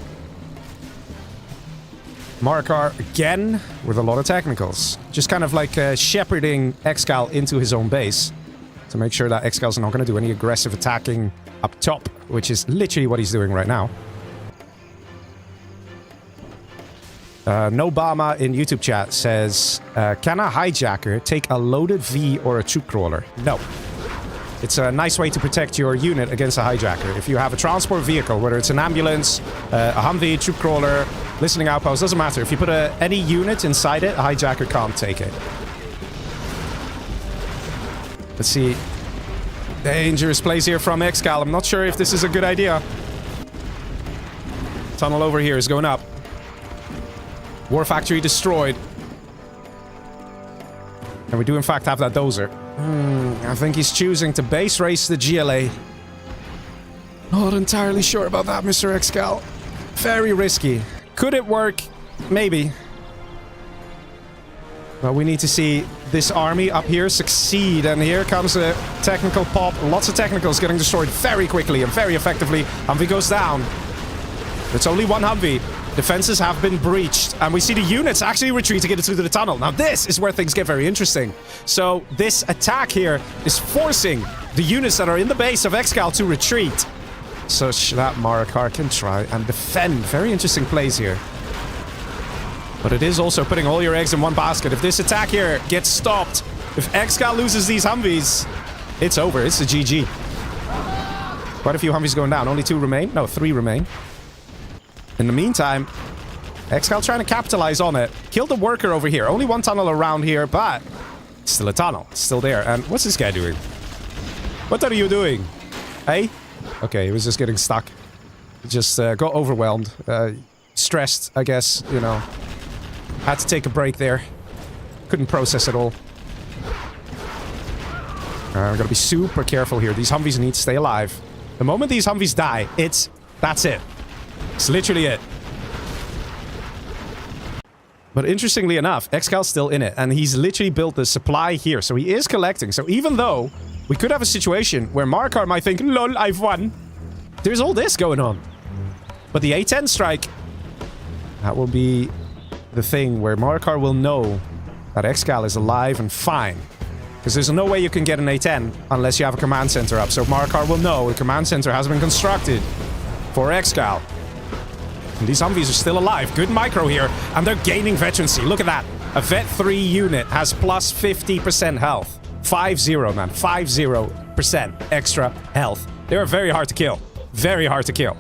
Marakar again with a lot of technicals. Just kind of like shepherding ExCaL into his own base to make sure that ExCaL's not going to do any aggressive attacking up top, which is literally what he's doing right now. Nobama in YouTube chat says, can a hijacker take a loaded V or a troop crawler? No. It's a nice way to protect your unit against a hijacker. If you have a transport vehicle, whether it's an ambulance, a Humvee, troop crawler, listening outpost, doesn't matter. If you put any unit inside it, a hijacker can't take it. Let's see. Dangerous plays here from ExCaL. I'm not sure if this is a good idea. Tunnel over here is going up. War factory destroyed. And we do in fact have that dozer. I think he's choosing to base race the GLA. Not entirely sure about that, Mr. ExCaL. Very risky. Could it work? Maybe. But we need to see this army up here succeed. And here comes a technical pop. Lots of technicals getting destroyed very quickly and very effectively. Humvee goes down. It's only one Humvee. Defenses have been breached, and we see the units actually retreating into the tunnel. Now this is where things get very interesting. So this attack here is forcing the units that are in the base of ExCaL to retreat, such that Marakar can try and defend. Very interesting plays here. But it is also putting all your eggs in one basket. If this attack here gets stopped, if ExCaL loses these Humvees, it's over. It's a GG. Quite a few Humvees going down. Only 2 remain. No, 3 remain. In the meantime, ExCaL trying to capitalize on it. Killed the worker over here. Only one tunnel around here, but still a tunnel. Still there. And what's this guy doing? What are you doing? Hey? Okay, he was just getting stuck. Just got overwhelmed. Stressed, I guess, you know. Had to take a break there. Couldn't process it all. I've got to be super careful here. These Humvees need to stay alive. The moment these Humvees die, that's it. It's literally it. But interestingly enough, ExCal's still in it, and he's literally built the supply here, so he is collecting. So even though we could have a situation where Marakar might think, lol, I've won, there's all this going on. But the A10 strike, that will be the thing where Marakar will know that ExCaL is alive and fine. Because there's no way you can get an A10 unless you have a command center up. So Marakar will know the command center has been constructed for ExCaL. And these Humvees are still alive. Good micro here. And they're gaining veterancy. Look at that. A Vet 3 unit has plus 50% health. 5-0, man. 50% extra health. They are very hard to kill. Very hard to kill.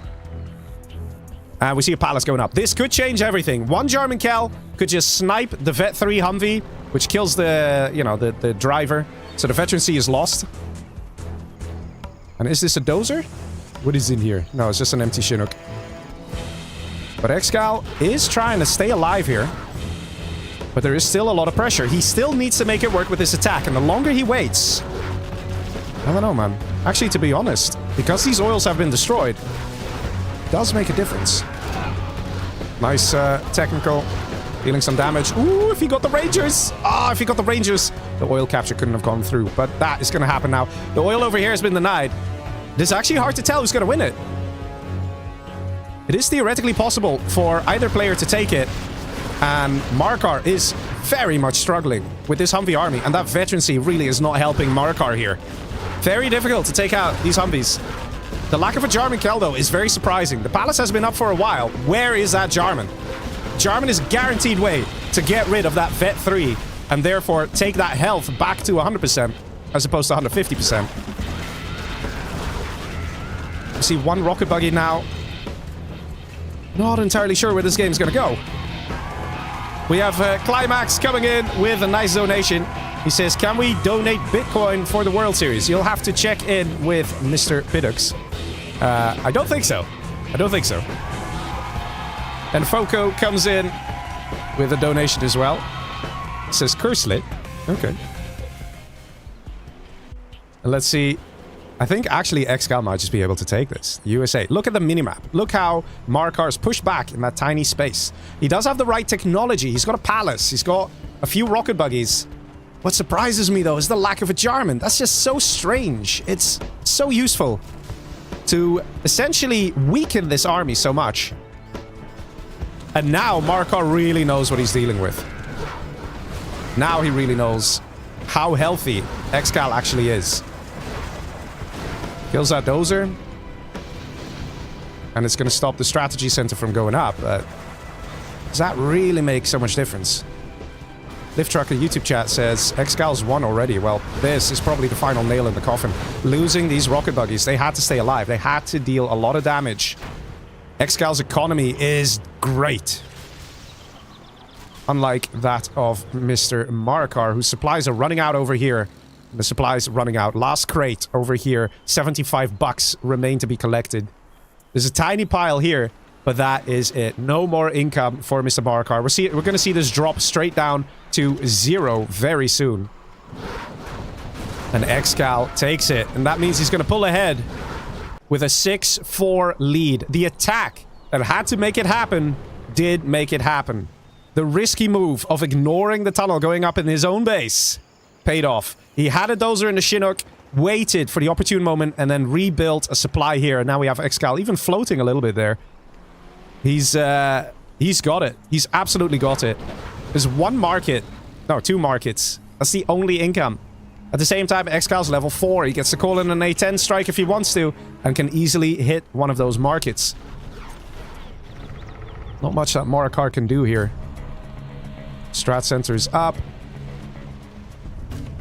And we see a palace going up. This could change everything. One German Kel could just snipe the Vet 3 Humvee, which kills the, you know, the driver. So the veterancy is lost. And is this a dozer? What is in here? No, it's just an empty Chinook. But ExCaL is trying to stay alive here. But there is still a lot of pressure. He still needs to make it work with this attack. And the longer he waits... I don't know, man. Actually, to be honest, because these oils have been destroyed, it does make a difference. Nice technical. Dealing some damage. Ooh, if he got the Rangers! Ah, if he got the Rangers! The oil capture couldn't have gone through. But that is going to happen now. The oil over here has been denied. It's actually hard to tell who's going to win it. It is theoretically possible for either player to take it, and Marakar is very much struggling with this Humvee army, and that veterancy really is not helping Marakar here. Very difficult to take out these Humvees. The lack of a Jarman Kel, though, is very surprising. The palace has been up for a while. Where is that Jarman? Jarman is a guaranteed way to get rid of that Vet 3, and therefore take that health back to 100%, as opposed to 150%. We see one rocket buggy now. Not entirely sure where this game's gonna go. We have Climax coming in with a nice donation. He says, can we donate Bitcoin for the World Series? You'll have to check in with Mr. Piddox. I don't think so. I don't think so. And Foco comes in with a donation as well. It says Curselit. Okay. And let's see. I think actually ExCaL might just be able to take this. USA. Look at the minimap. Look how Marakar's pushed back in that tiny space. He does have the right technology. He's got a palace. He's got a few rocket buggies. What surprises me, though, is the lack of a Jarman. That's just so strange. It's so useful to essentially weaken this army so much. And now Marakar really knows what he's dealing with. Now he really knows how healthy ExCaL actually is. Kills that dozer. And it's going to stop the strategy center from going up. But Does that really make so much difference? Lift Trucker YouTube chat says, ExCaL's won already. Well, this is probably the final nail in the coffin. Losing these rocket buggies, they had to stay alive. They had to deal a lot of damage. ExCaL's economy is great. Unlike that of Mr. Marakar, whose supplies are running out over here. The supplies running out. Last crate over here. 75 bucks remain to be collected. There's a tiny pile here, but that is it. No more income for Mr. Marakar. We're going to see this drop straight down to 0 very soon. And ExCaL takes it, and that means he's going to pull ahead with a 6-4 lead. The attack that had to make it happen did make it happen. The risky move of ignoring the tunnel going up in his own base paid off. He had a dozer in the Chinook, waited for the opportune moment, and then rebuilt a supply here. And now we have ExCaL even floating a little bit there. He's got it. He's absolutely got it. There's one market. No, 2 markets. That's the only income. At the same time, ExCaL's level 4. He gets to call in an A10 strike if he wants to, and can easily hit one of those markets. Not much that Marakar can do here. Strat center is up.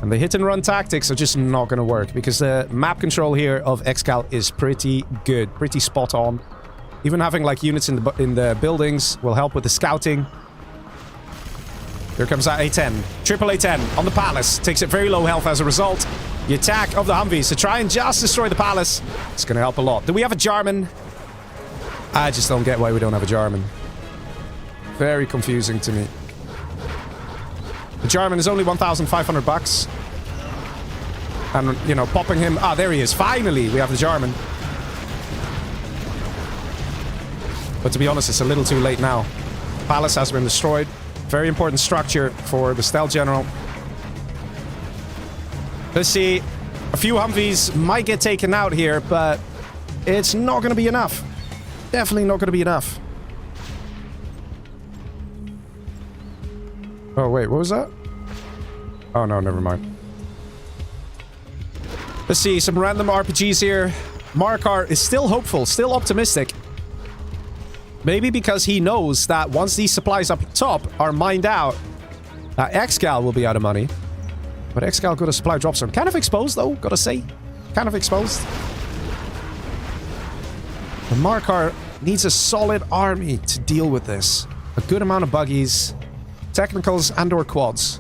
And the hit-and-run tactics are just not going to work, because the map control here of ExCaL is pretty good, pretty spot on. Even having like units in the buildings will help with the scouting. Here comes that A10. Triple A10 on the palace. Takes it very low health as a result. The attack of the Humvees to try and just destroy the palace. It's going to help a lot. Do we have a Jarman? I just don't get why we don't have a Jarman. Very confusing to me. The Jarman is only 1,500 bucks. And, you know, popping him... Ah, there he is. Finally, we have the Jarman. But to be honest, it's a little too late now. Palace has been destroyed. Very important structure for the Stealth General. Let's see. A few Humvees might get taken out here, but it's not going to be enough. Definitely not going to be enough. Oh, wait, what was that? Oh, no, never mind. Let's see, some random RPGs here. Marakar is still hopeful, still optimistic. Maybe because he knows that once these supplies up top are mined out, ExCaL will be out of money. But ExCaL got a supply drop zone. Kind of exposed, though, gotta say. Kind of exposed. The Marakar needs a solid army to deal with this. A good amount of buggies, technicals, and/or quads.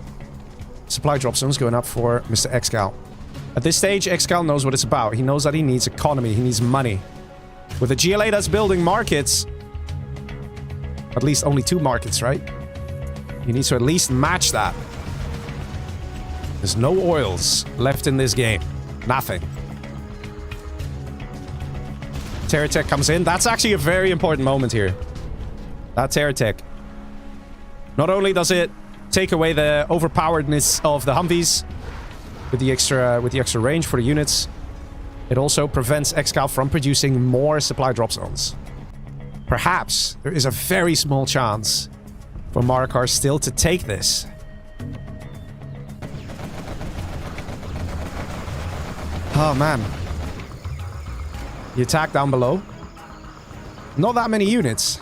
Supply drop zones going up for Mr. ExCaL. At this stage, ExCaL knows what it's about. He knows that he needs economy. He needs money. With a GLA that's building markets... At least only 2 markets, right? He needs to at least match that. There's no oils left in this game. Nothing. Terror Tech comes in. That's actually a very important moment here. That Terror Tech. Not only does it take away the overpoweredness of the Humvees with the extra range for the units, it also prevents ExCaL from producing more supply drop zones. Perhaps there is a very small chance for Marakar still to take this. Oh man. The attack down below. Not that many units.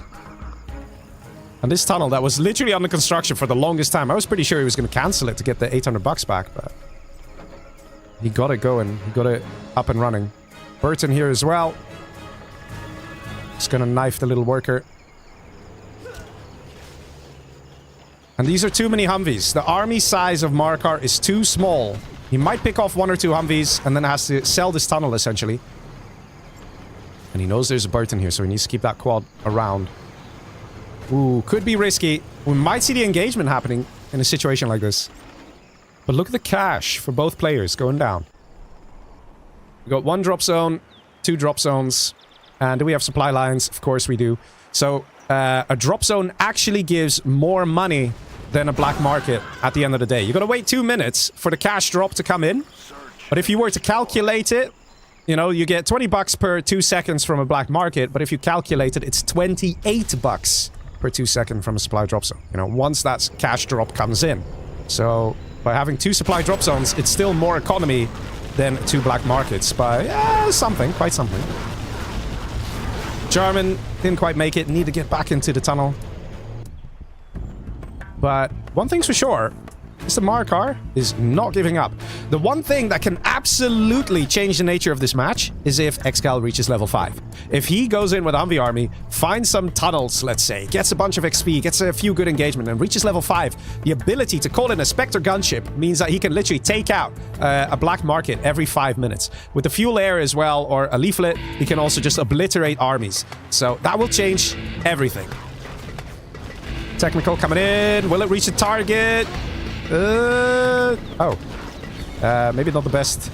And this tunnel that was literally under construction for the longest time. I was pretty sure he was going to cancel it to get the 800 bucks back, but he got it going. He got it up and running. Burton here as well. Just gonna knife the little worker. And these are too many Humvees. The army size of Marakar is too small. He might pick off 1 or 2 Humvees and then has to sell this tunnel, essentially. And he knows there's a Burton here, so he needs to keep that quad around. Ooh, could be risky. We might see the engagement happening in a situation like this. But look at the cash for both players going down. We got 1 drop zone, 2 drop zones. And do we have supply lines? Of course we do. So, a drop zone actually gives more money than a black market at the end of the day. You gotta wait 2 minutes for the cash drop to come in. But if you were to calculate it, you know, you get 20 bucks per 2 seconds from a black market. But if you calculate it, it's 28 bucks per 2 seconds from a supply drop zone. You know, once that cash drop comes in. So, by having 2 supply drop zones, it's still more economy than 2 black markets. By something, quite something. Jarman didn't quite make it. Need to get back into the tunnel. But one thing's for sure, Mr. Marakar is not giving up. The one thing that can absolutely change the nature of this match is if ExCaL reaches level 5. If he goes in with Humvee Army, finds some tunnels, let's say, gets a bunch of XP, gets a few good engagement, and reaches level 5, the ability to call in a Spectre gunship means that he can literally take out a black market every 5 minutes. With the fuel air as well, or a leaflet, he can also just obliterate armies. So that will change everything. Technical coming in. Will it reach the target? Maybe not the best.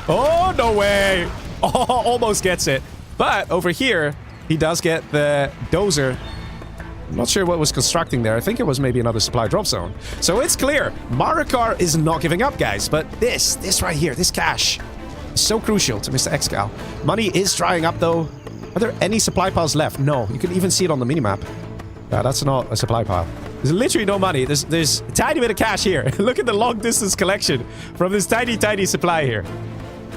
Oh, no way. Oh, almost gets it. But over here, he does get the dozer. I'm not sure what was constructing there. I think it was maybe another supply drop zone. So it's clear. Marakar is not giving up, guys. But this right here, this cash, is so crucial to Mr. ExCaL. Money is drying up, though. Are there any supply piles left? No. You can even see it on the minimap. That's not a supply pile. There's literally no money. There's a tiny bit of cash here. Look at the long distance collection from this tiny supply here.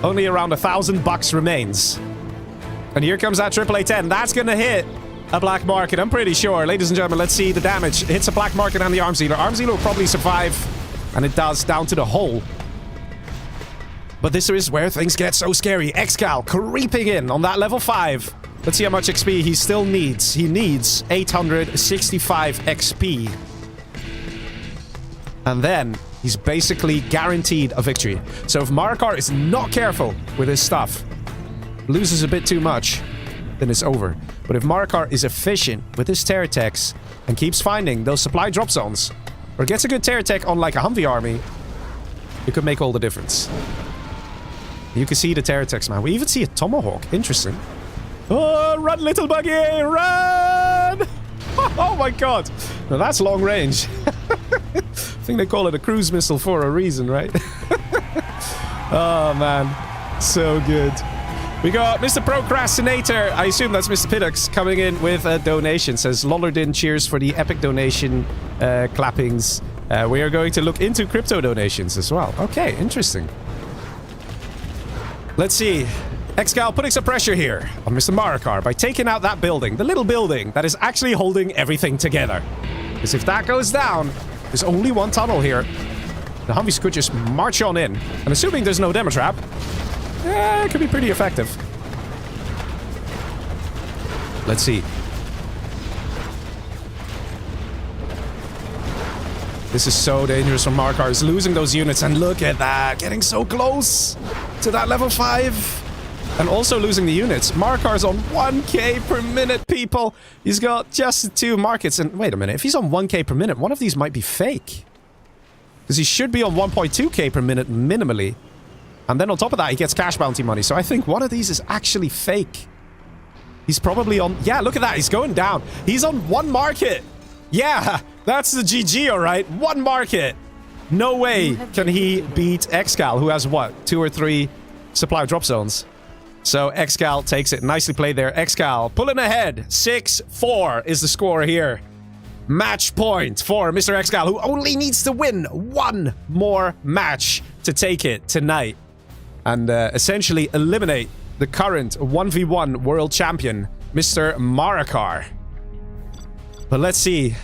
Only around $1,000 remains. And here comes that AAA-10. That's gonna hit a black market, I'm pretty sure. Ladies and gentlemen, let's see the damage. It hits a black market and the arms dealer. Arms dealer will probably survive, and it does, down to the hole. But this is where things get so scary. ExCaL creeping in on that level 5. Let's see how much XP he still needs. He needs 865 XP. And then he's basically guaranteed a victory. So if Marakar is not careful with his stuff, loses a bit too much, then it's over. But if Marakar is efficient with his terror techs and keeps finding those supply drop zones, or gets a good terror tech on like a Humvee army, it could make all the difference. You can see the terror techs, man. We even see a Tomahawk. Interesting. Oh, run, little buggy! Run! Oh my god! Now that's long range. I think they call it a cruise missile for a reason, right? Oh man, so good. We got Mr. Procrastinator. I assume that's Mr. Piddox coming in with a donation. Says Lollardin, cheers for the epic donation clappings. We are going to look into crypto donations as well. Okay, interesting. Let's see. ExCaL putting some pressure here on Mr. Marakar by taking out that building, the little building that is actually holding everything together. Because if that goes down, there's only one tunnel here. The Humvees could just march on in. And assuming there's no demo trap, it could be pretty effective. Let's see. This is so dangerous for Marakar. He's losing those units, and look at that. Getting so close to that level 5. And also losing the units. Marakar's on 1k per minute, people. He's got just 2 markets. And wait a minute, if he's on 1k per minute, one of these might be fake. Because he should be on 1.2k per minute minimally. And then on top of that, he gets cash bounty money. So I think one of these is actually fake. He's probably on... Yeah, look at that. He's going down. He's on 1 market. Yeah, that's the GG, all right. 1 market. No way can he beat ExCaL, who has what? 2 or 3 supply drop zones. So ExCaL takes it. Nicely played there. ExCaL pulling ahead. 6-4 is the score here. Match point for Mr. ExCaL, who only needs to win 1 more match to take it tonight. And essentially eliminate the current 1v1 world champion, Mr. Marakar. But let's see.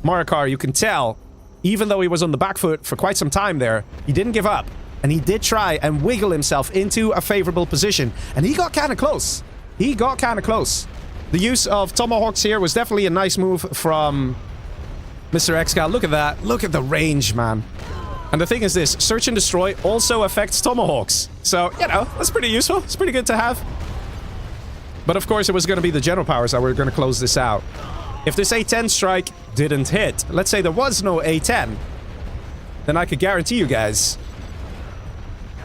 Marakar, you can tell, even though he was on the back foot for quite some time there, he didn't give up. And he did try and wiggle himself into a favorable position. And he got kind of close. He got kind of close. The use of Tomahawks here was definitely a nice move from Mr. ExCaL. Look at that. Look at the range, man. And the thing is this, Search and Destroy also affects Tomahawks. So, you know, that's pretty useful. It's pretty good to have. But of course, it was going to be the general powers that were going to close this out. If this A10 strike didn't hit, let's say there was no A10, then I could guarantee you guys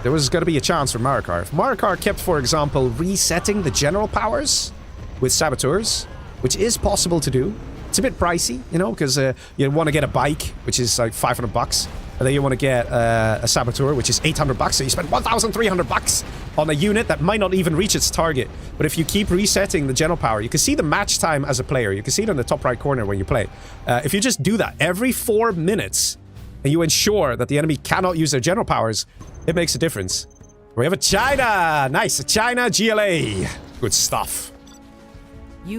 there was going to be a chance for Marakar. If Marakar kept, for example, resetting the general powers with saboteurs, which is possible to do. It's a bit pricey, you know, because you want to get a bike, which is like $500, and then you want to get a saboteur, which is $800, so you spend $1,300 on a unit that might not even reach its target. But if you keep resetting the general power, you can see the match time as a player. You can see it in the top right corner when you play. If you just do that every 4 minutes, and you ensure that the enemy cannot use their general powers, it makes a difference. We have a China! Nice, a China GLA. Good stuff.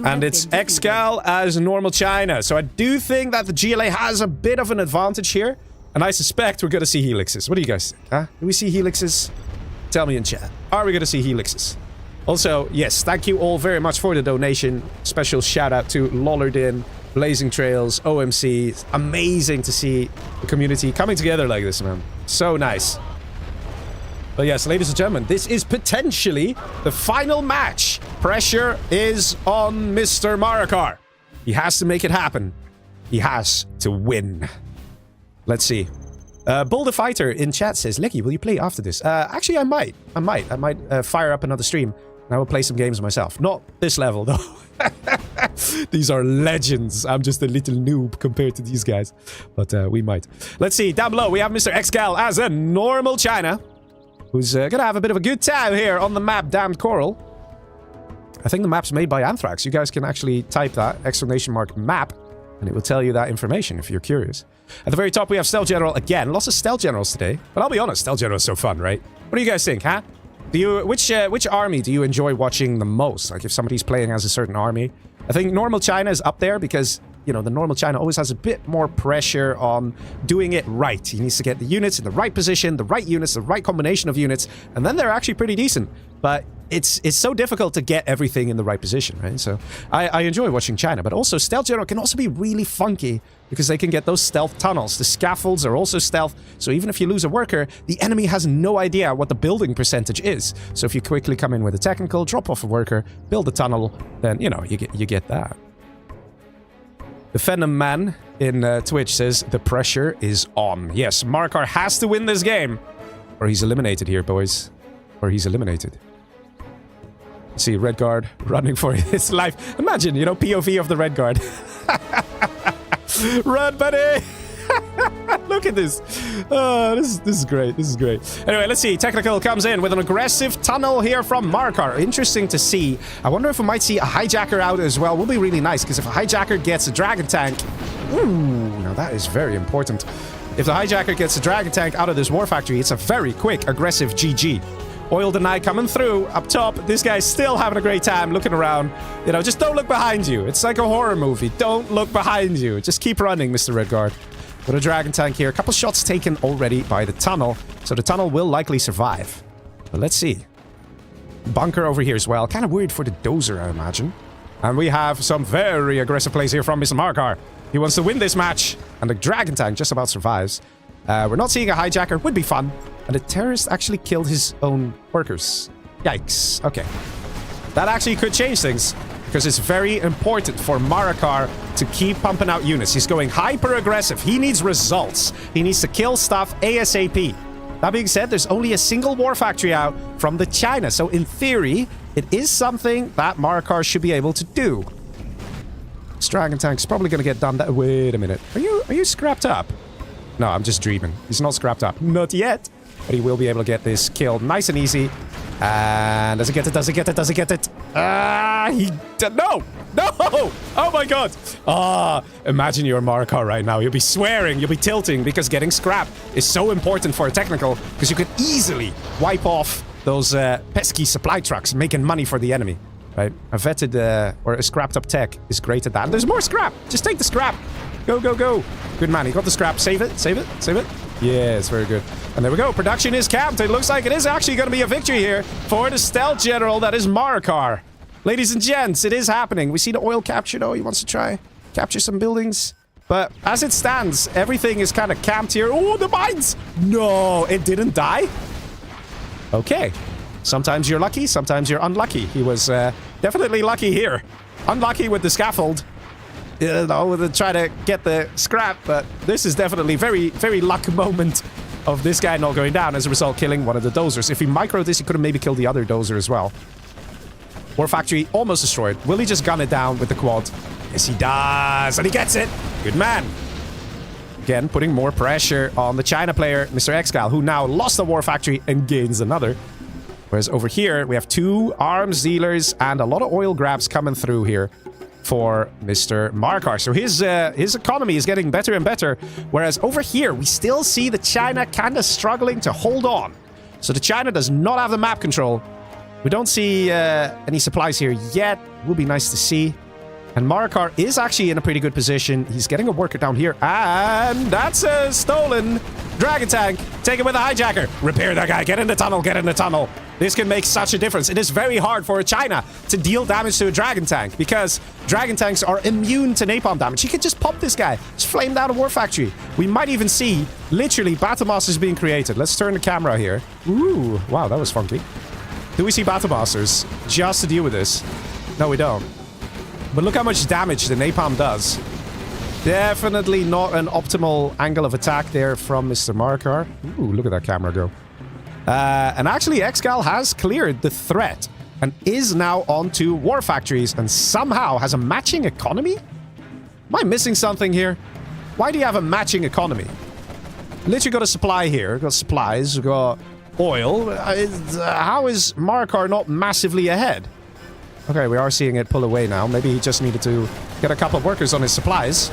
And it's ExCaL as normal China. So I do think that the GLA has a bit of an advantage here. And I suspect we're going to see helixes. What do you guys think? Huh? Do we see helixes? Tell me in chat. Are we going to see helixes? Also, yes, thank you all very much for the donation. Special shout out to Lollardin, Blazing Trails, OMC. It's amazing to see the community coming together like this, man. So nice. But yes, ladies and gentlemen, this is potentially the final match. Pressure is on Mr. Marakar. He has to make it happen. He has to win. Let's see. Bull the Fighter in chat says, Lecky, will you play after this? Actually, I might. I might fire up another stream. And I will play some games myself. Not this level, though. These are legends. I'm just a little noob compared to these guys. But we might. Let's see. Down below, we have Mr. ExCaL as a normal China. Who's gonna have a bit of a good time here on the map, damned Korhal. I think the map's made by Anthrax. You guys can actually type that, !map, and it will tell you that information if you're curious. At the very top, we have Stealth General again. Lots of Stealth Generals today. But I'll be honest, Stealth General is so fun, right? What do you guys think, huh? Do you, which army do you enjoy watching the most? Like if somebody's playing as a certain army? I think normal China is up there because, you know, the normal China always has a bit more pressure on doing it right. He needs to get the units in the right position, the right units, the right combination of units, and then they're actually pretty decent. But it's so difficult to get everything in the right position, right? So I enjoy watching China, but also Stealth General can also be really funky because they can get those stealth tunnels. The scaffolds are also stealth, so even if you lose a worker, the enemy has no idea what the building percentage is. So if you quickly come in with a technical, drop off a worker, build a tunnel, then, you know, you get that. The Venom Man in Twitch says, the pressure is on. Yes, Marakar has to win this game, or he's eliminated here, boys. Or he's eliminated. See, Red Guard running for his life. Imagine, you know, POV of the Red Guard. Run, buddy! Look at this. Oh, this is great. This is great. Anyway, let's see. Technical comes in with an aggressive tunnel here from Marakar. Interesting to see. I wonder if we might see a hijacker out as well. Will be really nice, because if a hijacker gets a dragon tank... Ooh, now that is very important. If the hijacker gets a dragon tank out of this war factory, it's a very quick, aggressive GG. Oil Deny coming through up top. This guy's still having a great time looking around. You know, just don't look behind you. It's like a horror movie. Don't look behind you. Just keep running, Mr. Redguard. Got a dragon tank here. A couple shots taken already by the tunnel. So the tunnel will likely survive. But let's see. Bunker over here as well. Kind of weird for the dozer, I imagine. And we have some very aggressive plays here from Mr. Marakar. He wants to win this match. And the dragon tank just about survives. We're not seeing a hijacker. Would be fun. And the terrorist actually killed his own workers. Yikes. Okay. That actually could change things. Because it's very important for Marakar to keep pumping out units. He's going hyper-aggressive. He needs results. He needs to kill stuff ASAP. That being said, there's only a single war factory out from the China. So in theory, it is something that Marakar should be able to do. This dragon tank's probably going to get done that... Wait a minute. Are you scrapped up? No, I'm just dreaming. He's not scrapped up. Not yet. But he will be able to get this killed nice and easy. And does he get it? Does he get it? Does he get it? No! No! Oh my god! Imagine you're Marakar right now. You'll be swearing, you'll be tilting, because getting scrap is so important for a technical, because you could easily wipe off those pesky supply trucks, making money for the enemy. Right? A vetted or a scrapped up tech is great at that. And there's more scrap! Just take the scrap! Go, go, go! Good man, he got the scrap. Save it, save it, save it. Yeah, it's very good. And there we go. Production is capped. It looks like it is actually going to be a victory here for the stealth general that is Marakar. Ladies and gents, it is happening. We see the oil capture, though. He wants to try capture some buildings. But as it stands, everything is kind of camped here. Oh, the mines! No, it didn't die? Okay. Sometimes you're lucky, sometimes you're unlucky. He was definitely lucky here. Unlucky with the scaffold. You know, to try to get the scrap, but this is definitely very, very luck moment of this guy not going down, as a result killing one of the dozers. If he microed this, he could have maybe killed the other dozer as well. War factory almost destroyed. Will he just gun it down with the quad? Yes, he does, and he gets it. Good man. Again, putting more pressure on the China player, Mr. ExCaL, who now lost the war factory and gains another. Whereas over here, we have 2 arms dealers and a lot of oil grabs coming through here for Mr. Marakar. So his economy is getting better and better. Whereas over here, we still see the China kind of struggling to hold on. So the China does not have the map control. We don't see any supplies here yet. Will be nice to see. And Marakar is actually in a pretty good position. He's getting a worker down here. And that's a stolen dragon tank. Take it with a hijacker. Repair that guy. Get in the tunnel. Get in the tunnel. This can make such a difference. It is very hard for China to deal damage to a dragon tank because dragon tanks are immune to napalm damage. He could just pop this guy. Just flame down a war factory. We might even see, literally, battle masters being created. Let's turn the camera here. Ooh, wow, that was funky. Do we see battle masters just to deal with this? No, we don't. But look how much damage the napalm does. Definitely not an optimal angle of attack there from Mr. Marakar. Ooh, look at that camera go. And actually, ExCaL has cleared the threat and is now on to war factories and somehow has a matching economy? Am I missing something here? Why do you have a matching economy? Literally got a supply here. Got supplies. Got oil. How is Marakar not massively ahead? Okay, we are seeing it pull away now. Maybe he just needed to get a couple of workers on his supplies.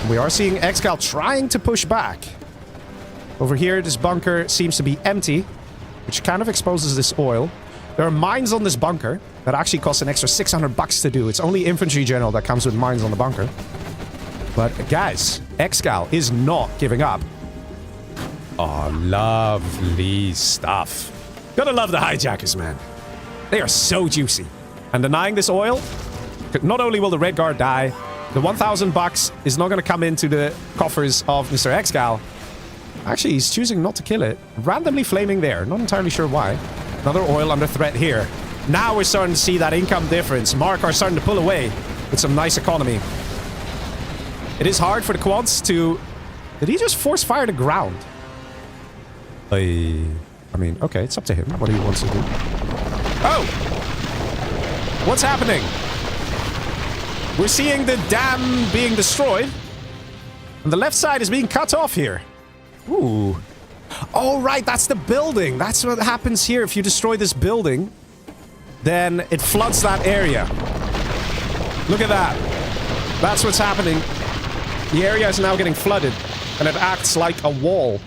We are seeing ExCaL trying to push back. Over here, this bunker seems to be empty, which kind of exposes this oil. There are mines on this bunker that actually cost an extra 600 bucks to do. It's only infantry general that comes with mines on the bunker. But guys, ExCaL is not giving up. Oh, lovely stuff. Gotta love the hijackers, man. They are so juicy. And denying this oil, not only will the red guard die, the 1,000 bucks is not going to come into the coffers of Mr. ExCaL. Actually, he's choosing not to kill it. Randomly flaming there. Not entirely sure why. Another oil under threat here. Now we're starting to see that income difference. Marakar starting to pull away with some nice economy. It is hard for the quads to... Did he just force fire the ground? I mean, okay, it's up to him what he wants to do. Oh! What's happening? We're seeing the dam being destroyed. And the left side is being cut off here. Ooh. Oh, right, that's the building. That's what happens here. If you destroy this building, then it floods that area. Look at that. That's what's happening. The area is now getting flooded, and it acts like a wall.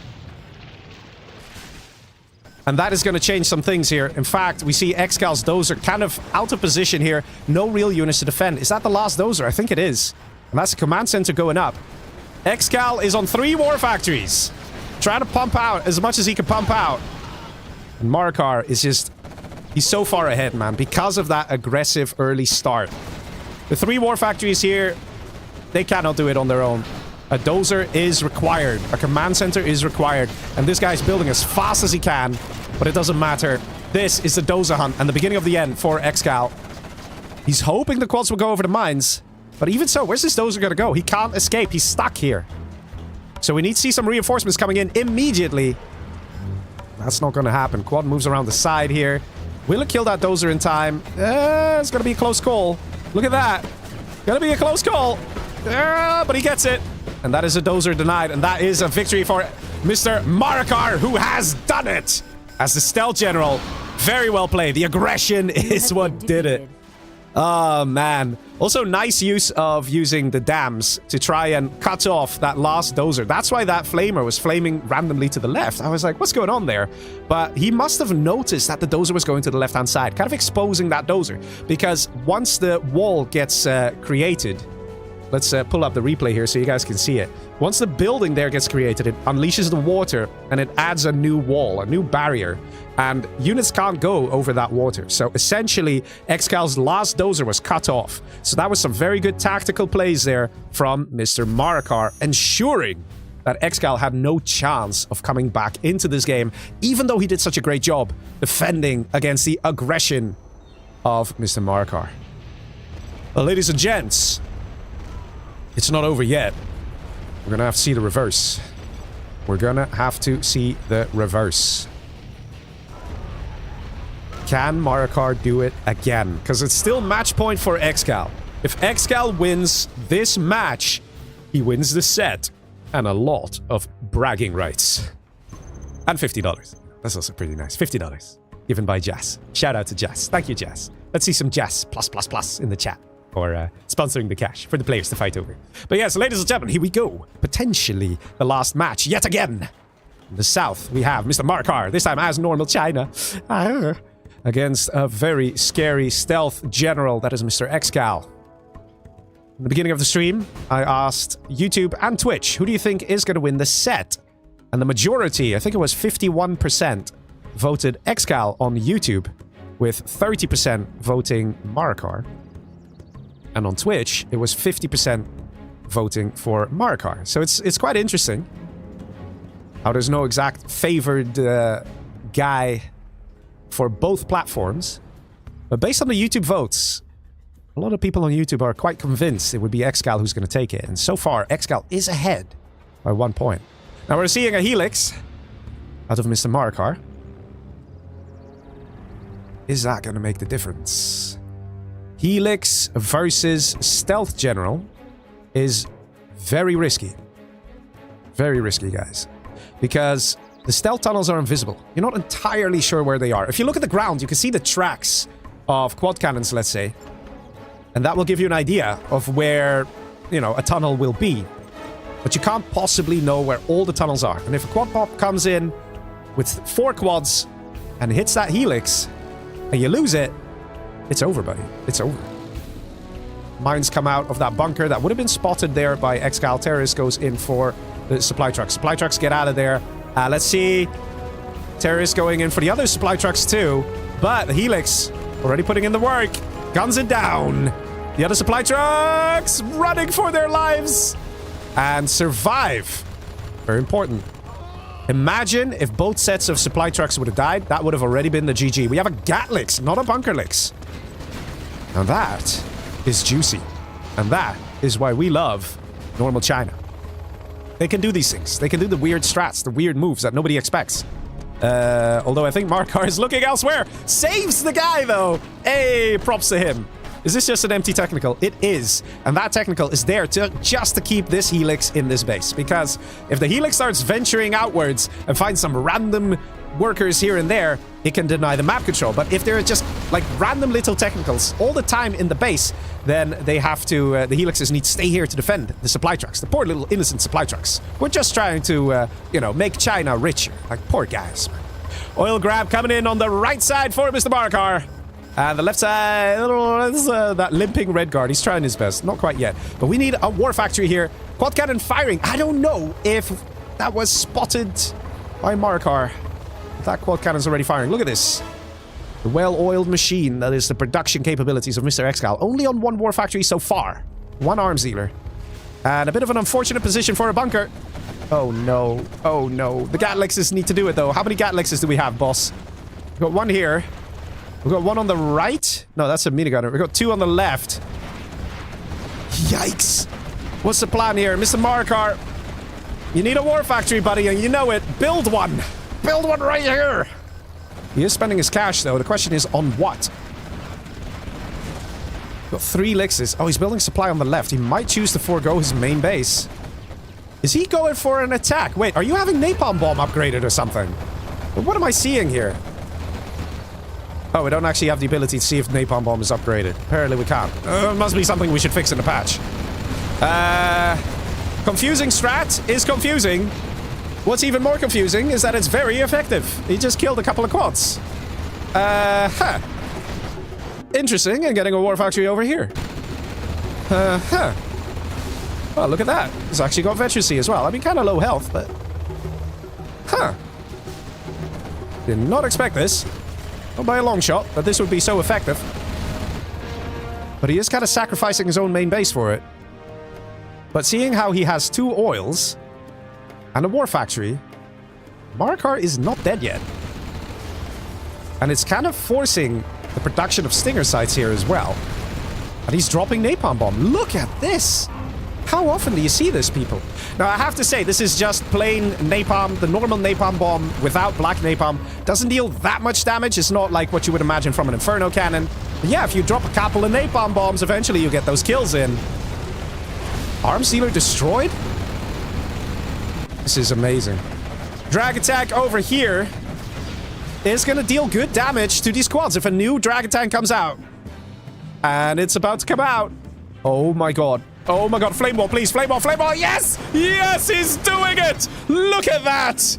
And that is going to change some things here. In fact, we see ExCaL's dozer kind of out of position here. No real units to defend. Is that the last dozer? I think it is. And that's the command center going up. ExCaL is on 3 war factories. Trying to pump out as much as he can pump out. And Marakar is just... He's so far ahead, man. Because of that aggressive early start. The 3 war factories here, they cannot do it on their own. A dozer is required. A command center is required. And this guy's building as fast as he can. But it doesn't matter. This is the dozer hunt and the beginning of the end for ExCaL. He's hoping the quads will go over the mines. But even so, where's this dozer going to go? He can't escape. He's stuck here. So we need to see some reinforcements coming in immediately. That's not going to happen. Quad moves around the side here. Will it kill that dozer in time? It's going to be a close call. Look at that. Going to be a close call. But he gets it. And that is a dozer denied. And that is a victory for Mr. Marakar, who has done it. As the stealth general. Very well played. The aggression is what did it. Oh, man. Also, nice use of using the dams to try and cut off that last dozer. That's why that flamer was flaming randomly to the left. I was like, what's going on there? But he must have noticed that the dozer was going to the left-hand side, kind of exposing that dozer. Because once the wall gets created... Let's pull up the replay here so you guys can see it. Once the building there gets created, it unleashes the water and it adds a new wall, a new barrier. And units can't go over that water. So essentially, ExCaL's last dozer was cut off. So that was some very good tactical plays there from Mr. Marakar, ensuring that ExCaL had no chance of coming back into this game, even though he did such a great job defending against the aggression of Mr. Marakar. Well, ladies and gents, it's not over yet. We're gonna have to see the reverse. We're gonna have to see the reverse. Can Marakar do it again? Because it's still match point for ExCaL. If ExCaL wins this match, he wins the set. And a lot of bragging rights. And $50. That's also pretty nice. $50. Given by Jazz. Shout out to Jazz. Thank you, Jazz. Let's see some Jazz plus in the chat. Or sponsoring the cash for the players to fight over. But yes, ladies and gentlemen, here we go. Potentially the last match yet again. In the south, we have Mr. Marakar, this time as normal China. against a very scary stealth general that is Mr. ExCaL. In the beginning of the stream, I asked YouTube and Twitch, who do you think is going to win the set? And the majority, I think it was 51%, voted ExCaL on YouTube, with 30% voting Marakar. And on Twitch, it was 50% voting for Marakar. So it's quite interesting how there's no exact favored guy for both platforms. But based on the YouTube votes, a lot of people on YouTube are quite convinced it would be ExCaL who's going to take it. And so far, ExCaL is ahead by 1 point. Now we're seeing a Helix out of Mr. Marakar. Is that going to make the difference? Helix versus Stealth General is very risky. Very risky, guys. Because the stealth tunnels are invisible. You're not entirely sure where they are. If you look at the ground, you can see the tracks of quad cannons, let's say. And that will give you an idea of where, you know, a tunnel will be. But you can't possibly know where all the tunnels are. And if a quad pop comes in with 4 quads and hits that Helix, and you lose it, it's over, buddy. It's over. Mines come out of that bunker that would have been spotted there by ExCaL. Terrorist goes in for the supply trucks. Supply trucks get out of there. Let's see. Terrorist going in for the other supply trucks too. But the Helix already putting in the work. Guns it down. The other supply trucks running for their lives. And survive. Very important. Imagine if both sets of supply trucks would have died. That would have already been the GG. We have a Gatlix, not a Bunkerlix. Now that is juicy. And that is why we love normal China. They can do these things. They can do the weird strats, the weird moves that nobody expects. Although I think Marakar is looking elsewhere. Saves the guy, though. Hey, props to him. Is this just an empty technical? It is. And that technical is there just to keep this Helix in this base. Because if the Helix starts venturing outwards and finds some random workers here and there, it can deny the map control. But if there are just like random little technicals all the time in the base, then they have to, the Helixes need to stay here to defend the supply trucks. The poor little innocent supply trucks. We're just trying to, you know, make China richer. Like, poor guys. Oil grab coming in on the right side for Mr. Marakar. And the left side, that limping red guard. He's trying his best. Not quite yet. But we need a war factory here. Quad cannon firing. I don't know if that was spotted by Marakar. That quad cannon's already firing. Look at this. The well-oiled machine that is the production capabilities of Mr. ExCaL. Only on 1 war factory so far. 1 arms dealer. And a bit of an unfortunate position for a bunker. Oh no. Oh no. The Gatlixes need to do it though. How many Gatlixes do we have, boss? We've got 1 here. We've got 1 on the right. No, that's a minigunner. We've got 2 on the left. Yikes. What's the plan here? Mr. Marakar, you need a war factory, buddy, and you know it. Build one. Build one right here. He is spending his cash, though. The question is, on what? Got 3 Lixes. Oh, he's building supply on the left. He might choose to forego his main base. Is he going for an attack? Wait, are you having Napalm Bomb upgraded or something? What am I seeing here? Oh, we don't actually have the ability to see if Napalm Bomb is upgraded. Apparently we can't. Must be something we should fix in the patch. Confusing strat is confusing. What's even more confusing is that it's very effective. He just killed a couple of quads. Interesting, and getting a war factory over here. Well, look at that. He's actually got veterancy as well. I mean, kind of low health, but... Did not expect this. Not by a long shot, that this would be so effective. But he is kind of sacrificing his own main base for it. But seeing how he has 2 oils and a war factory, Marakar is not dead yet. And it's kind of forcing the production of stinger sights here as well. And he's dropping Napalm Bomb. Look at this! How often do you see this, people? Now, I have to say, this is just plain napalm. The normal napalm bomb without black napalm doesn't deal that much damage. It's not like what you would imagine from an Inferno cannon. But yeah, if you drop a couple of napalm bombs, eventually you get those kills in. Arms dealer destroyed? This is amazing. Drag attack over here is going to deal good damage to these quads if a new drag attack comes out. And it's about to come out. Oh my god. Oh my god, flame ball, please, flame ball, yes! Yes, he's doing it! Look at that!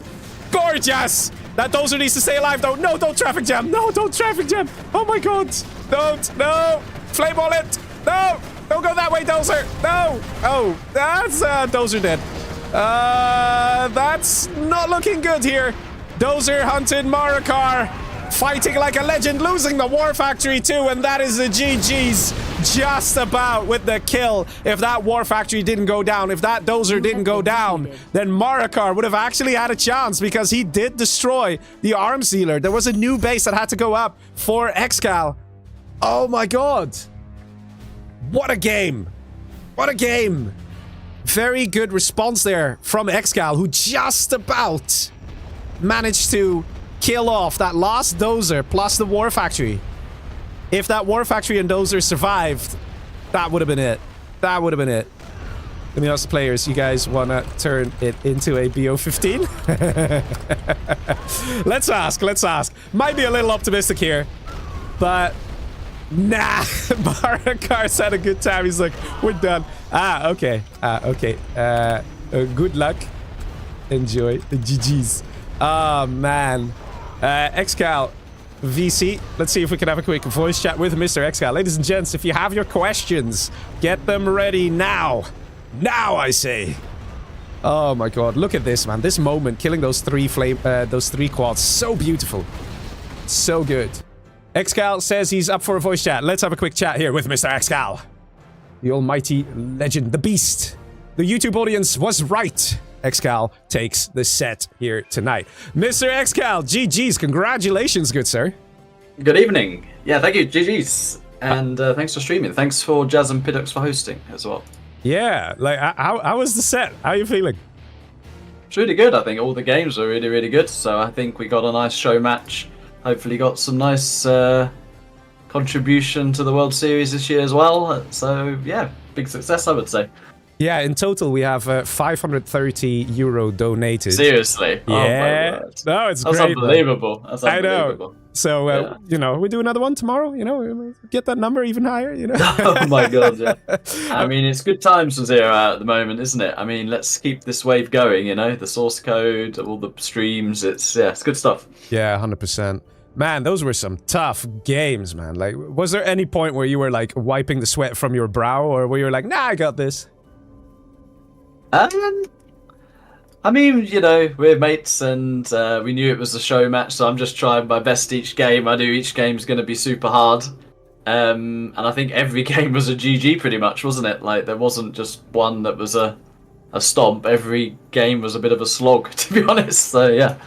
Gorgeous! That dozer needs to stay alive, though. No, don't traffic jam. No, don't traffic jam. Oh, my God. Don't. No. Flame bullet. No. Don't go that way, dozer. No. Oh, that's dozer dead. That's not looking good here. Dozer hunted Marakar. Fighting like a legend, losing the War Factory too, and that is the GG's just about with the kill. If that War Factory didn't go down, if that dozer didn't go down, then Marakar would have actually had a chance because he did destroy the arms dealer. There was a new base that had to go up for ExCaL. Oh my God. What a game. What a game. Very good response there from ExCaL, who just about managed to kill off that last dozer plus the War Factory. If that War Factory and dozer survived, that would have been it. That would have been it. Let me ask the players, you guys want to turn it into a BO15? Let's ask. Might be a little optimistic here, but nah. Marakar's had a good time. He's like, we're done. Okay. Good luck. Enjoy. The GG's. Oh, man. ExCaL VC. Let's see if we can have a quick voice chat with Mr. ExCaL. Ladies and gents, if you have your questions, get them ready now. Now, I say. Oh my God, look at this, man. This moment, killing those three quads. So beautiful. So good. ExCaL says he's up for a voice chat. Let's have a quick chat here with Mr. ExCaL. The almighty legend, the beast. The YouTube audience was right. ExCaL takes the set here tonight. Mr. ExCaL, GG's, congratulations, good sir. Good evening. Yeah, thank you, GG's. And thanks for streaming. Thanks for Jazz and Piddox for hosting as well. Yeah, like, how was the set? How are you feeling? It's really good. I think all the games were really, really good. So I think we got a nice show match. Hopefully got some nice contribution to the World Series this year as well. So, yeah, big success, I would say. Yeah, in total we have €530 donated. Seriously? Yeah. Oh my God. No, it's That's great. Unbelievable. That's unbelievable. I know. So, yeah. you know, we do another one tomorrow, you know, get that number even higher, you know. Oh my God, yeah. I mean, it's good times for Zero Hour at the moment, isn't it? I mean, let's keep this wave going, you know, the source code, all the streams, it's good stuff. Yeah, 100%. Man, those were some tough games, man. Like, was there any point where you were, like, wiping the sweat from your brow, or where you were like, nah, I got this? I mean, you know, we're mates and we knew it was a show match, so I'm just trying my best each game. I knew each game's going to be super hard. And I think every game was a GG pretty much, wasn't it? Like, there wasn't just one that was a stomp. Every game was a bit of a slog, to be honest. So, yeah.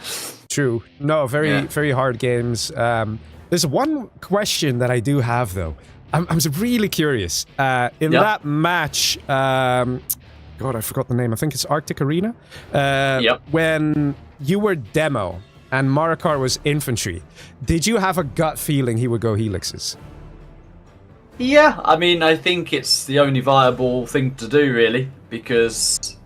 True. No, very hard games. There's one question that I do have, though. I'm really curious. In that match... God, I forgot the name. I think it's Arctic Arena. When you were demo and Marakar was infantry, did you have a gut feeling he would go helixes? Yeah, I mean, I think it's the only viable thing to do, really, because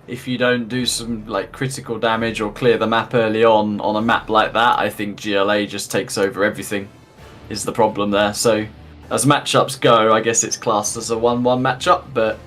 if you don't do some like critical damage or clear the map early on a map like that, I think GLA just takes over everything. Is the problem there? So, as matchups go, I guess it's classed as a 1-1 matchup, but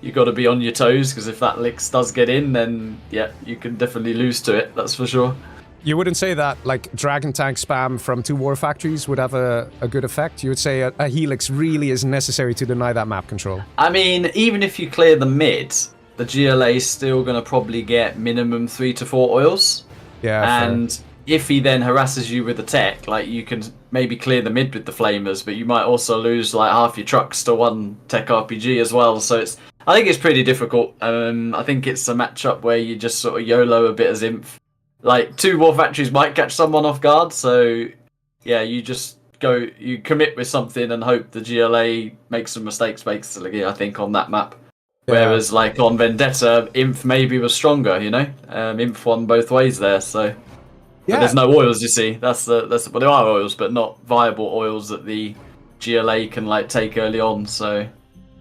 you got to be on your toes, because if that Lix does get in, then yeah, you can definitely lose to it, that's for sure. You wouldn't say that like Dragon Tank spam from 2 War Factories would have a good effect? You would say a Helix really is necessary to deny that map control? I mean, even if you clear the mid, the GLA is still going to probably get minimum 3 to 4 oils. Yeah, and fair. If he then harasses you with the tech, like you can maybe clear the mid with the flamers, but you might also lose like half your trucks to 1 tech RPG as well, so I think it's pretty difficult. I think it's a matchup where you just sort of YOLO a bit as Inf. Like, 2 War Factories might catch someone off guard, so yeah, you just you commit with something and hope the GLA makes some mistakes, basically, I think, on that map. Yeah. Whereas, like, on Vendetta, Inf maybe was stronger, you know? Inf won both ways there, so... Yeah. But there's no oils, you see. Well, there are oils, but not viable oils that the GLA can, like, take early on, so...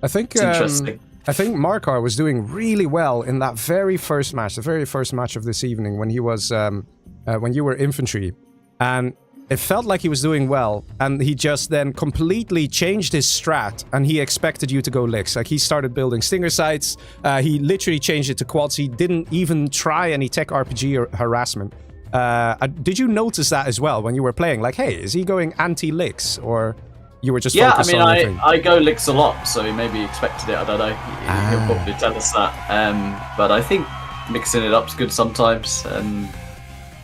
I think, it's interesting. I think Marakar was doing really well in that very first match, the very first match of this evening, when he was, when you were infantry, and it felt like he was doing well, and he just then completely changed his strat, and he expected you to go Lix. Like, he started building stinger sites, he literally changed it to quads, he didn't even try any tech RPG or harassment. Did you notice that as well when you were playing? Like, hey, is he going anti-licks, or you were just focused on your thing? I go licks a lot, so he maybe expected it. I don't know. He'll probably tell us that. But I think mixing it up's good sometimes.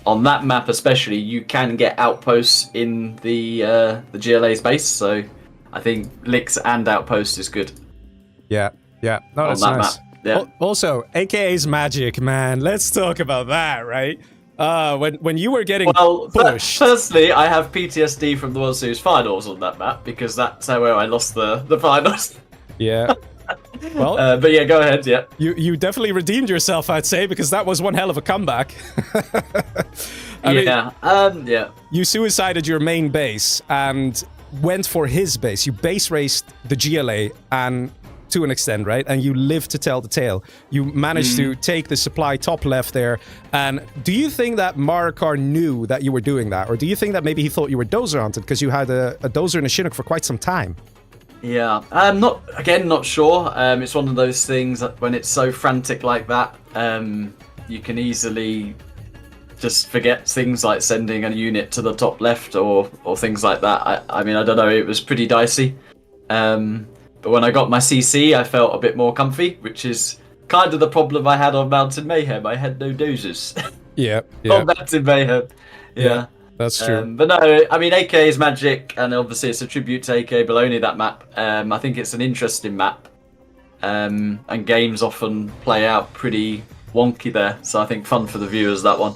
On that map especially, you can get outposts in the GLA's base, so I think licks and outposts is good. Yeah. No, that's nice. Map. Yeah. Also, AKA's magic, man. Let's talk about that, right? When you were getting pushed. Firstly, I have PTSD from the World Series finals on that map, because that's where I lost the finals. Yeah. Well, but yeah, go ahead. Yeah, you definitely redeemed yourself, I'd say, because that was one hell of a comeback. Yeah. You suicided your main base and went for his base. You base raced the GLA and to an extent, right? And you lived to tell the tale. You managed to take the supply top left there. And do you think that Marakar knew that you were doing that, or do you think that maybe he thought you were dozer hunted because you had a dozer and a Chinook for quite some time? Yeah, not sure. It's one of those things that when it's so frantic like that, you can easily just forget things like sending a unit to the top left or things like that. I mean, I don't know, it was pretty dicey. But when I got my CC, I felt a bit more comfy, which is kind of the problem I had on Mountain Mayhem. I had no dozers. Yeah. On Mountain Mayhem. Yeah. That's true. But no, I mean, AK is magic, and obviously it's a tribute to AK Baloney, that map. I think it's an interesting map. And games often play out pretty wonky there, so I think fun for the viewers, that one.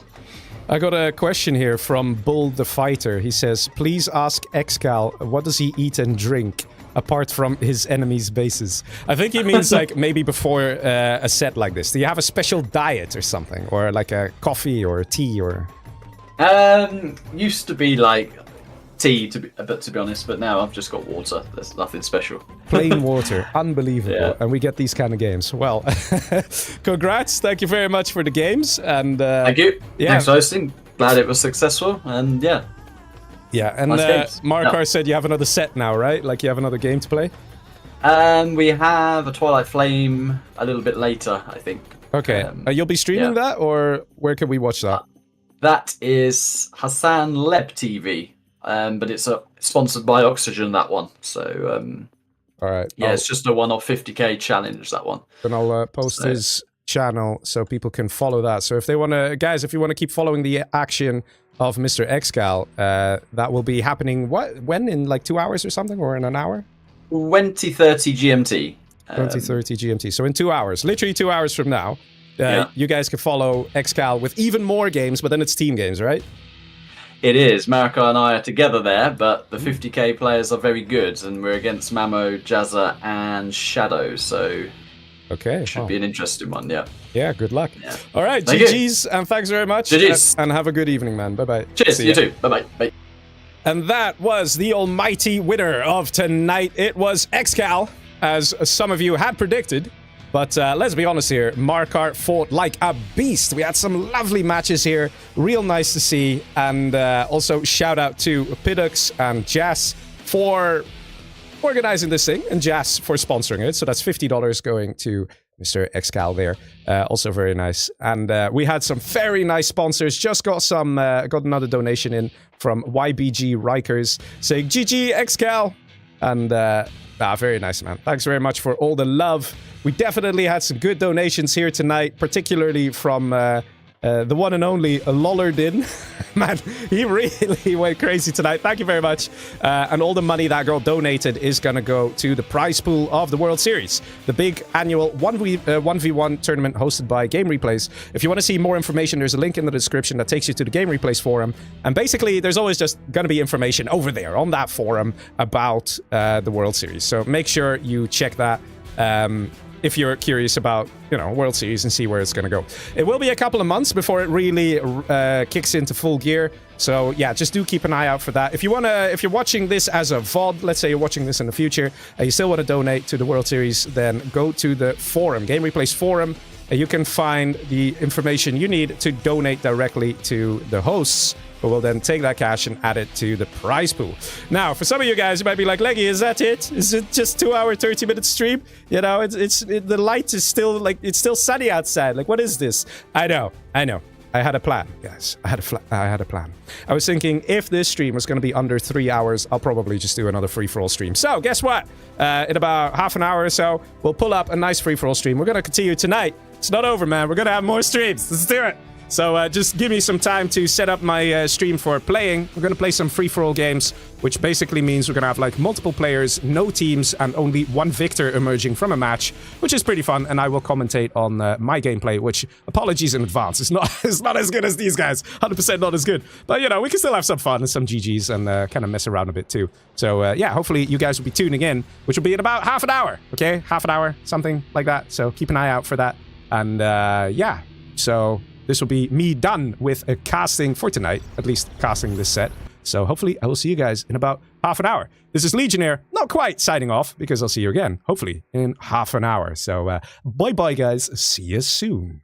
I got a question here from Bull the Fighter. He says, please ask ExCaL, what does he eat and drink apart from his enemies' bases? I think he means like maybe before a set like this. Do you have a special diet or something? Or like a coffee or a tea or... Used to be like tea, to be honest, but now I've just got water. There's nothing special. Plain water, unbelievable. Yeah. And we get these kind of games. Well, congrats! Thank you very much for the games, and thank you. Yeah. Thanks for hosting. Glad it was successful, and yeah. Yeah, and nice Marakar said you have another set now, right? Like you have another game to play. We have a Twilight Flame a little bit later, I think. Okay, you'll be streaming that, or where can we watch that? That is Hassan Leb TV, but it's sponsored by Oxygen, that one. So, all right. Yeah, it's just a one-off 50k challenge, that one. And I'll post his channel so people can follow that. So if they want to, guys, if you want to keep following the action of Mr. ExCaL, that will be happening, when? In like 2 hours or something, or in an hour? 20:30 GMT. 20:30 GMT. So in 2 hours, literally 2 hours from now. You guys can follow ExCaL with even more games, but then it's team games, right? It is. Marakar and I are together there, but the 50k players are very good, and we're against Mamo, Jazza, and Shadow, so okay, should be an interesting one, yeah. Yeah, good luck. Yeah. All right, GG's, and thanks very much. GG's. And have a good evening, man. Bye-bye. Cheers, you too. Bye-bye. Bye. And that was the almighty winner of tonight. It was ExCaL, as some of you had predicted. But let's be honest here, Marakar fought like a beast. We had some lovely matches here, real nice to see. And also shout out to Piddox and Jazz for organizing this thing, and Jazz for sponsoring it. So that's $50 going to Mr. ExCaL there. Also very nice. And we had some very nice sponsors. Just got another donation in from YBG Rikers saying GG ExCaL. And very nice, man. Thanks very much for all the love. We definitely had some good donations here tonight, particularly from the one and only Lollardin. Man, he really went crazy tonight. Thank you very much. And all the money that got donated is going to go to the prize pool of the World Series, the big annual 1v1 tournament hosted by GameReplays. If you want to see more information, there's a link in the description that takes you to the GameReplays forum. And basically, there's always just going to be information over there on that forum about the World Series. So make sure you check that. If you're curious about, World Series and see where it's going to go. It will be a couple of months before it really kicks into full gear. So yeah, just do keep an eye out for that. If you're watching this as a VOD, let's say you're watching this in the future, and you still want to donate to the World Series, then go to the forum, GameReplays forum. You can find the information you need to donate directly to the hosts, who will then take that cash and add it to the prize pool. Now, for some of you guys, you might be like, Leggy, is that it? Is it just 2 hour, 30-minute stream? The light is still, it's still sunny outside. Like, what is this? I know. I had a plan, guys. I had a plan. I was thinking if this stream was going to be under 3 hours, I'll probably just do another free-for-all stream. So, guess what? In about half an hour or so, we'll pull up a nice free-for-all stream. We're going to continue tonight. It's not over, man. We're going to have more streams. Let's do it. So just give me some time to set up my stream for playing. We're going to play some free-for-all games, which basically means we're going to have like multiple players, no teams, and only one victor emerging from a match, which is pretty fun. And I will commentate on my gameplay, which, apologies in advance, it's not as good as these guys. 100% not as good. But, you know, we can still have some fun and some GGs and kind of mess around a bit too. So, yeah, hopefully you guys will be tuning in, which will be in about half an hour, okay? Half an hour, something like that. So keep an eye out for that. And, yeah, so... this will be me done with a casting for tonight, at least casting this set. So hopefully I will see you guys in about half an hour. This is Legionnaire, not quite signing off, because I'll see you again, hopefully, in half an hour. So bye-bye, guys. See you soon.